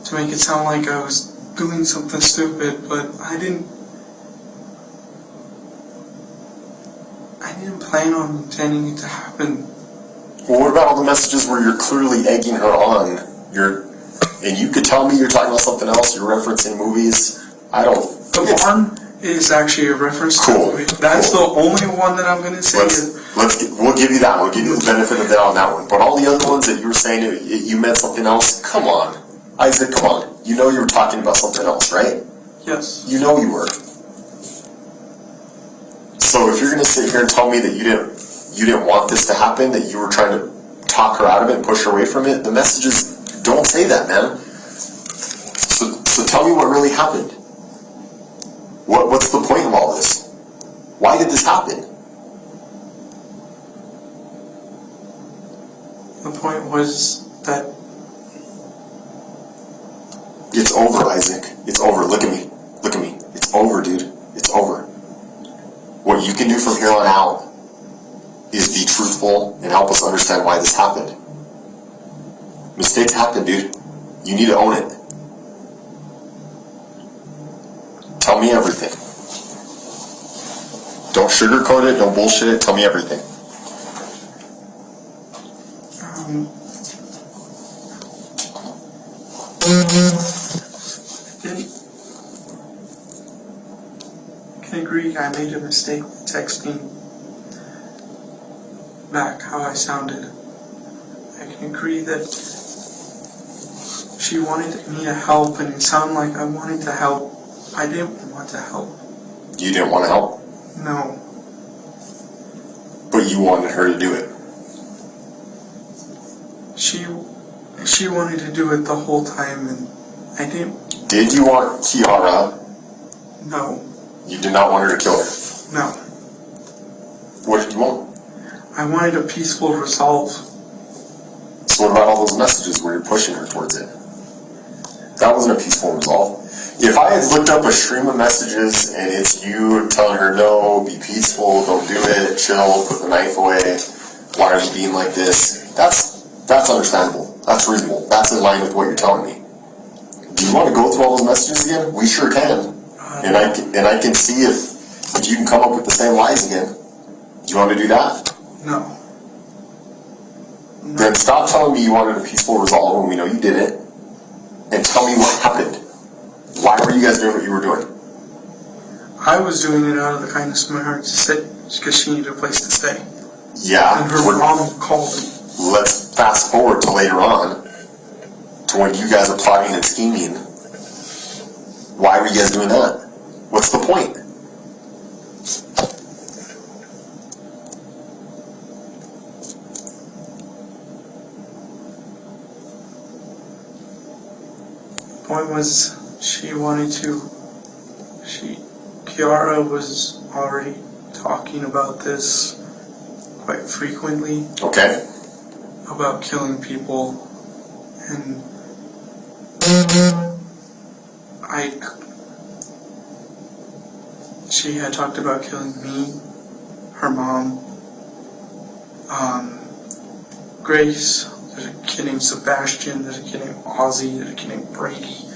to make it sound like I was doing something stupid, but I didn't plan on intending it to happen. Well, what about all the messages where you're clearly egging her on? And you could tell me you're talking about something else. You're referencing movies. The one is actually a reference to a movie. That's the only one that I'm going to say. We'll give you that. We'll give you the benefit of that on that one. But all the other ones that you were saying you meant something else. Come on, Isaac. Come on. You know you were talking about something else, right? Yes. You know you were. So if you're going to sit here and tell me that you didn't want this to happen, that you were trying to talk her out of it and push her away from it, the messages don't say that, man. So tell me what really happened. What's the point of all this? Why did this happen? The point was that it's over, Isaac. It's over. Look at me. Look at me. It's over, dude. It's over. What you can do from here on out is be truthful and help us understand why this happened. Mistakes happen, dude. You need to own it. Tell me everything. Don't sugarcoat it, don't bullshit it, tell me everything. I can agree I made a mistake texting back how I sounded. I can agree that she wanted me to help and it sounded like I wanted to help. I didn't want to help. You didn't want to help? No. But you wanted her to do it. She wanted to do it the whole time, and I didn't. Did you want Kiara? No, You did not want her to kill her. no. What did you want? I wanted a peaceful resolve. So what about all those messages where you're pushing her towards it? That wasn't a peaceful resolve. If I had looked up a stream of messages and it's you telling her, no, be peaceful, don't do it, chill, put the knife away, why are you being like this? That's understandable. That's reasonable. That's in line with what you're telling me. Do you want to go through all those messages again? We sure can. And I can see if you can come up with the same lies again. Do you want to do that? No. Then stop telling me you wanted a peaceful resolve when we know you did it, and tell me what happened. Why were you guys doing what you were doing? I was doing it out of the kindness of my heart to sit because she needed a place to stay. Yeah. And her mom called me. Let's fast forward to later on, to when you guys are plotting and scheming. Why were you guys doing that? What's the point? The point was, Kiara was already talking about this quite frequently. Okay. About killing people, and she had talked about killing me, her mom, Grace, there's a kid named Sebastian, there's a kid named Ozzy, there's a kid named Brady.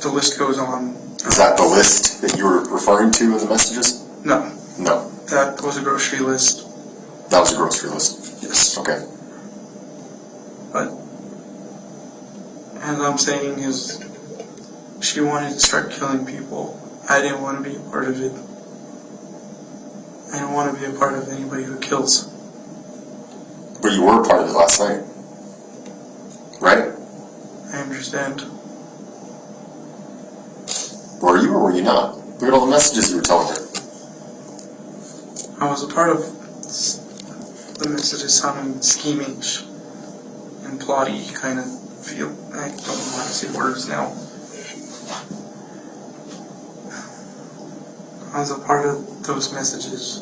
The list goes on. Is that the list that you were referring to in the messages? No. No. That was a grocery list. That was a grocery list? Yes. Okay. But, as I'm saying is, she wanted to start killing people. I didn't want to be a part of it. I don't want to be a part of anybody who kills. But you were part of it last night. Right? I understand. Were you or were you not? Look at all the messages you were telling her. I was a part of the messages sounding schemish and plotty kind of feel. I don't know how to say words now. I was a part of those messages.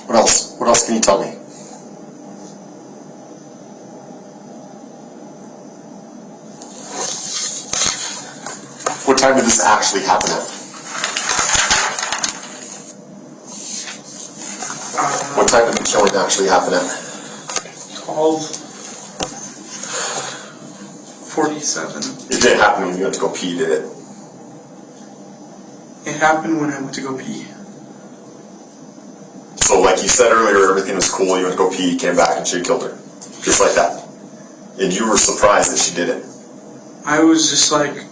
What else? What else can you tell me? What time did this actually happen at? What time did the killing actually happen at? 12:47. It didn't happen when you went to go pee, did it? It happened when I went to go pee. So like you said earlier, everything was cool, you went to go pee, came back and she killed her. Just like that. And you were surprised that she did it. I was just like,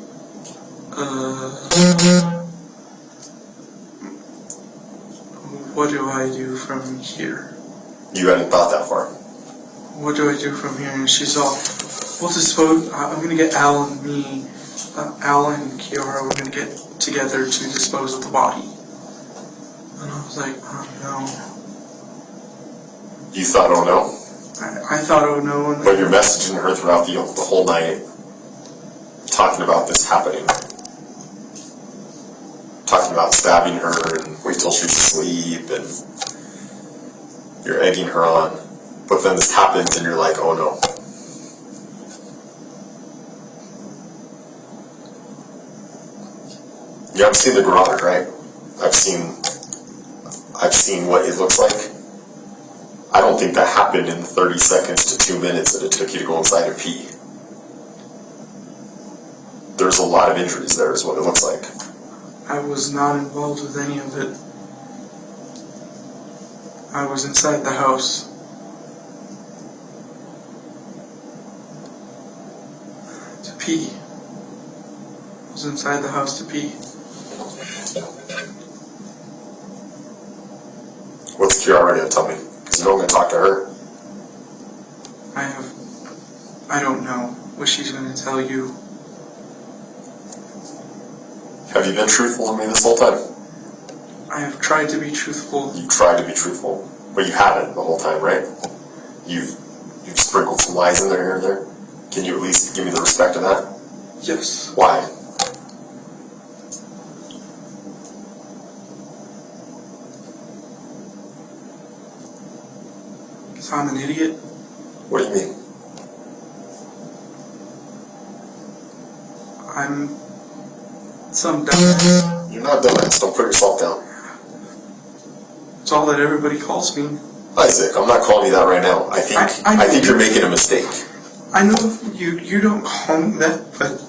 what do I do from here? You hadn't thought that far. What do I do from here? And she's all, I'm gonna get Al and Kiara, we're gonna get together to dispose of the body. And I was like, oh no. You thought, oh no? I thought, oh no. And But you're messaging her throughout the whole night, talking about this happening. Talking about stabbing her and wait till she's asleep, and you're egging her on. But then this happens and you're like, oh no. You haven't seen the garage, right? I've seen what it looks like. I don't think that happened in the 30 seconds to 2 minutes that it took you to go inside and pee. There's a lot of injuries there is what it looks like. I was not involved with any of it. I was inside the house. To pee. I was inside the house to pee. What's Kiara gonna tell me? Because you know I'm gonna talk to her. I don't know what she's going to tell you. Have you been truthful to me this whole time? I have tried to be truthful. You tried to be truthful, but you haven't the whole time, right? You've sprinkled some lies in there here and there. Can you at least give me the respect of that? Yes. Why? Because I'm an idiot. What do you mean? I'm some dumbass. You're not dumbass. Don't put yourself down. It's all that everybody calls me. Isaac, I'm not calling you that right now. I think you're making a mistake. I know you don't call me that, but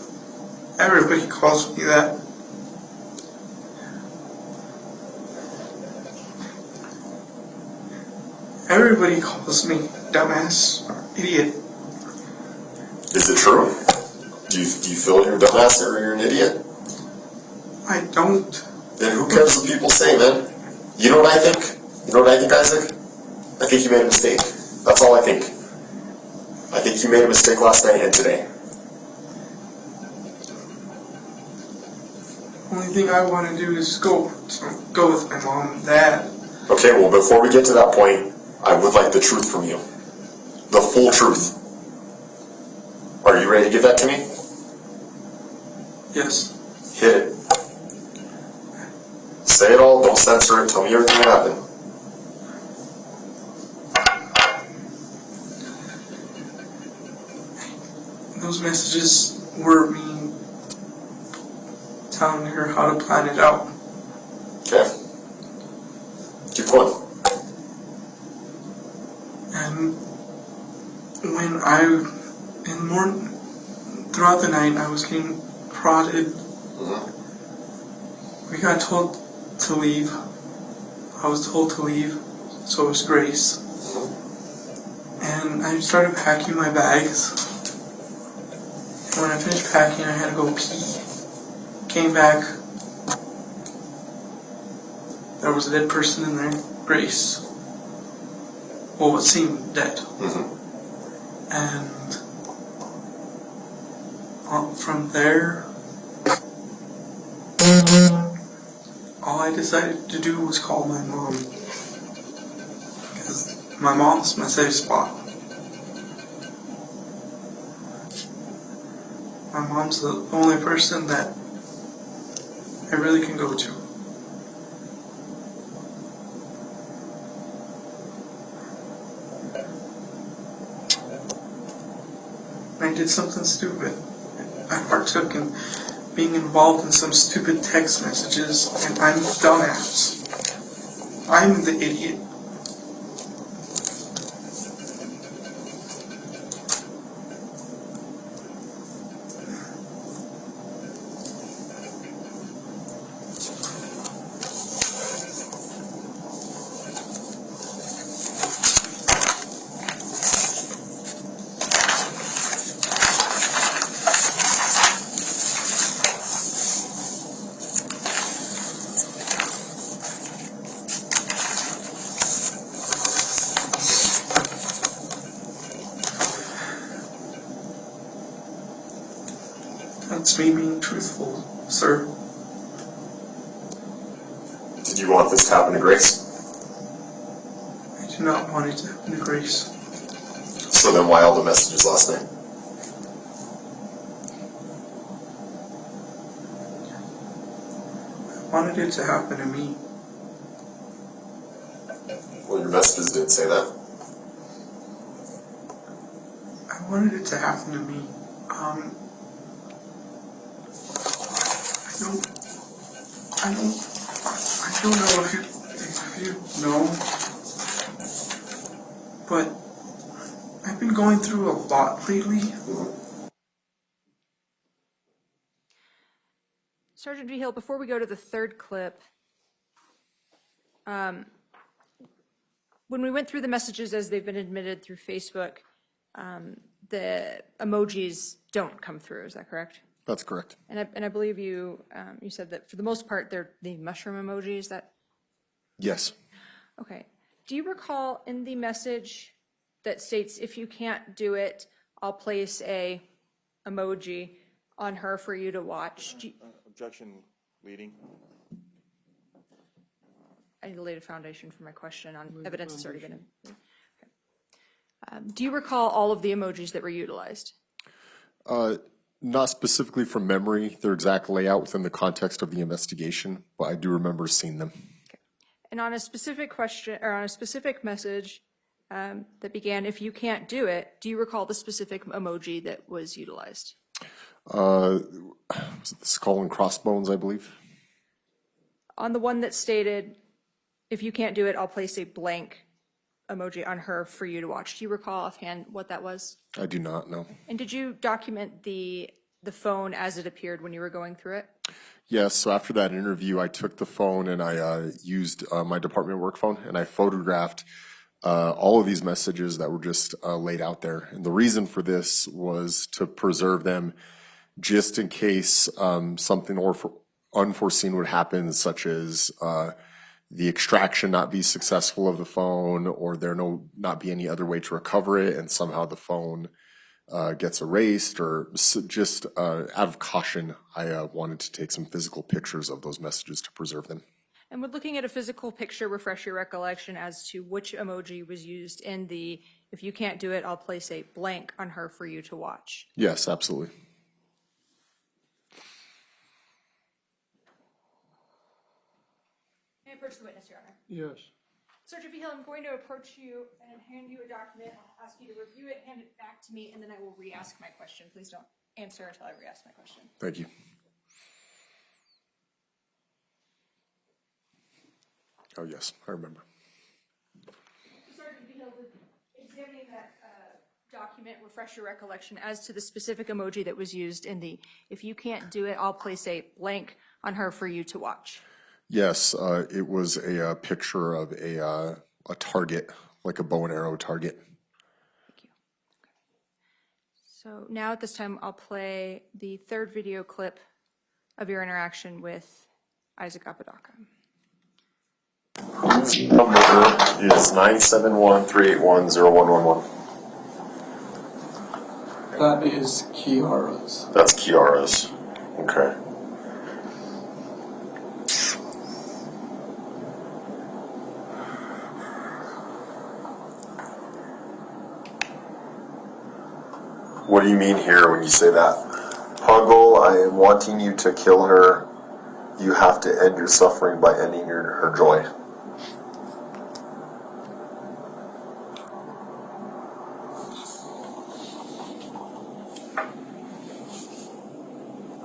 everybody calls me that. Everybody calls me dumbass or idiot. Is it true? Do you feel you're a dumbass or you're an idiot? I don't. Then who cares what people say, man? You know what I think? You know what I think, Isaac? I think you made a mistake. That's all I think. I think you made a mistake last night and today. Only thing I want to do is go with my mom and dad. Okay, well, before we get to that point, I would like the truth from you. The full truth. Are you ready to give that to me? Yes. Hit it. Say it all, don't censor it, tell me everything that happened. Those messages were me telling her how to plan it out. Okay. Keep going. And when in the morning, throughout the night, I was getting prodded. We got told to leave. I was told to leave, so was Grace. And I started packing my bags. And when I finished packing, I had to go pee. Came back. There was a dead person in there, Grace. Well, what seemed dead. And from there, all I decided to do was call my mom. Because my mom's my safe spot. My mom's the only person that I really can go to. I did something stupid. I partook in being involved in some stupid text messages, and I'm the dumbass. I'm the idiot. That's me being truthful, sir. Did you want this to happen to Grace? I do not want it to happen to Grace. So then why all the messages last night? I wanted it to happen to me. Well, your messages didn't say that. I wanted it to happen to me. I don't know if you know, but I've been going through a lot lately. Sergeant V. Hill, before we go to the third clip, when we went through the messages as they've been admitted through Facebook, the emojis don't come through. Is that correct? That's correct. And I believe you you said that for the most part they're the mushroom emojis. That Yes. okay? Do you recall in the message that states if you can't do it, I'll place a emoji on her for you to watch? Objection. Leading. I need to lay a foundation for my question on evidence that's already been. Okay. Do you recall all of the emojis that were utilized? Not specifically from memory, their exact layout within the context of the investigation, but I do remember seeing them. Okay. And on a specific question, or on a specific message that began, "If you can't do it," do you recall the specific emoji that was utilized? Was it the skull and crossbones, I believe? On the one that stated, "If you can't do it, I'll place a blank emoji on her for you to watch." Do you recall offhand what that was? I do not know. And did you document the phone as it appeared when you were going through it? Yes, so after that interview, I took the phone and I used my department work phone and I photographed all of these messages that were just laid out there. And the reason for this was to preserve them just in case something unforeseen would happen, such as the extraction not be successful of the phone, or there not be any other way to recover it, and somehow the phone gets erased, or just out of caution, I wanted to take some physical pictures of those messages to preserve them. And would looking at a physical picture refresh your recollection as to which emoji was used in the "If you can't do it, I'll place a blank on her for you to watch"? Yes, absolutely. May I approach the witness, Your Honor? Yes. Sergeant Vigil, I'm going to approach you and hand you a document. I'll ask you to review it, hand it back to me, and then I will re-ask my question. Please don't answer until I re-ask my question. Thank you. Oh, yes, I remember. Sergeant Vigil, would examining that document refresh your recollection as to the specific emoji that was used in the "If you can't do it, I'll place a blank on her for you to watch"? Yes, it was a picture of a target, like a bow and arrow target. Thank you. Okay. So now at this time, I'll play the third video clip of your interaction with Isaac Apodaca. Number is 971-381-0111. That is Kiara's. That's Kiara's. Okay. What do you mean here when you say that? Puggle, I am wanting you to kill her. You have to end your suffering by ending her joy.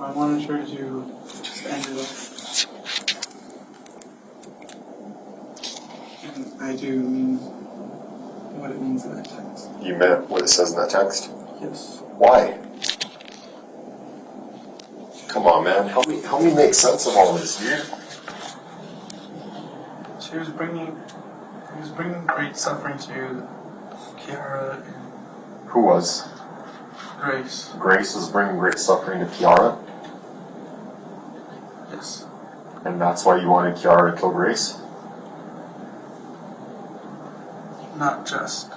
I wanted her to just end it up. And I do mean what it means in that text. You meant what it says in that text? Yes. Why? Come on, man. Help me make sense of all this, dude. He was bringing great suffering to Kiara and Who was? Grace. Grace was bringing great suffering to Kiara, Yes. and that's why you wanted Kiara to kill Grace? Not just.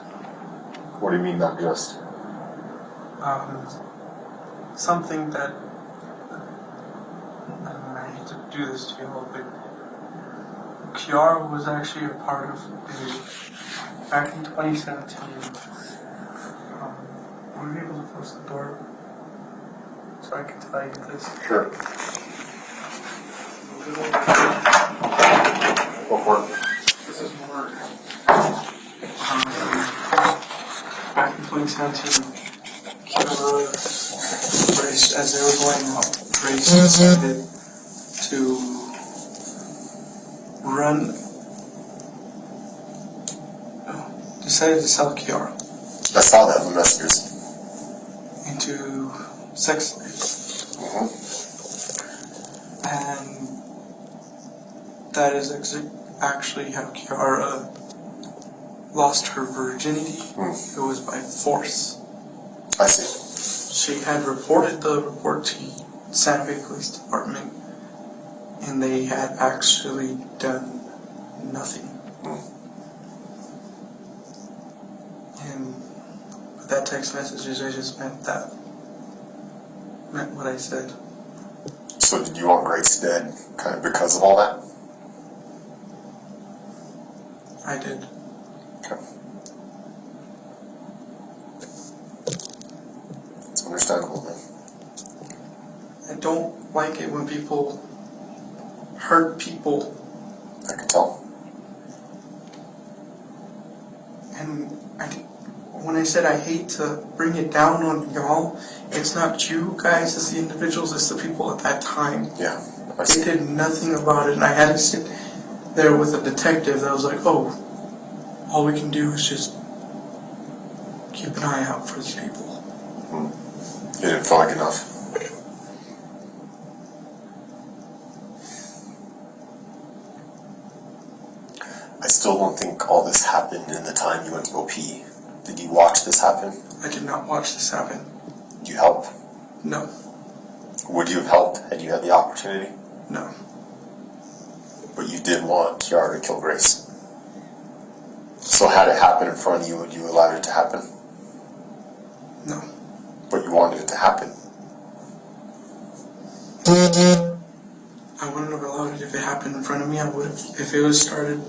What do you mean, not just? Something that I hate to do this to you all, but Kiara was actually a part of back in 2017. Were you able to close the door so I can tell you this? Sure. Go for it. This is more. Back in 2017, Kiara, Grace, as they were going out, Grace decided to decided to sell Kiara I saw that in the messages. into sex slaves. And that is actually how Kiara lost her virginity. It was by force. I see. She had reported the report to Santa Fe Police Department, and they had actually done nothing. And with that text message, I just meant what I said. So So did you want Grace dead kind of because of all that? I did. Okay. It's understandable, man. I don't like it when people hurt people, I can tell. and when I said I hate to bring it down on y'all, it's not you guys as the individuals, it's the people at that time. Yeah. I They see. did nothing about it, and I had to sit there with a detective that was like, oh, all we can do is just keep an eye out for these people. You didn't feel like enough. I still don't think all this happened in the time you went to go pee. Did you watch this happen? I did not watch this happen. Did you help? No, Would you have helped had you had the opportunity? no. But you did want Kiara to kill Grace. So had it happen in front of you, would you allow it to happen? No. But you wanted it to happen. I wouldn't have allowed it if it happened in front of me. I would have, if it was started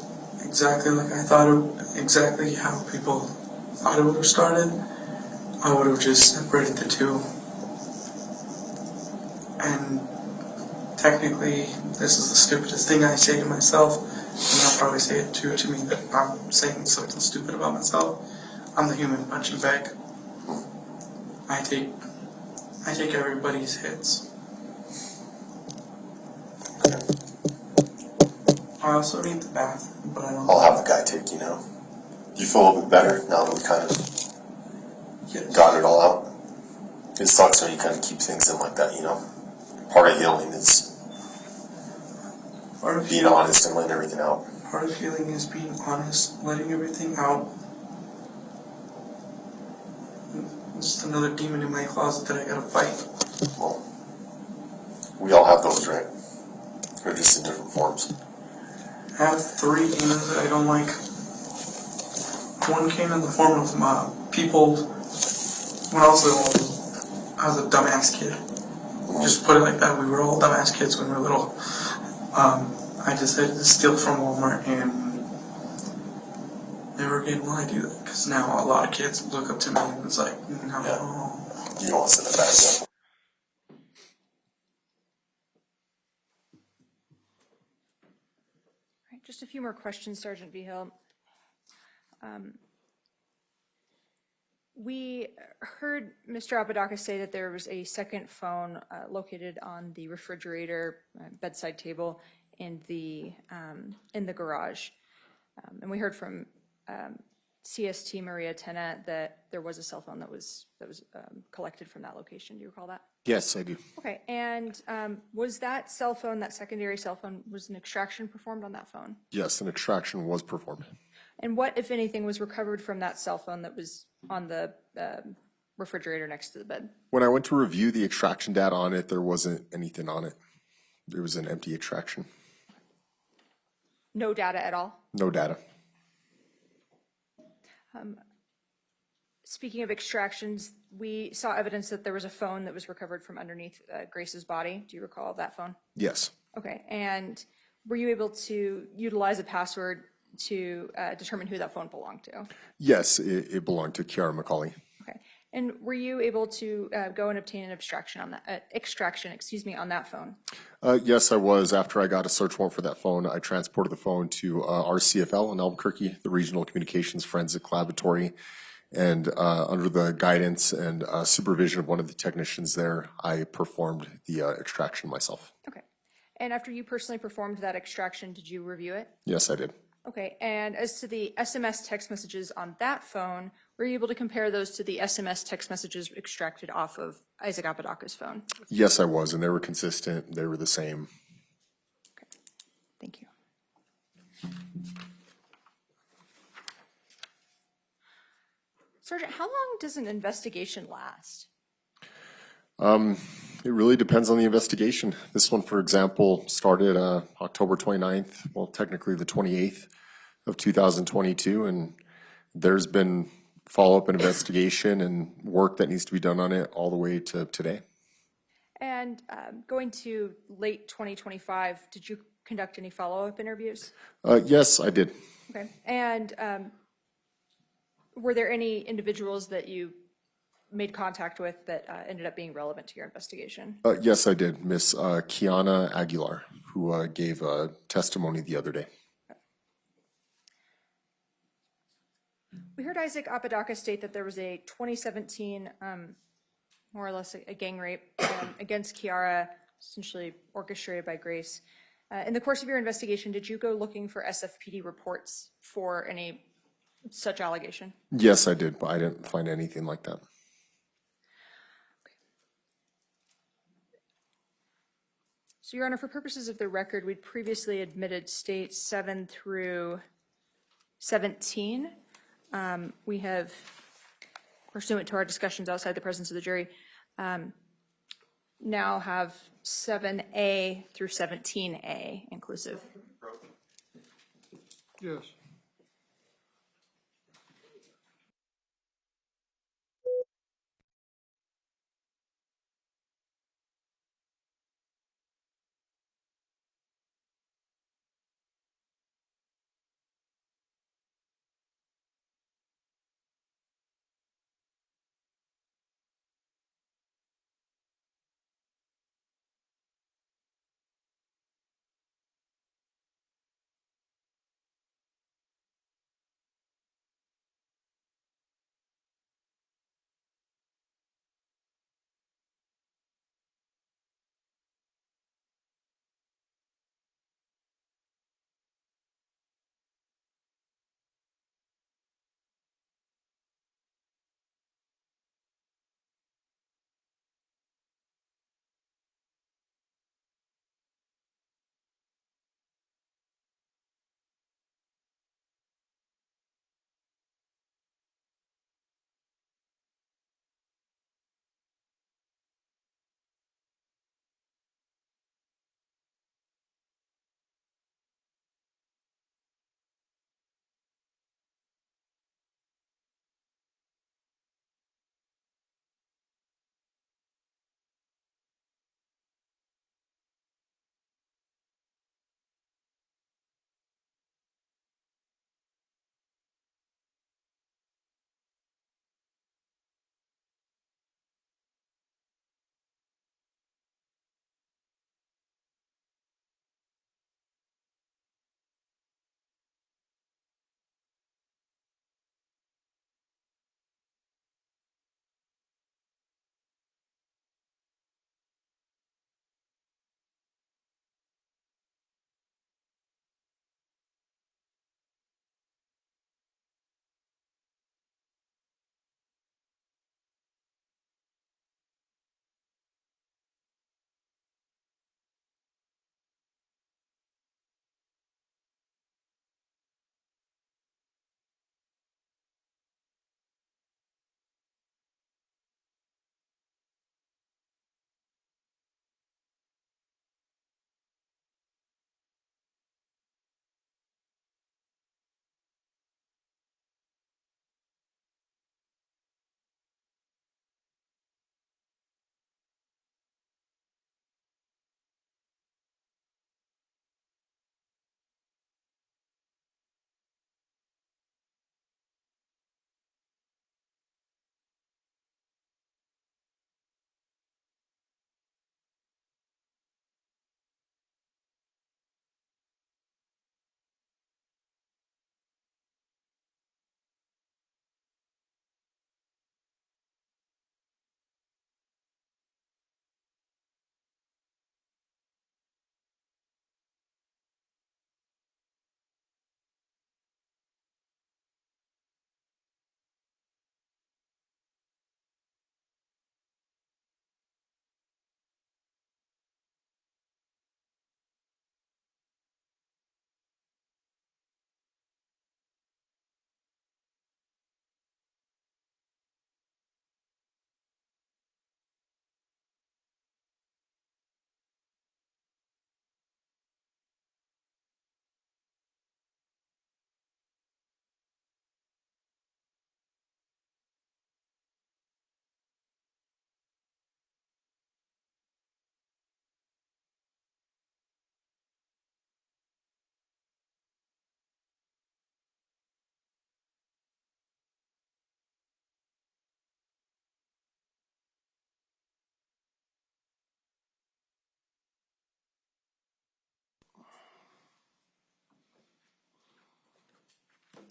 exactly like I thought it, exactly how people thought it would have started, I would have just separated the two. And technically, this is the stupidest thing I say to myself, and I'll probably say it too to me that I'm saying something stupid about myself. I'm the human punching bag. I take everybody's hits. I also need the bath, but I don't. I'll have the guy take you now. Do you feel a little bit better now that we kind of Yes. got it all out? It sucks when you kind of keep things in like that, you know? Part of healing is Part of being healing- honest and letting everything out. Part of healing is being honest, letting everything out. It's just another demon in my closet that I gotta fight. Well, we all have those, right? They're just in different forms. I have 3 demons that I don't like. One came in the form of people when I was little. I was a dumbass kid. Just put it like that. We were all dumbass kids when we were little. I decided to steal from Walmart, and never again will I do that. Because now a lot of kids look up to me and it's like, no. Yeah. You don't want to set a bad example. Right, just a few more questions, Sergeant Vigil. We heard Mr. Apodaca say that there was a second phone located on the refrigerator bedside table in the garage, and we heard from CST Maria Tena that there was a cell phone that was collected from that location. Do you recall that? Yes, I do. Okay, and was that cell phone, that secondary cell phone, was an extraction performed on that phone? Yes, an extraction was performed. And what, if anything, was recovered from that cell phone that was on the refrigerator next to the bed? When I went to review the extraction data on it, there wasn't anything on it. There was an empty extraction. No data at all? No data. Speaking of extractions, we saw evidence that there was a phone that was recovered from underneath Grace's body. Do you recall that phone? Yes. Okay, and were you able to utilize a password to determine who that phone belonged to? Yes, it belonged to Kiara McCulley. Okay, and were you able to go and obtain an extraction on that on that phone? Yes, I was. After I got a search warrant for that phone, I transported the phone to RCFL in Albuquerque, the Regional Communications Forensic Laboratory, and under the guidance and supervision of one of the technicians there, I performed the extraction myself. Okay, and after you personally performed that extraction, did you review it? Yes, I did. Okay, and as to the SMS text messages on that phone, were you able to compare those to the SMS text messages extracted off of Isaac Apodaca's phone? Yes, I was, and they were consistent. They were the same. Okay, thank you. Sergeant, how long does an investigation last? It really depends on the investigation. This one, for example, started October 29th, well, technically the 28th of 2022, and there's been follow-up and investigation and work that needs to be done on it all the way to today. And going to late 2025, did you conduct any follow-up interviews? Yes, I did. Okay. And were there any individuals that you made contact with that ended up being relevant to your investigation? Yes, I did. Miss Kiana Aguilar, who gave a testimony the other day. We heard Isaac Apodaca state that there was a 2017, more or less a gang rape against Kiara, essentially orchestrated by Grace. In the course of your investigation, did you go looking for SFPD reports for any such allegation? Yes, I did, but I didn't find anything like that. So, Your Honor, for purposes of the record, we'd previously admitted states 7 through 17. We have, pursuant to our discussions outside the presence of the jury, now have 7A through 17A inclusive. Yes.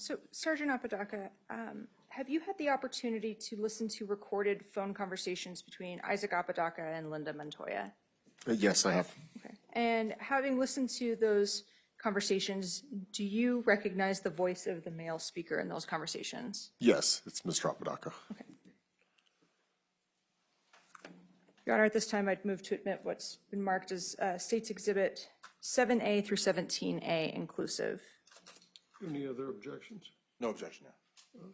So, Sergeant Apodaca, have you had the opportunity to listen to recorded phone conversations between Isaac Apodaca and Linda Montoya? Yes, I have. Okay. And having listened to those conversations, do you recognize the voice of the male speaker in those conversations? Yes, it's Mr. Apodaca. Okay. Your Honor, at this time, I'd move to admit what's been marked as State's Exhibit 7A through 17A inclusive. Any other objections? No objection, yeah.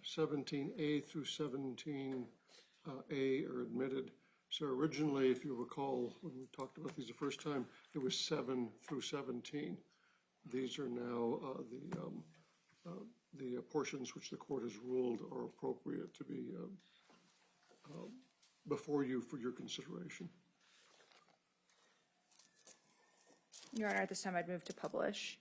17A through 17A are admitted. So originally, if you recall, when we talked about these the first time, it was 7 through 17. These are now the portions which the court has ruled are appropriate to be before you for your consideration. Your Honor, at this time, I'd move to publish.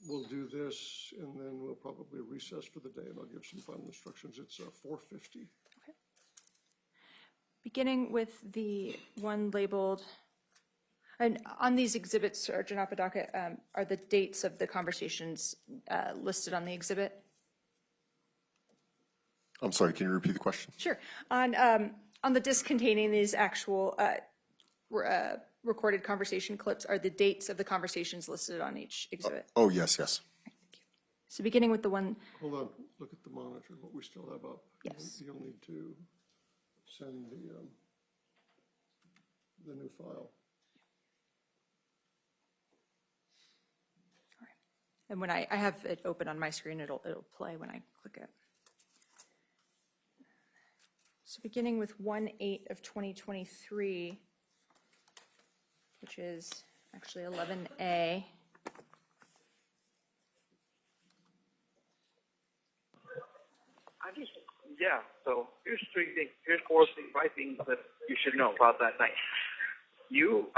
We'll do this, and then we'll probably recess for the day, and I'll give some final instructions. It's 4:50. Okay. Beginning with the one labeled, and on these exhibits, Sergeant Apodaca, are the dates of the conversations listed on the exhibit? I'm sorry, can you repeat the question? Sure. On the disc containing these actual recorded conversation clips, are the dates of the conversations listed on each exhibit? Oh, yes, yes. So beginning with the one, Hold on, look at the monitor, what we still have up. Yes. You'll need to send the new file. and when I have it open on my screen, it'll play when I click it. So beginning with 1/8 of 2023, which is actually 11A. So here's five things that you should know about that night. You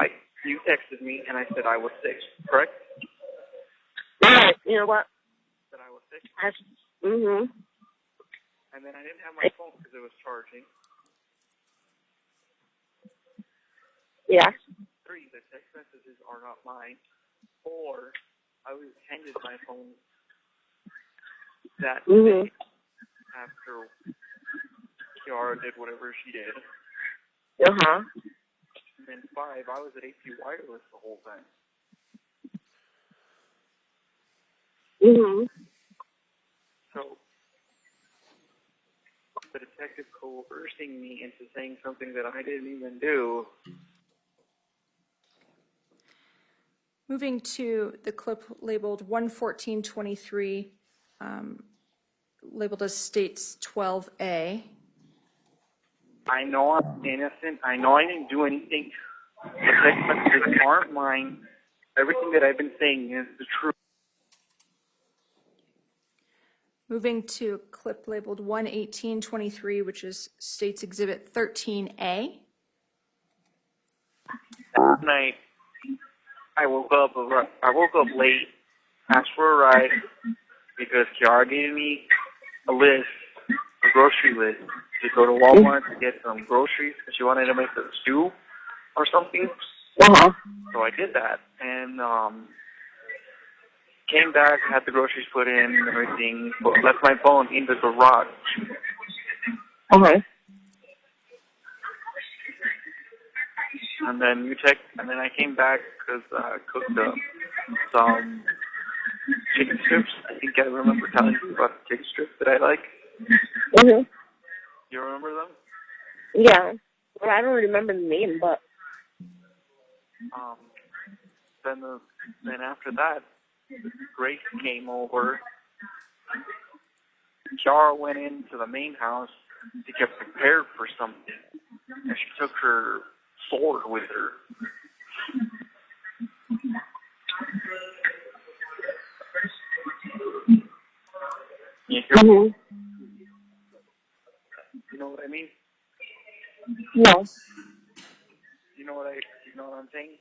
texted me and I said I was sick, correct? Right. You know what? That I was sick. And then I didn't have my phone because it was charging. Yes. 3, the text messages are not mine. 4, I was handed my phone that day after Kiara did whatever she did. Uh-huh. And then 5, I was at AP Wireless the whole time. So the detective coercing me into saying something that I didn't even do. Moving to the clip labeled 11423, labeled as States 12A. I know I'm innocent. I know I didn't do anything. The text messages aren't mine. Everything that I've been saying is the truth. Moving to a clip labeled 11823, which is States Exhibit 13A. That night, I woke up late, asked for a ride, because Kiara gave me a grocery list, to go to Walmart to get some groceries, because she wanted to make a stew or something. So I did that, and came back, had the groceries put in and everything, but left my phone in the garage. And then and then I came back because I cooked some chicken strips. I think I remember telling you about the chicken strips that I like. You remember them? Yeah. Well, I don't remember the name, but Then after that, Grace came over. Kiara went into the main house to get prepared for something, and she took her sword with her. You hear? You know what I mean? no. You know what I'm saying?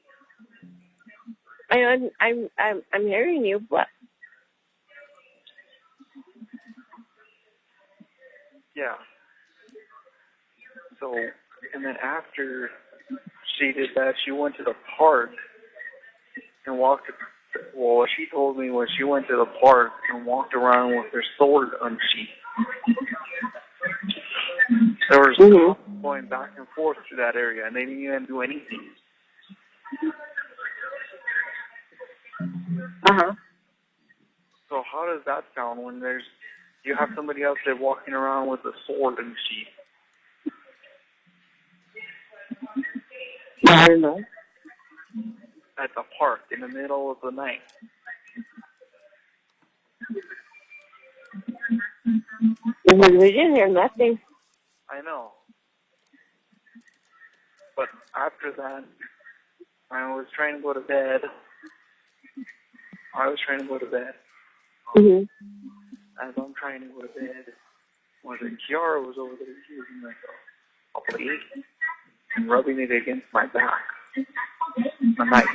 I'm hearing you, but Yeah. So, and then after she did that, she went to the park and walked. Well, what she told me was she went to the park and walked around with her sword unsheathed. There was going back and forth to that area, and they didn't even do anything. So how does that sound when you have somebody else there walking around with a sword and sheath? I don't know. At the park in the middle of the night. We didn't hear nothing. I know. But after that, I was trying to go to bed. As I'm trying to go to bed, Kiara was over there using like a plate and rubbing it against my back. The knife.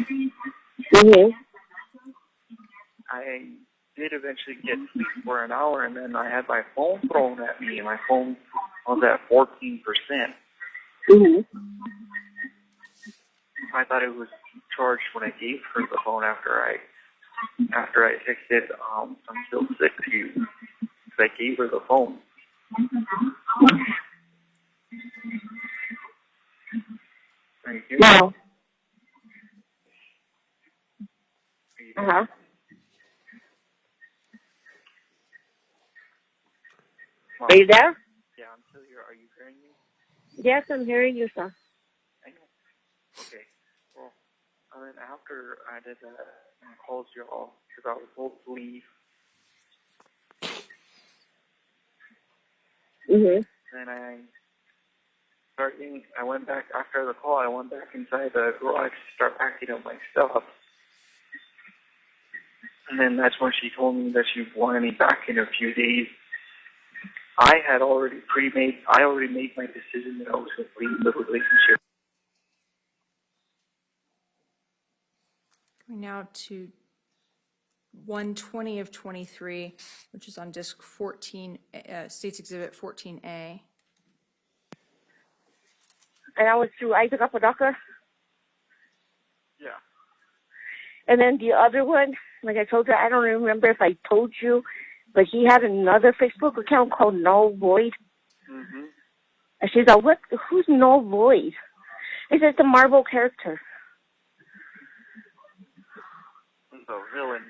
I did eventually get sleep for an hour, and then I had my phone thrown at me, and my phone was at 14%. I thought it was charged when I gave her the phone after I texted, I'm still sick to you, because I gave her the phone. Thank you. No. Are you there? Yeah, I'm still here. Are you hearing me? Yes, I'm hearing you, sir. I know. Okay. Well, and then after I did that, I called you all because I was told to leave. Then I went back after the call. I went back inside the garage to start packing up my stuff. And then that's when she told me that she wanted me back in a few days. I already made my decision that I was going to leave the relationship. Going now to 120 of 23, which is on disc 14, States Exhibit 14A. And I was through Isaac Apodaca. Yeah. And then the other one, like I told you, I don't remember if I told you, but he had another Facebook account called Null Void. And she's like, "What? Who's Null Void?" He says, "The Marvel character." He's a villain.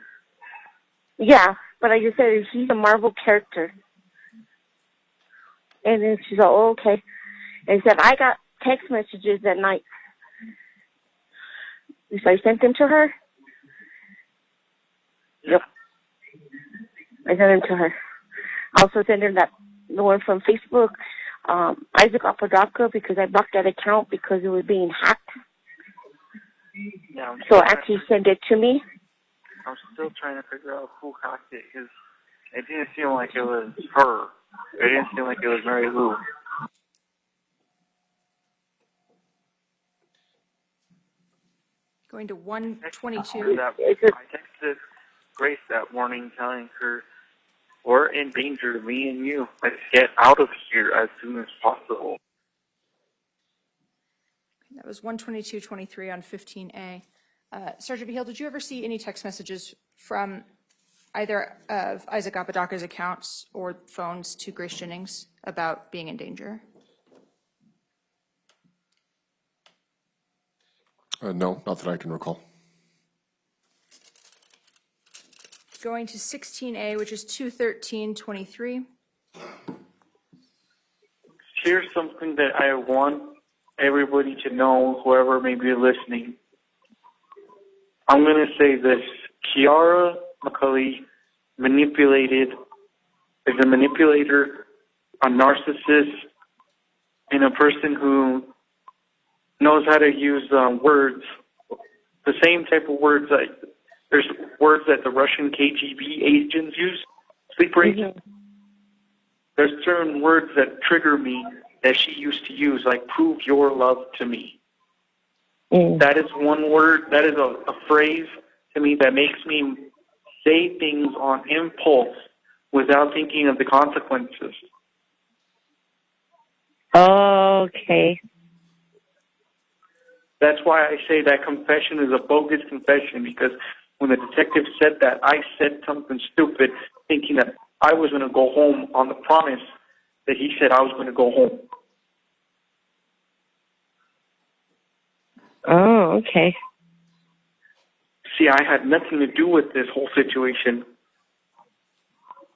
Yeah, but I just said he's a Marvel character. And then she's like, "Oh, okay." And he said, "I got text messages at night." So I sent them to her. Yep. I sent them to her. I also sent her the one from Facebook, Isaac Apodaca, because I blocked that account because it was being hacked. Yeah, so after he sent it to me. I'm still trying to figure out who hacked it because it didn't seem like it was her. It didn't seem like it was Mary Lou. Going to 122. I texted Grace that morning telling her, "We're in danger, me and you. Let's get out of here as soon as possible." That was 122.23 on 15A. Sergeant Beale, did you ever see any text messages from either of Isaac Apodaca's accounts or phones to Grace Jennings about being in danger? No, not that I can recall. Going to 16A, which is 213.23. Here's something that I want everybody to know, whoever may be listening. I'm going to say this. Kiara McCulley is a manipulator, a narcissist, and a person who knows how to use words, the same type of words there's words that the Russian KGB agents use, sleeper agents. There's certain words that trigger me that she used to use, like "prove your love to me." That is one word, that is a phrase to me that makes me say things on impulse without thinking of the consequences. Okay. That's why I say that confession is a bogus confession, because when the detective said that, I said something stupid, thinking that I was going to go home on the promise that he said I was going to go home. Oh, okay. See, I had nothing to do with this whole situation.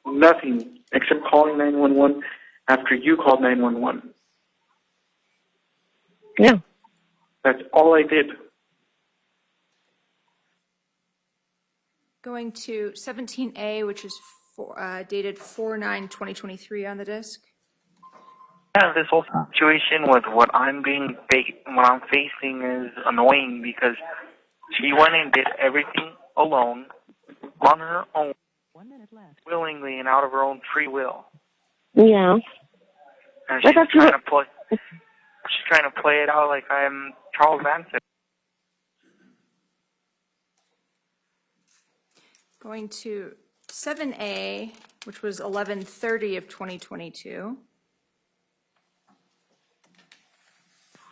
Nothing, except calling 911 after you called 911. Yeah. That's all I did. Going to 17A, which is dated 4/9/2023 on the disc. Yeah, this whole situation with what I'm facing is annoying, because she went and did everything alone, on her own, willingly and out of her own free will. Yeah. And she's trying to play it out like I'm Charles Manson. Going to 7A, which was 11/30 of 2022.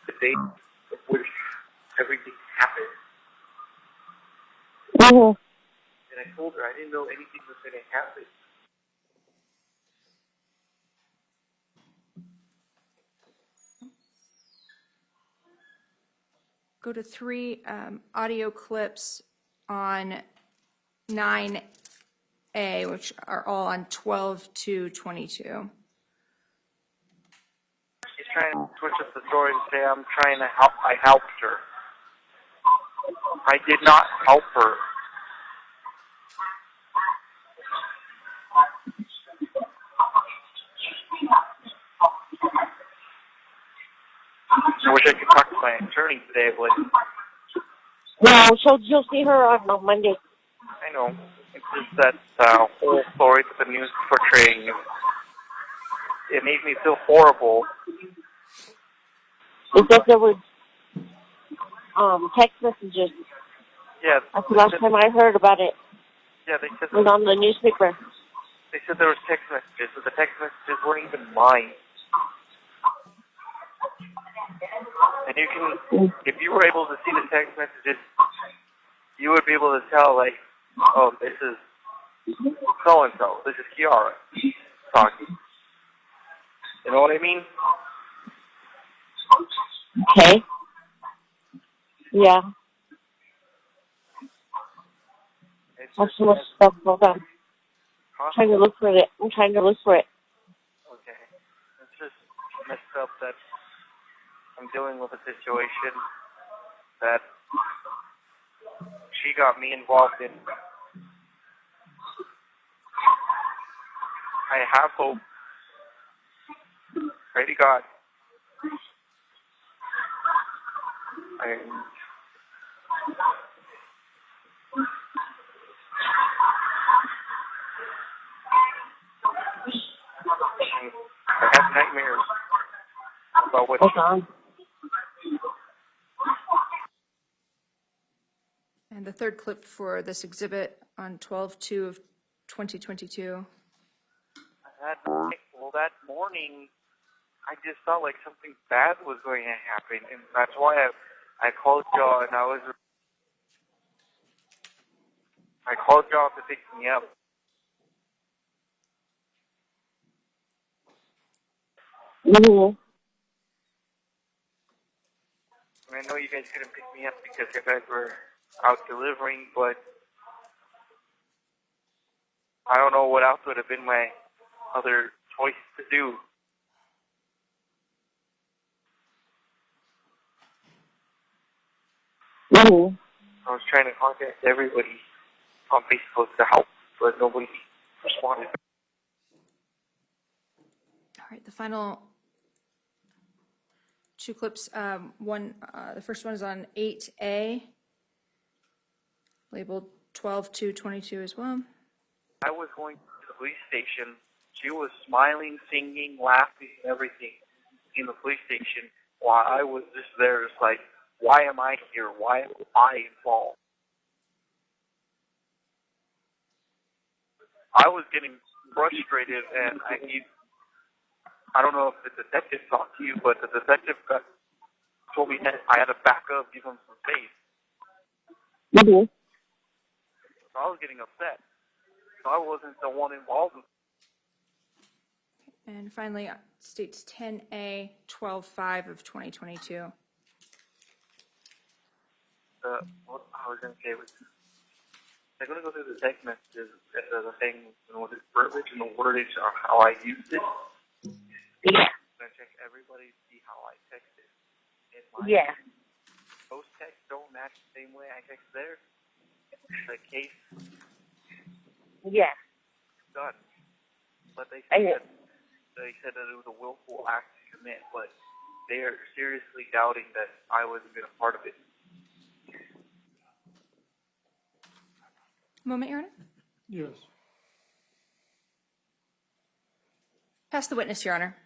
The date of which everything happened. Mm-hmm. And I told her I didn't know anything was going to happen. Go to 3 audio clips on 9A, which are all on 12/2/22. She's trying to switch up the story and say I'm trying to help. I helped her. I did not help her. I wish I could talk to my attorney today, but No, so you'll see her on Monday. I know. It's just that whole story that the news is portraying. It made me feel horrible. Because there was text messages. Yeah. That's the last time I heard about it. Yeah, they said It was on the newspaper. They said there was text messages, but the text messages weren't even mine. And you can, if you were able to see the text messages, you would be able to tell, like, oh, this is so-and-so. This is Kiara talking. You know what I mean? Okay. Yeah. It's That's just, so much stuff. Hold on. huh? I'm trying to look for it. Okay. It's just messed up that I'm dealing with a situation that she got me involved in. I have hope. Pray to God. I have nightmares about what Hold on. And the third clip for this exhibit on 12/2/2022. that morning, I just felt like something bad was going to happen, and that's why I called y'all, and I called y'all to pick me up. Mm-hmm. I know you guys couldn't pick me up because you guys were out delivering, but I don't know what else would have been my other choice to do. Mm-hmm. I was trying to contact everybody on Facebook to help, but nobody responded. All right, the final 2 clips. The first one is on 8A, labeled 12/2/22 as well. I was going to the police station. She was smiling, singing, laughing, everything in the police station, while I was just there, just like, why am I here? Why am I involved? I was getting frustrated, and I don't know if the detective talked to you, but the detective got told me that I had to back up, give him some space. Mm-hmm. So I was getting upset. So I wasn't the one involved. And finally, states 10A 12/5 of 2022. What I was going to say was, they're going to go through the text messages and the thing, with the verbiage and the wordage of how I used it. Yeah. I'm going to check everybody to see how I texted. And my Yeah. post text don't match the same way I text theirs. The case Yeah. done. But they I- said that it was a willful act to commit, but they are seriously doubting that I wasn't been a part of it. Moment, Your Honor. Yes. Pass the witness, Your Honor.